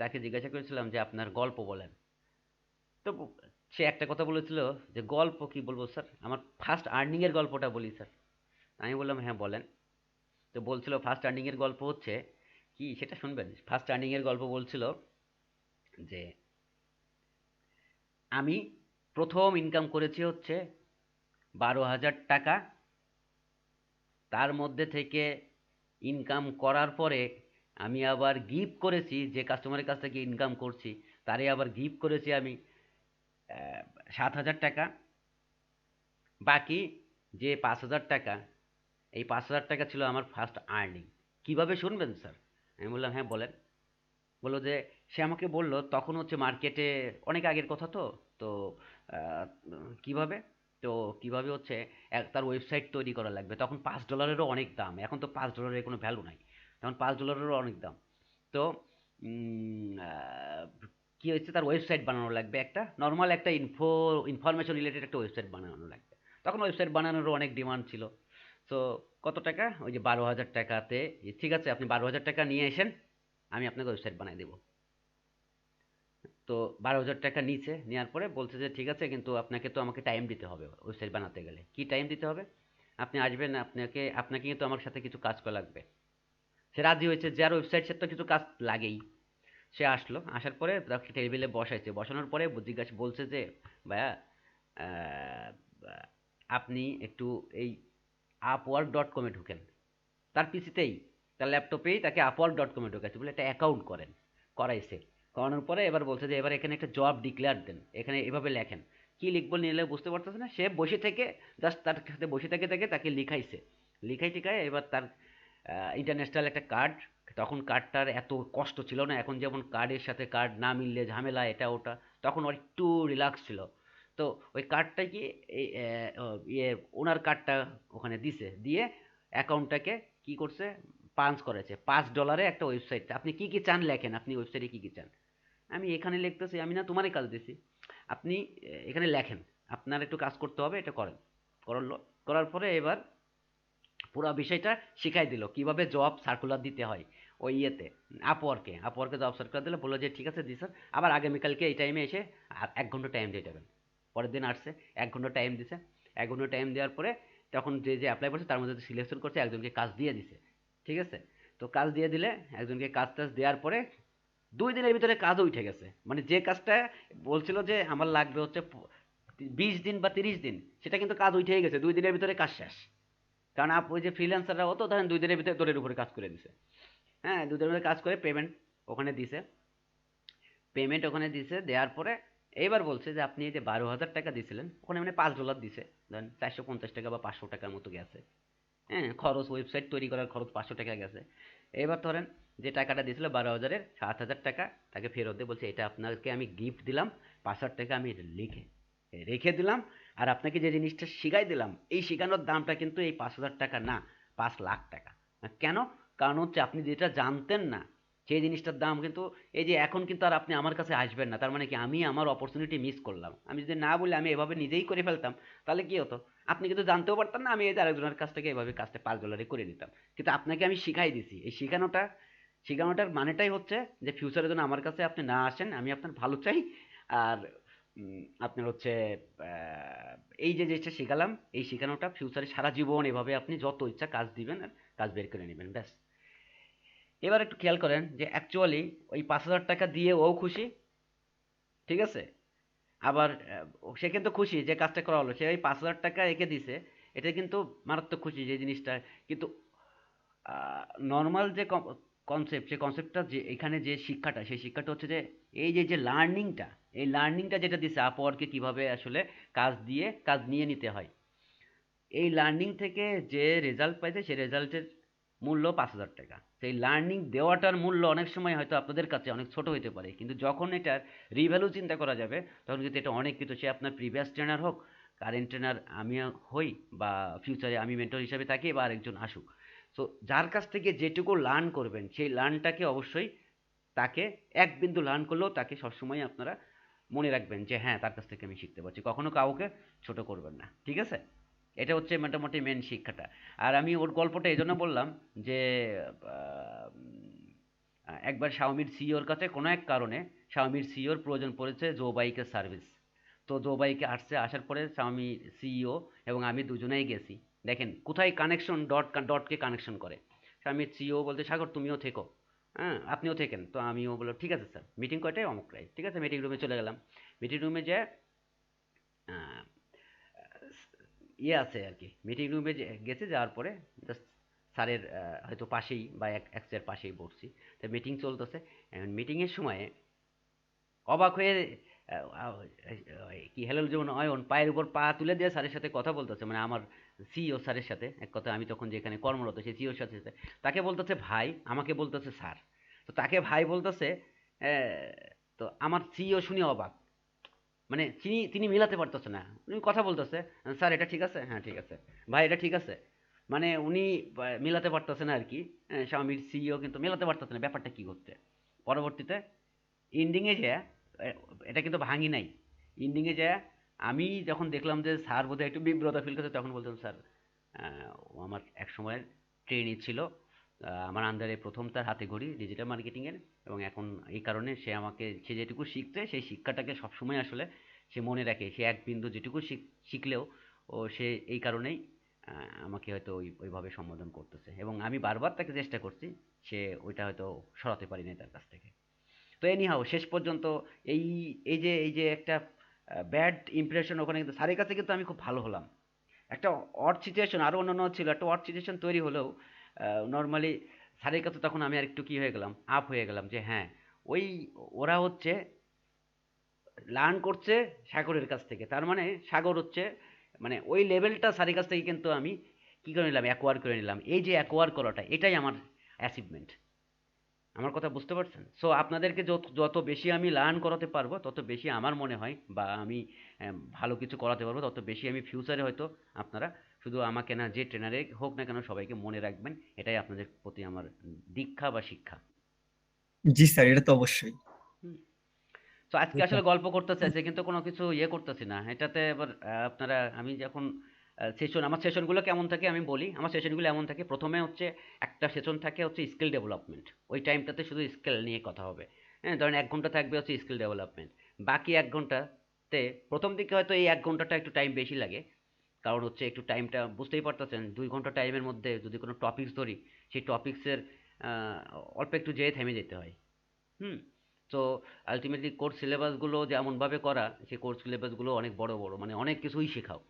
তাকে জিজ্ঞাসা করেছিলাম যে আপনার গল্প বলেন। তো সে একটা কথা বলেছিল যে গল্প কি বলবো স্যার, আমার ফার্স্ট আর্নিংয়ের গল্পটা বলি স্যার। আমি বললাম হ্যাঁ বলেন। তো বলছিল ফার্স্ট আর্নিংয়ের গল্প হচ্ছে কি, সেটা শুনবেন। ফার্স্ট আর্নিংয়ের গল্প বলছিল যে আমি প্রথম ইনকাম করেছি হচ্ছে 12,000 টাকা। তার মধ্যে থেকে ইনকাম করার পরে আমি আবার গিফট করেছি, যে কাস্টমারের কাছ থেকে ইনকাম করছি তারে আবার গিফট করেছি আমি 7,000 টাকা। বাকি যে 5,000 টাকা, এই 5,000 টাকা ছিল আমার ফার্স্ট আর্নিং। কিভাবে শুনবেন স্যার? আমি বললাম হ্যাঁ বলেন। বললো যে সে আমাকে বললো তখন হচ্ছে মার্কেটে অনেক আগের কথা, তো তো কিভাবে, তো কিভাবে হচ্ছে তার ওয়েবসাইট তৈরি করা লাগবে। তখন $5-এরও অনেক দাম, এখন তো $5-এর কোনো ভ্যালু নাই, তখন $5-এরও অনেক দাম। তো কি হয়েছে, তার ওয়েবসাইট বানানো লাগবে, একটা নর্মাল একটা ইনফরমেশন রিলেটেড একটা ওয়েবসাইট বানানো লাগবে। তখন ওয়েবসাইট বানানোরও অনেক ডিমান্ড ছিল। সো কত টাকা, ওই যে 12,000 টাকাতে, ঠিক আছে আপনি 12,000 টাকা নিয়ে এসেন, আমি আপনাকে ওয়েবসাইট বানিয়ে দেবো। তো 12,000 টাকা নিচে নেওয়ার পরে বলছে যে ঠিক আছে, কিন্তু আপনাকে তো আমাকে টাইম দিতে হবে ওয়েবসাইট বানাতে গেলে। কি টাইম দিতে হবে? আপনি আসবেন, আপনাকে কিন্তু আমার সাথে কিছু কাজ করা লাগবে। সে রাজি হয়েছে, যার ওয়েবসাইট সে তো কিছু কাজ লাগেই। সে আসলো, আসার পরে তাকে টেবিলে বসাইছে, বসানোর পরে জিজ্ঞাসা বলছে যে ভাইয়া আপনি একটু এই upwork.com-এ ঢুকেন। তার পিসিতেই, তার ল্যাপটপেই তাকে upwork.com-এ ঢুকাইছে, বলে একটা অ্যাকাউন্ট করেন। করাইছে, করানোর পরে এবার বলছে যে এবার এখানে একটা জব ডিক্লেয়ার দেন, এখানে এভাবে লেখেন। কি লিখবো নিলে বুঝতে পারতেছে না, সে বসে থেকে জাস্ট তার সাথে বসে থেকে তাকে লিখাইছে। টিকায় এবার তার ইন্টারন্যাশনাল একটা কার্ড, তখন কার্ডটার এত কষ্ট ছিল না, এখন যেমন কার্ডের সাথে কার্ড না মিললে ঝামেলা এটা ওটা, তখন ওর একটু রিল্যাক্স ছিল। তো ওই কার্ডটা কি এই ওনার কার্ডটা ওখানে দিছে, দিয়ে অ্যাকাউন্টটাকে কি করছে, পাঞ্চ করেছে $5 একটা ওয়েবসাইট। আপনি কি কি চান লেখেন, আপনি ওয়েবসাইটে কি কি চান। আমি এখানে লিখতেছি, আমি না তোমারই কাজ দিছি, আপনি এখানে লেখেন, আপনার একটু কাজ করতে হবে, এটা করেন। করলো, করার পরে এবার পুরো বিষয়টা শিখাই দিল কিভাবে জব সার্কুলার দিতে হয় ওই ইয়েতে, আপওয়ার্কে জব সার্কুলার দিলে বললো যে ঠিক আছে দিই স্যার, আবার আগামীকালকে এই টাইমে এসে আর 1 ঘন্টা টাইম দিয়ে যাবেন। পরের দিন আসছে, 1 ঘন্টা টাইম দিছে। 1 ঘন্টা টাইম দেওয়ার পরে তখন যে যে অ্যাপ্লাই করছে তার মধ্যে সিলেকশন করছে, একজনকে কাজ দিয়ে দিছে, ঠিক আছে। তো কাজ দিয়ে দিলে একজনকে কাজ টাজ দেওয়ার পরে 2 দিনের ভিতরে কাজও উঠে গেছে। মানে যে কাজটা বলছিল যে আমার লাগবে হচ্ছে 20 দিন বা 30 দিন, সেটা কিন্তু কাজ উঠেই গেছে, 2 দিনের ভিতরে কাজ শেষ। কারণ ওই যে ফ্রিল্যান্সাররা হতো ধরেন 2 দিনের ভিতরে দৌড়ের উপরে কাজ করে দিছে। হ্যাঁ, 2 দিনের ভিতরে কাজ করে পেমেন্ট ওখানে দিছে, দেওয়ার পরে এইবার বলছে যে আপনি এই যে 12,000 টাকা দিয়েছিলেন, ওখানে মানে $5 দিছে, ধরেন 450 টাকা বা 500 টাকার মতো গেছে। হ্যাঁ, খরচ, ওয়েবসাইট তৈরি করার খরচ 500 টাকা গেছে। এবার ধরেন যে টাকাটা দিয়েছিল 12,000-এর 7,000 টাকা তাকে ফেরত দিয়ে বলছে এটা আপনাকে আমি গিফট দিলাম, 5,000 টাকা আমি রেখে দিলাম, আর আপনাকে যে জিনিসটা শিখাই দিলাম এই শেখানোর দামটা কিন্তু এই 5,000 টাকা না, 5,00,000 টাকা। কেন? কারণ হচ্ছে আপনি যেটা জানতেন না সেই জিনিসটার দাম কিন্তু এই যে এখন কিন্তু আর আপনি আমার কাছে আসবেন না, তার মানে কি আমি আমার অপরচুনিটি মিস করলাম। আমি যদি না বলে আমি এভাবে নিজেই করে ফেলতাম তাহলে কি হতো, আপনি কিন্তু জানতেও পারতেন না, আমি এই যে আরেকজনের কাছ থেকে এভাবে কাজটা $5 করে নিতাম। কিন্তু আপনাকে আমি শিখাই দিছি, এই শেখানোটার মানেটাই হচ্ছে যে ফিউচারের জন্য আমার কাছে আপনি না আসেন, আমি আপনার ভালো চাই। আর আপনার হচ্ছে এই যে জিনিসটা শেখালাম, এই শেখানোটা ফিউচারে সারা জীবন এভাবে আপনি যত ইচ্ছা কাজ দিবেন আর কাজ বের করে নেবেন, ব্যাস। এবার একটু খেয়াল করেন যে অ্যাকচুয়ালি ওই 5,000 টাকা দিয়ে ও খুশি, ঠিক আছে। আবার সে কিন্তু খুশি যে কাজটা করা হলো, সে ওই 5,000 টাকা একে দিছে, এটা কিন্তু মারাত্মক খুশি যে জিনিসটা। কিন্তু নর্মাল যে কনসেপ্ট, সেই কনসেপ্টটা যে এখানে যে শিক্ষাটা, সেই শিক্ষাটা হচ্ছে যে এই যে লার্নিংটা যেটা দিছে আপওয়ার্কে কিভাবে আসলে কাজ নিয়ে নিতে হয়, এই লার্নিং থেকে যে রেজাল্ট পাইছে সেই রেজাল্টের মূল্য 5,000 টাকা। সেই লার্নিং দেওয়াটার মূল্য অনেক সময় হয়তো আপনাদের কাছে অনেক ছোট হতে পারে, কিন্তু যখন এটার রিভ্যালু চিন্তা করা যাবে তখন কিন্তু এটা অনেক কিছু। সে আপনার প্রিভিয়াস ট্রেনার হোক, কারেন্ট ট্রেনার আমি হই, বা ফিউচারে আমি মেন্টর হিসাবে থাকি, বা আরেকজন আসুক, সো যার কাছ থেকে যেটুকু লার্ন করবেন সেই লার্নটাকে অবশ্যই তাকে 1 বিন্দু লার্ন করলেও তাকে সবসময় আপনারা মনে রাখবেন যে হ্যাঁ তার কাছ থেকে আমি শিখতে পারছি, কখনো কাউকে ছোট করবেন না, ঠিক আছে। এটা হচ্ছে মোটামুটি মেন শিক্ষাটা। আর আমি ওর গল্পটা এই জন্য বললাম যে একবার শাওমির সিইওর কাছে কোনো এক কারণে শাওমির সিইওর প্রয়োজন পড়েছে জো বাইকের সার্ভিস। তো জো বাইকে আসার পরে শাওমি সিইও এবং আমি দুজনেই গেছি। দেখেন কোথায় কানেকশন, ডটকে কানেকশন করে। শাওমির সিইও বলতে সাগর তুমিও থেকো, হ্যাঁ আপনিও থেকেন। তো আমিও বললো ঠিক আছে স্যার, মিটিং কয়টায়, অমুকটাই, ঠিক আছে। মিটিং রুমে চলে গেলাম। মিটিং রুমে যে আছে আর কি, মিটিং রুমে গেছে, যাওয়ার পরে জাস্ট স্যারের হয়তো পাশেই বা এক চেয়ার পাশেই বসছি। তো মিটিং চলতেছে, মিটিংয়ের সময় অবাক হয়ে কি হেলাল জীবন অয়ন পায়ের উপর পা তুলে দিয়ে স্যারের সাথে কথা বলতেছে, মানে আমার সিইও স্যারের সাথে, এক কথা আমি তখন যেখানে কর্মরত সেই সিইওর সাথে তাকে বলতেছে ভাই, আমাকে বলতেছে স্যার। তো তাকে ভাই বলতেছে, তো আমার সিইও শুনে অবাক, মানে তিনি মিলাতে পারতেছে না। উনি কথা বলতেছে, স্যার এটা ঠিক আছে, হ্যাঁ ঠিক আছে, ভাই এটা ঠিক আছে, মানে উনি মিলাতে পারতেছে না আর কি। শাওমির সিইও কিন্তু মিলাতে পারতেছে না ব্যাপারটা কি হচ্ছে। পরবর্তীতে এন্ডিংয়ে যে এটা কিন্তু ভাঙি নাই, এন্ডিংয়ে যে আমি যখন দেখলাম যে স্যার বোধহয় একটু বিব্রত ফিল করছে, তখন বলতাম স্যার ও আমার এক সময়ের ট্রেনি ছিল, আমার আন্ডারে প্রথম তার হাতে ঘড়ি ডিজিটাল মার্কেটিংয়ের, এবং এখন এই কারণে সে যেটুকু শিখছে সেই শিক্ষাটাকে সবসময় আসলে সে মনে রাখে। সে 1 বিন্দু যেটুকু শিখলেও সে এই কারণেই আমাকে হয়তো ওইভাবে সম্বোধন করতেছে, এবং আমি বারবার তাকে চেষ্টা করছি, সে ওইটা হয়তো সরাতে পারি নাই তার কাছ থেকে। তো এনিহাও শেষ পর্যন্ত এই যে একটা ব্যাড ইমপ্রেশন ওখানে, কিন্তু স্যারের কাছে কিন্তু আমি খুব ভালো হলাম। একটা অড সিচুয়েশন, আরও অন্যান্য ছিল, একটা অড সিচুয়েশন তৈরি হলেও নর্মালি স্যারের কাছে তখন আমি আর একটু কী হয়ে গেলাম, আপ হয়ে গেলাম, যে হ্যাঁ ওরা হচ্ছে লার্ন করছে সাগরের কাছ থেকে, তার মানে সাগর হচ্ছে মানে ওই লেভেলটা স্যারের কাছ থেকে কিন্তু আমি কী করে নিলাম, অ্যাকোয়ার করে নিলাম। এই যে অ্যাকোয়ার করাটা, এটাই আমার অ্যাচিভমেন্ট। আমার কথা বুঝতে পারছেন? সো আপনাদেরকে যত যত বেশি আমি লার্ন করাতে পারবো তত বেশি আমার মনে হয়, বা আমি ভালো কিছু করাতে পারবো তত বেশি আমি ফিউচারে হয়তো আপনারা শুধু আমাকে না, যে ট্রেনারে হোক না কেন সবাইকে মনে রাখবেন। এটাই আপনাদের প্রতি আমার দীক্ষা বা শিক্ষা। জি স্যার, এটা তো অবশ্যই। হুম। তো আজকে আসলে গল্প করতে চাইছি কিন্তু কোনো কিছু ইয়ে করতেছি না এটাতে। এবার আপনারা, আমি যখন আমার সেশনগুলো কেমন থাকে আমি বলি। আমার সেশনগুলো এমন থাকে, প্রথমে হচ্ছে একটা সেশন থাকে হচ্ছে স্কিল ডেভেলপমেন্ট। ওই টাইমটাতে শুধু স্কিল নিয়ে কথা হবে। হ্যাঁ, ধরেন 1 ঘন্টা থাকবে হচ্ছে স্কিল ডেভেলপমেন্ট। বাকি 1 ঘন্টাতে প্রথম দিকে হয়তো এই 1 ঘন্টাটা একটু টাইম বেশি লাগে, কারণ হচ্ছে একটু টাইমটা বুঝতেই পারতেছেন। 2 ঘন্টা টাইমের মধ্যে যদি কোনো টপিকস ধরি, সেই টপিক্সের অল্প একটু যেয়ে থেমে যেতে হয়। হুম। তো আলটিমেটলি কোর্স সিলেবাসগুলো যেমনভাবে করা, সেই কোর্স সিলেবাসগুলো অনেক বড় বড়, মানে অনেক কিছুই শেখাও।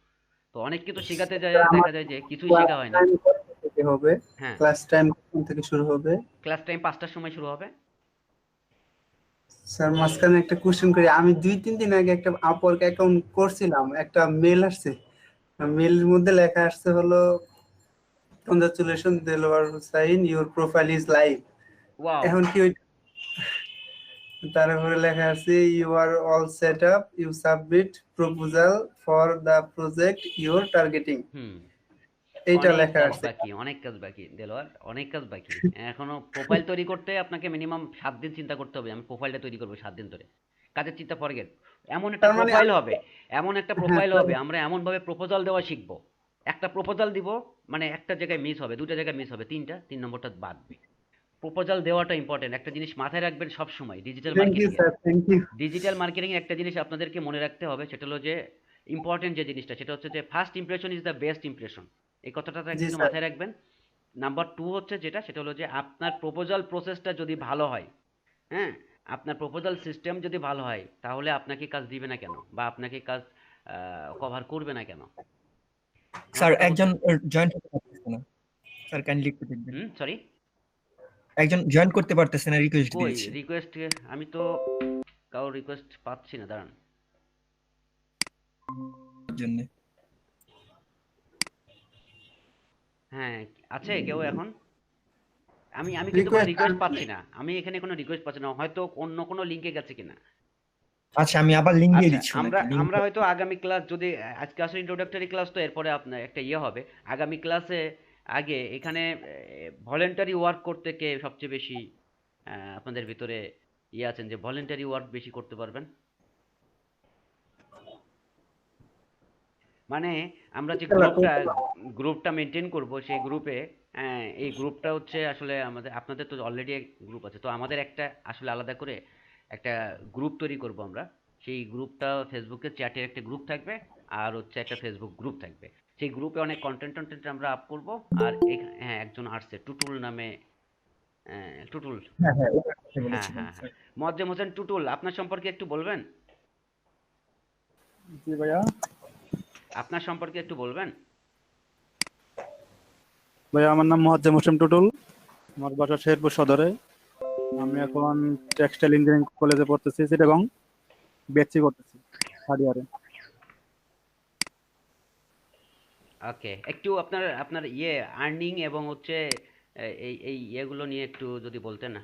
তো অনেক কিছু শেখাতে যায়, দেখা যায় যে কিছুই ক্লাস শেখা হয় না। টাইম কখন থেকে হবে? হ্যাঁ, ক্লাস টাইম কখন থেকে শুরু হবে? ক্লাস টাইম 5টার সময় শুরু হবে। স্যার মাঝখানে একটা কোশ্চেন করি। আমি 2-3 দিন আগে একটা আপওয়ার্ক অ্যাকাউন্ট করছিলাম, একটা মেল আসছে। মেলের মধ্যে লেখা আসছে হলো congratulation Delwar Hussain, your profile is live. Wow. এখন কি তারপরে লেখা আছে you are all set up, you submit proposal for the project you are targeting. হুম। এইটা অনেক লেখা কাজ আছে। বাকি, অনেক কাজ বাকি দেলোয়ার, অনেক কাজ বাকি। এখনো প্রোফাইল তৈরি করতে আপনাকে মিনিমাম 7 দিন চিন্তা করতে হবে। আমি প্রোফাইলটা তৈরি করবো 7 দিন ধরে। কাজের চিন্তা ফরগেট। এমন একটা তার মানে প্রোফাইল হবে, এমন একটা হ্যাঁ প্রোফাইল স্যার, হবে, আমরা এমনভাবে প্রপোজাল দেওয়া শিখবো। একটা প্রপোজাল দিব, মানে একটা জায়গায় মিস হবে, 2টা জায়গায় মিস হবে, 3টা, 3 নম্বরটা বাদবে। প্রপোজাল দেওয়াটা ইম্পর্টেন্ট। একটা জিনিস মাথায় রাখবেন সব সময় ডিজিটাল থ্যাংক ইউ মার্কেটিং এ। Sir, thank you. Digital marketing এ একটা জিনিস আপনাদেরকে মনে রাখতে হবে, সেটা হলো যে ইম্পর্টেন্ট যে জিনিসটা, সেটা হচ্ছে যে first impression is the best impression. এই কথাটা জি একটু স্যার। মাথায় রাখবেন। নাম্বার 2 হচ্ছে যেটা, সেটা হলো যে আপনার প্রপোজাল প্রসেসটা যদি ভালো হয়, হ্যাঁ, আপনার প্রপোজাল সিস্টেম যদি ভালো হয়, তাহলে আপনাকে কাজ দিবে না কেন, বা আপনাকে কাজ কভার করবে না কেন? আমার স্যার কথা একজন বুঝতে, জয়েন করতে পারতেছে না। স্যার কাইন্ডলি একটু দেখবেন। সরি, একজন জয়েন করতে পারতেছে না, রিকোয়েস্ট কই দিয়েছে রিকোয়েস্ট? আমি তো কারো রিকোয়েস্ট পাচ্ছি না, দাঁড়ান। জন্য। হ্যাঁ, আছে কেউ এখন? আমি আমি কিন্তু কোনো রিকোয়েস্ট রিকোয়েস্ট পাচ্ছি না। আমি এখানে কোনো রিকোয়েস্ট পাচ্ছি না, হয়তো অন্য কোনো লিঙ্কে গেছে কিনা। আচ্ছা, আমি আবার লিংক দিয়ে আচ্ছা, দিচ্ছি আমরা ওনাকে। লিংক আমরা হয়তো আগামী ক্লাস যদি, আজকে আসলে ইন্ট্রোডাক্টরি ক্লাস, তো এরপরে আপনার একটা ইয়ে হবে। আগামী ক্লাসে আগে এখানে ভলেন্টারি ওয়ার্ক করতে কে সবচেয়ে বেশি আপনাদের ভিতরে ইয়ে আছেন যে ভলেন্টারি ওয়ার্ক বেশি করতে পারবেন? মানে আমরা যে গ্রুপটা মেনটেন করব, সেই গ্রুপে, এই গ্রুপটা হচ্ছে আসলে আমাদের, আপনাদের তো অলরেডি গ্রুপ আছে, তো আমাদের একটা আসলে আলাদা করে একটা গ্রুপ তৈরি করব আমরা। সেই গ্রুপটা ফেসবুকে চ্যাটের একটা গ্রুপ থাকবে, আর হচ্ছে একটা ফেসবুক গ্রুপ থাকবে। সেই গ্রুপে অনেক কন্টেন্ট আমরা আপ করব। আর হ্যাঁ, একজন আসছে টুটুল নামে, টুটুল। হ্যাঁ হ্যাঁ, ওটার কথা হ্যাঁ বলেছিলাম হ্যাঁ হ্যাঁ, স্যার। মোয়াজ্জেম হোসেন টুটুল, আপনার সম্পর্কে একটু বলবেন? জি ভাইয়া। আপনার সম্পর্কে একটু বলবেন? ভাইয়া আমার নাম মোয়াজ্জেম হোসেন টুটুল, আমার বাসা শেরপুর সদরে। আমি এখন টেক্সটাইল ইঞ্জিনিয়ারিং কলেজে পড়তেছি চিটাগং, বিএসসি করতেছি থার্ড ইয়ারে। ওকে, একটু আপনার আপনার ইয়ে আর্নিং এবং হচ্ছে এই ইয়েগুলো নিয়ে একটু যদি বলতেন না।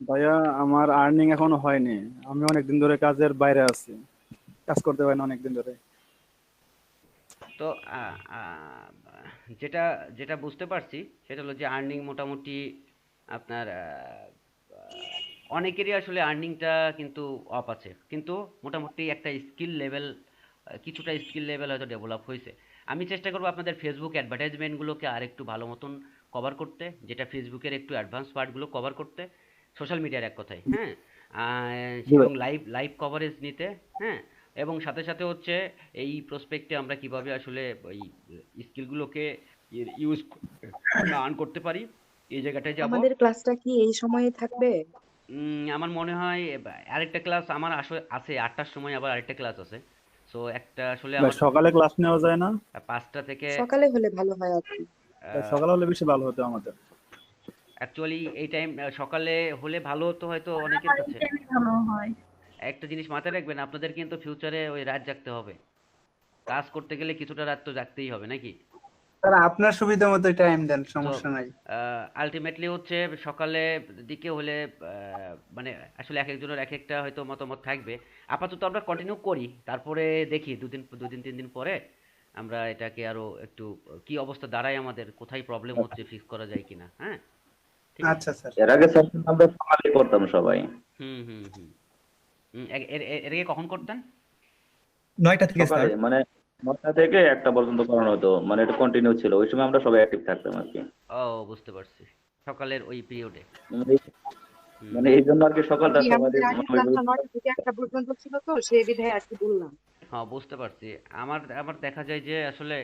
ভাইয়া আমার আর্নিং এখনো হয়নি, আমি অনেকদিন ধরে কাজের বাইরে আছি, কাজ করতে পারি না অনেকদিন ধরে। তো যেটা যেটা বুঝতে পারছি সেটা হলো যে আর্নিং মোটামুটি আপনার অনেকেরই আসলে আর্নিংটা কিন্তু অফ আছে, কিন্তু মোটামুটি একটা স্কিল লেভেল, কিছুটা স্কিল লেভেল হয়তো ডেভেলপ হয়েছে। আমি চেষ্টা করবো আপনাদের ফেসবুক অ্যাডভার্টাইজমেন্টগুলোকে আর একটু ভালো মতন কভার করতে, যেটা ফেসবুকের একটু অ্যাডভান্স পার্টগুলো কভার করতে, সোশ্যাল মিডিয়ার এক কথায়, হ্যাঁ, জি এবং ভাই। লাইভ লাইভ কভারেজ নিতে, হ্যাঁ, এবং সাথে সাথে হচ্ছে এই প্রসপেক্টে আমরা কিভাবে আসলে ওই স্কিলগুলোকে ইউজ আর্ন করতে পারি, এই জায়গাটায় যাব। আমাদের ক্লাসটা কি এই সময়ে থাকবে? আমার মনে হয় আরেকটা ক্লাস আমার আছে 8টার সময়, আবার আরেকটা ক্লাস আছে। সো একটা আসলে ভাই আমার সকালে ক্লাস নেওয়া যায় না? 5টা থেকে সকালে হলে ভালো হয় আর কি। ভাই সকালে হলে বেশি ভালো হতো আমাদের। অ্যাকচুয়ালি এই টাইম সকালে হলে ভালো হতো হয়তো অনেকের কাছে। ভালো হয়। একটা জিনিস মাথায় রাখবেন, আপনাদের কিন্তু ফিউচারে ওই রাত জাগতে হবে। কাজ করতে গেলে কিছুটা রাত তো জাগতেই হবে নাকি? স্যার আপনার সুবিধা মতো টাইম দেন, তো সমস্যা নাই। আলটিমেটলি হচ্ছে সকালে দিকে হলে মানে আসলে এক একজনের এক একটা হয়তো মতামত থাকবে। আপাতত আমরা কন্টিনিউ করি, তারপরে দেখি দুদিন 3 দিন পরে আমরা এটাকে আরো একটু কি অবস্থা দাঁড়ায়, আমাদের কোথায় প্রবলেম হচ্ছে, ফিক্স করা যায় কিনা। হ্যাঁ, ঠিক আছে। আচ্ছা স্যার। এর আগে সেশন আমরা সকালে করতাম সবাই। হুম হুম হুম এর আগে কখন করতেন? 9টা থেকে সকালে স্যার। মানে 9টা থেকে 1টা পর্যন্ত করানো হতো, মানে এটা কন্টিনিউ ছিল, ওই সময় আমরা সবাই অ্যাক্টিভ থাকতাম আর কি। ও, বুঝতে পারছি, সকালের ওই পিরিয়ডে। মানে মানে এই জন্য আর কি সকালটা জি, সবাই আমাদের আগের ক্লাসটা 9টা থেকে 1টা পর্যন্ত ছিল, তো সেই বিধায় আর কি বললাম। হ্যাঁ, বুঝতে পারছি। আমার আমার দেখা যায় যে আসলে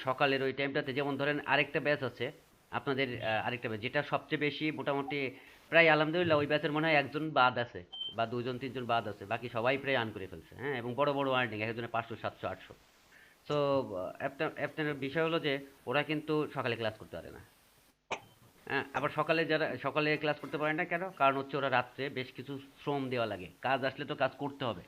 সকালের ওই টাইমটাতে, যেমন ধরেন আরেকটা ব্যাচ আছে আপনাদের, আরেকটা ব্যাচ যেটা সবচেয়ে বেশি মোটামুটি প্রায় আলহামদুলিল্লাহ ওই ব্যাচের মনে হয় একজন বাদ আছে বা 2 জন 3 জন বাদ আছে, বাকি সবাই প্রায় আর্ন করে ফেলছে। হ্যাঁ, এবং বড় বড় আর্নিং, একজনের 500 700 800। সো আপনার বিষয় হলো যে ওরা কিন্তু সকালে ক্লাস করতে পারে না। হ্যাঁ, আবার সকালে ক্লাস করতে পারে না কেন? কারণ হচ্ছে ওরা রাত্রে বেশ কিছু শ্রম দেওয়া লাগে, কাজ আসলে তো কাজ করতে হবে।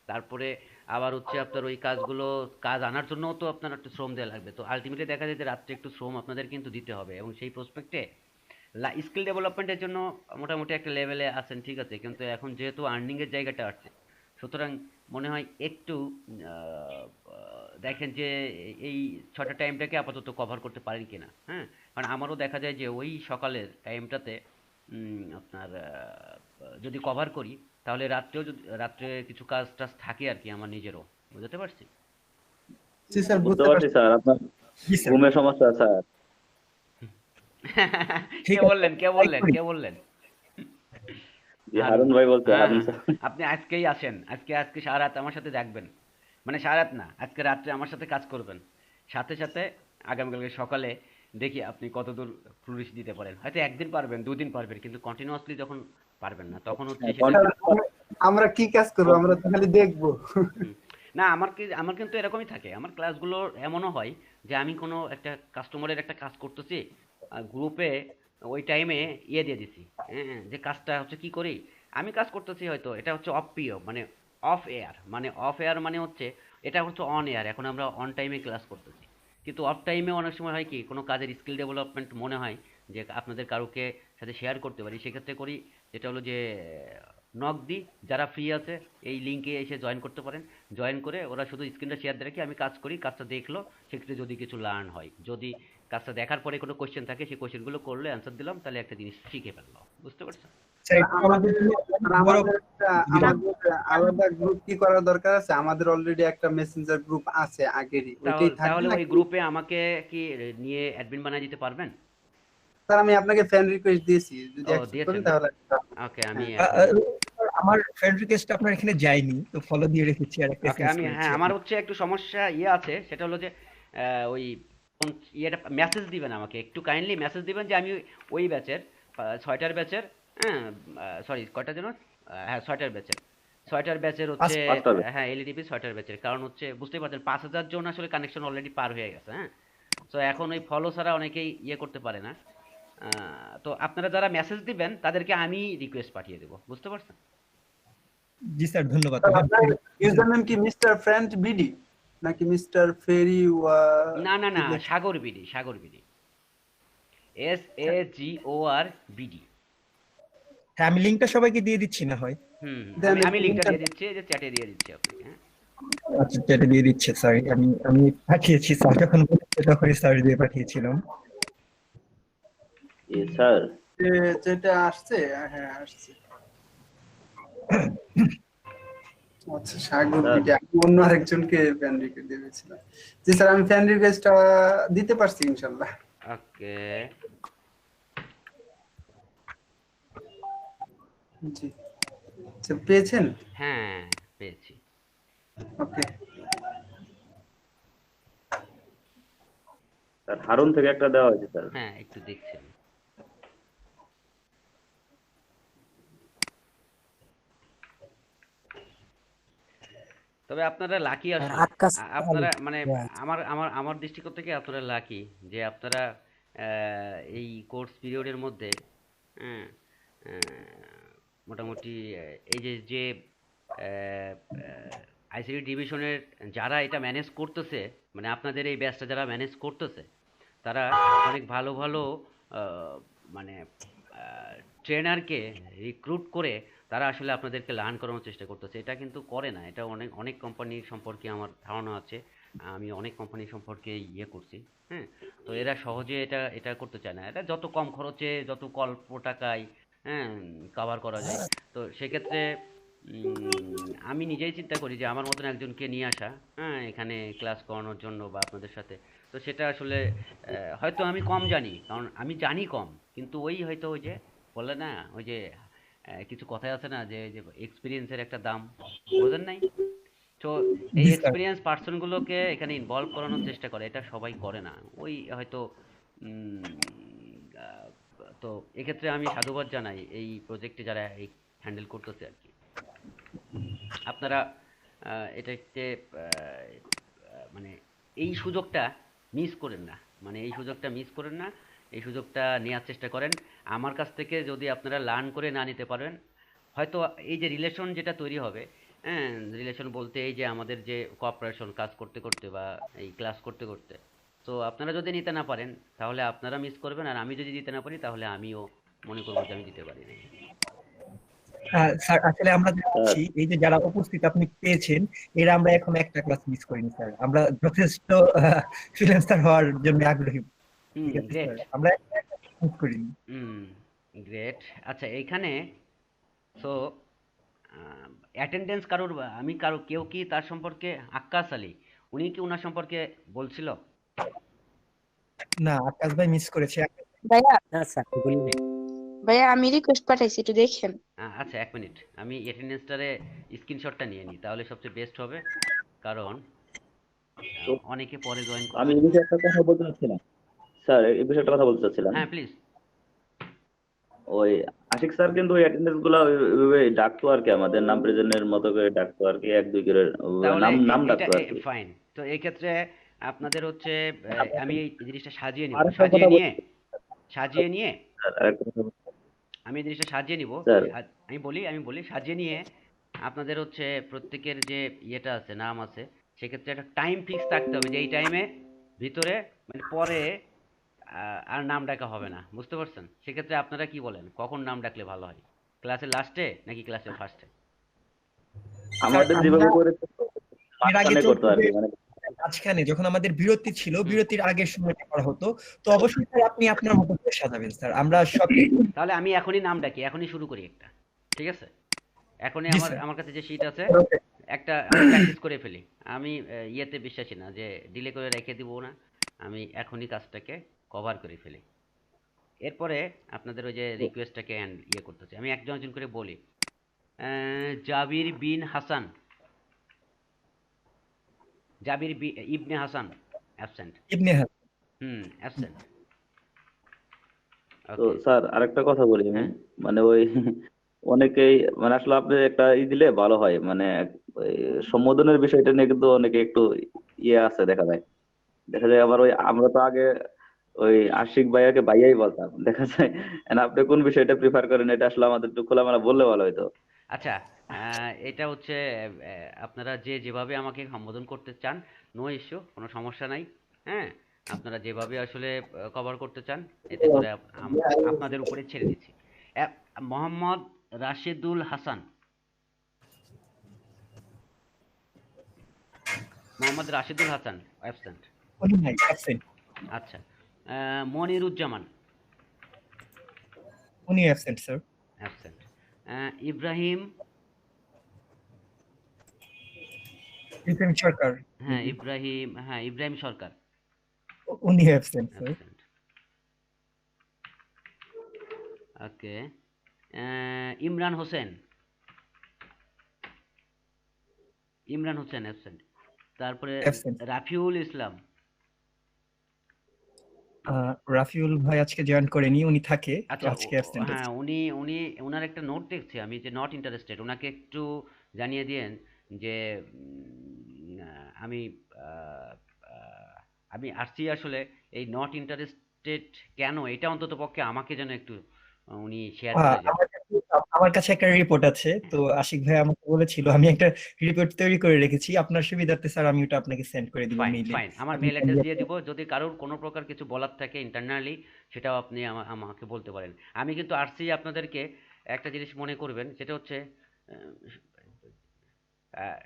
তারপরে আবার হচ্ছে আপনার ওই কাজগুলো, কাজ আনার জন্যও তো আপনার একটু শ্রম দেওয়া লাগবে। তো আলটিমেটলি দেখা যায় যে রাত্রে একটু শ্রম আপনাদের কিন্তু দিতে হবে, এবং সেই প্রসপেক্টে স্কিল ডেভেলপমেন্টের জন্য মোটামুটি একটা লেভেলে আছেন, ঠিক আছে, কিন্তু এখন যেহেতু আর্নিং এর জায়গাটা আসছে, সুতরাং মনে হয় একটু দেখেন যে এই 6টা টাইমটাকে আপাতত কভার করতে পারেন কিনা। হ্যাঁ, কারণ আমারও দেখা যায় যে ওই সকালের টাইমটাতে আপনার যদি কভার করি, তাহলে রাত্রে কিছু কাজ টাজ থাকে আর কি, আমার নিজেরও। বুঝতে পারছি? জি স্যার, বুঝতে বুঝতে পারছি পারছি। স্যার, আপনার জি স্যার। ঘুমের সমস্যা স্যার। ঠিক কে আছে, বললেন কে ট্রাই বললেন করি। কে বললেন? জি, হারুন। হারুন ভাই বলছে, হ্যাঁ হারুন হ্যাঁ, স্যার। আপনি আজকেই আসেন, আজকে সারা রাত আমার সাথে জাগবেন, মানে সারা রাত না, আজকে রাত্রে আমার সাথে কাজ করবেন, সাথে সাথে আগামীকালকে সকালে দেখি আপনি কতদূর ফ্লুরিশ দিতে পারেন। হয়তো একদিন পারবেন, 2 দিন পারবেন, কিন্তু কন্টিনিউয়াসলি যখন পারবেন না, তখন হচ্ছে হ্যাঁ, সেটা। স্যার, আমরা কি কাজ করবো? আমরা তো খালি দেখবো। হুম। না, আমার কিন্তু এরকমই থাকে। আমার ক্লাসগুলো এমনও হয় যে আমি কোনো একটা কাস্টমারের একটা কাজ করতেছি, গ্রুপে ওই টাইমে দিয়ে দিছি। হ্যাঁ, যে কাজটা হচ্ছে কি করি, আমি কাজ করতেছি, হয়তো এটা হচ্ছে অফ পিরিয়ড, মানে অফ এয়ার মানে হচ্ছে এটা হচ্ছে অন এয়ার, এখন আমরা অন টাইমে ক্লাস করতেছি। কিন্তু অফ টাইমে অনেক সময় হয় কি, কোনো কাজের স্কিল ডেভেলপমেন্ট মনে হয় যে আপনাদের কারোকে সাথে শেয়ার করতে পারি, সেক্ষেত্রে করি যেটা হলো যে নক দিই, যারা ফ্রি আছে এই লিঙ্কে এসে জয়েন করতে পারেন। জয়েন করে ওরা শুধু স্ক্রিনটা শেয়ার দিয়ে রাখি, আমি কাজ করি, কাজটা দেখলো, সেক্ষেত্রে যদি কিছু লার্ন হয়, যদি কাজটা দেখার পরে কোনো কোয়েশ্চেন থাকে, সেই কোয়েশ্চেনগুলো করলে অ্যান্সার দিলাম, তাহলে একটা জিনিস শিখে ফেললো। বুঝতে পারছো? স্যার, একটু আমাদের জন্য বড় আমাদের আলাদা গ্রুপ কি করার দরকার আছে? আমাদের অলরেডি একটা মেসেঞ্জার গ্রুপ আছে আগেরই, ওইটাই থাকবে তাহলে ওই নাকি? গ্রুপে আমাকে কি নিয়ে অ্যাডমিন বানিয়ে দিতে পারবেন? স্যার, আমি আপনাকে ফ্রেন্ড রিকোয়েস্ট দিয়েছি, যদি ও, অ্যাকসেপ্ট করেন দিয়েছেন না? তাহলে। ওকে, আমি হ্যাঁ। আমার ফ্রেন্ড রিকোয়েস্ট আপনার এখানে যায়নি, তো ফলো দিয়ে রেখেছি আর একটা ওকে, এসএমএস আমি করেছি হ্যাঁ, আমার আপনাকে। হচ্ছে একটু সমস্যা আছে, সেটা হলো যে ওই ইয়েটা মেসেজ দিবেন আমাকে, একটু কাইন্ডলি মেসেজ দিবেন যে আমি ওই ব্যাচের 6টার ব্যাচের, হ্যাঁ সরি কয়টা যেন, হ্যাঁ 6টার ব্যাচের হচ্ছে, 5টা হবে। হ্যাঁ এলইডিপি 6টার ব্যাচের, কারণ হচ্ছে বুঝতেই পারছেন 5,000 জন আসলে কানেকশন অলরেডি পার হয়ে গেছে। হ্যাঁ, তো এখন ওই ফলো ছাড়া অনেকেই ইয়ে করতে পারে না। তো আপনারা যারা মেসেজ দিবেন তাদেরকে আমি রিকোয়েস্ট পাঠিয়ে দেবো। বুঝতে পারছেন? জি স্যার, ধন্যবাদ। স্যার, আপনার ইউজার নেম কি মিস্টার ফ্রেন্ড বিডি নাকি মিস্টার ফেরি না না না, সাগর বিডি, SAGOR BD। হ্যাঁ, আমি লিঙ্কটা সবাইকে দিয়ে দিচ্ছি না হয়। আমি লিঙ্কটা দিয়ে দিচ্ছি, যে চ্যাটে দিয়ে দিচ্ছি আপনাকে। হ্যাঁ, আচ্ছা, যেটা দিয়ে দিচ্ছে, সরি, আমি পাঠিয়েছি স্যার, যখন বলেছে তখনই স্যার দিয়ে পাঠিয়েছিলাম। স্যার, যেটা আসছে, হ্যাঁ আসছে। আচ্ছা, সাগর বিডি, আমি অন্য আরেকজনকে ফ্রেন্ড রিকোয়েস্ট দিয়েছিলাম। জি স্যার, আমি ফ্রেন্ড রিকোয়েস্টটা দিতে পারছি ইনশাআল্লাহ। ওকে। জি, আচ্ছা, পেয়েছেন? হ্যাঁ, পেয়েছি। ওকে। স্যার হারুন থেকে একটা দেওয়া হয়েছে স্যার। হ্যাঁ, একটু দেখছি আমি। তবে আপনারা লাকি আসলে, আপনারা মানে আমার দৃষ্টিকোণ থেকে আপনারা লাকি যে আপনারা এই কোর্স পিরিয়ডের মধ্যে, হ্যাঁ, মোটামুটি এই যে আইসিটি ডিভিশনের যারা এটা ম্যানেজ করতেছে, মানে আপনাদের এই ব্যাচটা যারা ম্যানেজ করতেছে তারা অনেক ভালো ভালো মানে ট্রেনারকে রিক্রুট করে তারা আসলে আপনাদেরকে লার্ন করানোর চেষ্টা করতেছে। এটা কিন্তু করে না, এটা অনেক অনেক কোম্পানির সম্পর্কে আমার ধারণা আছে, আমি অনেক কোম্পানি সম্পর্কে ইয়ে করছি। হ্যাঁ, তো এরা সহজে এটা এটা করতে চায় না, এটা যত কম খরচে যত অল্প টাকায় হ্যাঁ কভার করা যায়। তো সেক্ষেত্রে আমি নিজেই চিন্তা করি যে আমার মতন একজনকে নিয়ে আসা হ্যাঁ এখানে ক্লাস করানোর জন্য বা আপনাদের সাথে। তো সেটা আসলে হয়তো আমি কম জানি, কারণ আমি জানি কম, কিন্তু ওই হয়তো ওই যে বলে না ওই যে কিছু কথাই আছে না যে যে এক্সপিরিয়েন্সের একটা দাম, বোঝেন নাই? তো এই জি স্যার। এক্সপিরিয়েন্স পার্সনগুলোকে এখানে ইনভলভ করানোর চেষ্টা করে, এটা সবাই করে না। ওই হয়তো উম, আহ, তো এক্ষেত্রে আমি সাধুবাদ জানাই এই প্রজেক্টে যারা এই হ্যান্ডেল করতেছে আর কি। আপনারা এটাকে মানে এই সুযোগটা মিস করেন না, মানে এই সুযোগটা মিস করেন না, এই সুযোগটা নেওয়ার চেষ্টা করেন। আমার কাছ থেকে যদি আপনারা লার্ন করে না নিতে পারেন, হয়তো এই যে রিলেশন যেটা তৈরি হবে, হ্যাঁ রিলেশন বলতে এই যে আমাদের যে কোঅপারেশন কাজ করতে করতে বা এই ক্লাস করতে করতে, তো আপনারা যদি নিতে না পারেন তাহলে আপনারা মিস করবেন, আর আমি যদি দিতে না পারি তাহলে আমিও মনে করবো যে আমি দিতে পারি নাই। স্যার আসলে আমরা দেখছি এই যে যারা উপস্থিত আপনি পেয়েছেন এরা আমরা এখন একটা ক্লাস মিস করিনি স্যার, আমরা যথেষ্ট ফ্রিল্যান্সার হওয়ার জন্য আগ্রহী। ঠিক আছে গ্রেট। স্যার, আমরা একটা মিস করিনি। গ্রেট। আচ্ছা এইখানে সো অ্যাটেন্ডেন্স কারোর, আমি কারো কেউ কি তার সম্পর্কে আক্কাস আলী, উনি কি ওনার সম্পর্কে বলছিল? না, আকাশ ভাই মিস করেছে। ভাইয়া না স্যার বলিনি। ভাইয়া আমি রিকোয়েস্ট পাঠাইছি, একটু দেখেন। আচ্ছা এক মিনিট, আমি অ্যাটেন্ডেন্সটারে স্ক্রিনশটটা নিয়ে নিই, তাহলে সবচেয়ে বেস্ট হবে, কারণ অনেকে পরে জয়েন আমি করবে। এই বিষয়ে একটা কথা বলতে চাচ্ছিলাম স্যার, এই বিষয়ে একটা কথা বলতে চাচ্ছিলাম। হ্যাঁ প্লিজ। ওই আশিক স্যার কিন্তু ওই অ্যাটেন্ডেন্স গুলা ওইভাবে ডাকতো আর কি, আমাদের নাম প্রেজেন্টের মতো করে ডাকতো আর কি, এক দুই করে তাহলে নাম নাম এটা ডাকতো আর কি। ফাইন। তো এই ক্ষেত্রে আপনাদের হচ্ছে আমি এই জিনিসটা সাজিয়ে নিব, আরেকটা কথা সাজিয়ে নিয়ে স্যার, আরেকটা কথা আমি এই জিনিসটা সাজিয়ে নিব। স্যার, আমি বলি সাজিয়ে নিয়ে আপনাদের হচ্ছে প্রত্যেকের যে ইয়েটা আছে নাম আছে, সেক্ষেত্রে একটা টাইম ফিক্স থাকতে হবে যে এই টাইমে ভিতরে, মানে পরে আর নাম ডাকা হবে না, বুঝতে পারছেন? সেক্ষেত্রে আপনারা কি বলেন, কখন নাম ডাকলে ভালো হয়, ক্লাসের লাস্টে নাকি ক্লাসের ফার্স্টে? আমাদের যেভাবে করে এর আগে মাঝখানে করতো আর কি, মানে মাঝখানে যখন আমাদের বিরতি ছিল, বিরতির আগের সময়টা করা হতো, তো অবশ্যই স্যার আপনি আপনার মতো করে সাজাবেন স্যার, আমরা সব। তাহলে আমি এখনই নাম ডাকি, এখনই শুরু করি একটা, ঠিক আছে? এখনই জি আমার স্যার। আমার কাছে যে শীট আছে একটা আমি প্র্যাকটিস করে ফেলি। আমি ইয়েতে বিশ্বাসী না যে ডিলে করে রেখে দিব না, আমি এখনই কাজটাকে কভার করে ফেলি। এরপরে আপনাদের ওই যে রিকোয়েস্টটাকে ইয়ে করতেছি, আমি একজন একজন করে বলি। জাবির বিন হাসান, ইবনে হাসান অ্যাবসেন্ট। ইবনে হাসান। অ্যাবসেন্ট। তো ওকে। স্যার আরেকটা কথা বলি আমি, হ্যাঁ মানে ওই অনেকেই মানে আসলে আপনি একটা দিলে ভালো হয়, মানে ওই সম্বোধনের বিষয়টা নিয়ে কিন্তু অনেকে একটু ইয়ে আছে, দেখা যায় আবার ওই আমরা তো আগে ওই আশিক ভাইয়াকে ভাইয়াই বলতাম, দেখা যায় and আপনি কোন বিষয়টা প্রিফার করেন এটা আসলে আমাদের একটু খোলামেলা বললে ভালো হতো। আচ্ছা, এটা হচ্ছে আপনারা যে যেভাবে আমাকে সম্বোধন করতে চান, নো ইস্যু, কোনো সমস্যা নাই। হ্যাঁ, আপনারা যেভাবে আসলে কভার করতে চান, এতে করে আপনাদের উপরে ছেড়ে দিচ্ছি। মোহাম্মদ রাশেদুল হাসান, মোহাম্মদ রাশেদুল হাসান অ্যাবসেন্ট। উনি নাই, অ্যাবসেন্ট। আচ্ছা, মনিরুজ্জামান উনি absent sir. Absent. Ibrahim, Ibrahim Sarkar. Ibrahim Sarkar উনি absent sir. Absent. Okay. Imran Hossain absent. তারপরে Absent. রাফিউল ইসলাম। রাফিউল ভাই আজকে জয়েন করেনি, উনি থাকে, তো আচ্ছা আজকে অ্যাবসেন্ট হ্যাঁ, আছে। উনি উনি ওনার একটা নোট দেখছি আমি যে নট ইন্টারেস্টেড, ওনাকে একটু জানিয়ে দিয়েন যে আমি আহ, আহ, আমি আসছি আসলে এই নট ইন্টারেস্টেড কেন, এটা অন্তত পক্ষে আমাকে যেন একটু উনি শেয়ার করে যান। আমার কাছে একটা রিপোর্ট আছে, তো আশিক ভাই আমাকে বলেছিল, আমি একটা রিপোর্ট তৈরি করে রেখেছি। আপনার সুবিধার্থে স্যার আমি ওটা আপনাকে সেন্ড করে দিব ফাইন মেইলে। ফাইন, আমার আপনি মেল অ্যাড্রেস চাইলে দিয়ে দিব। যদি কারোর কোনো প্রকার কিছু বলার থাকে ইন্টারনালি, সেটাও আপনি আমাকে বলতে পারেন। আমি কিন্তু আসছি আপনাদেরকে একটা জিনিস মনে করবেন, সেটা হচ্ছে আহ, আহ,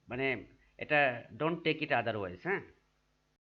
মানে এটা ডোন্ট টেক ইট আদারওয়াইজ, হ্যাঁ।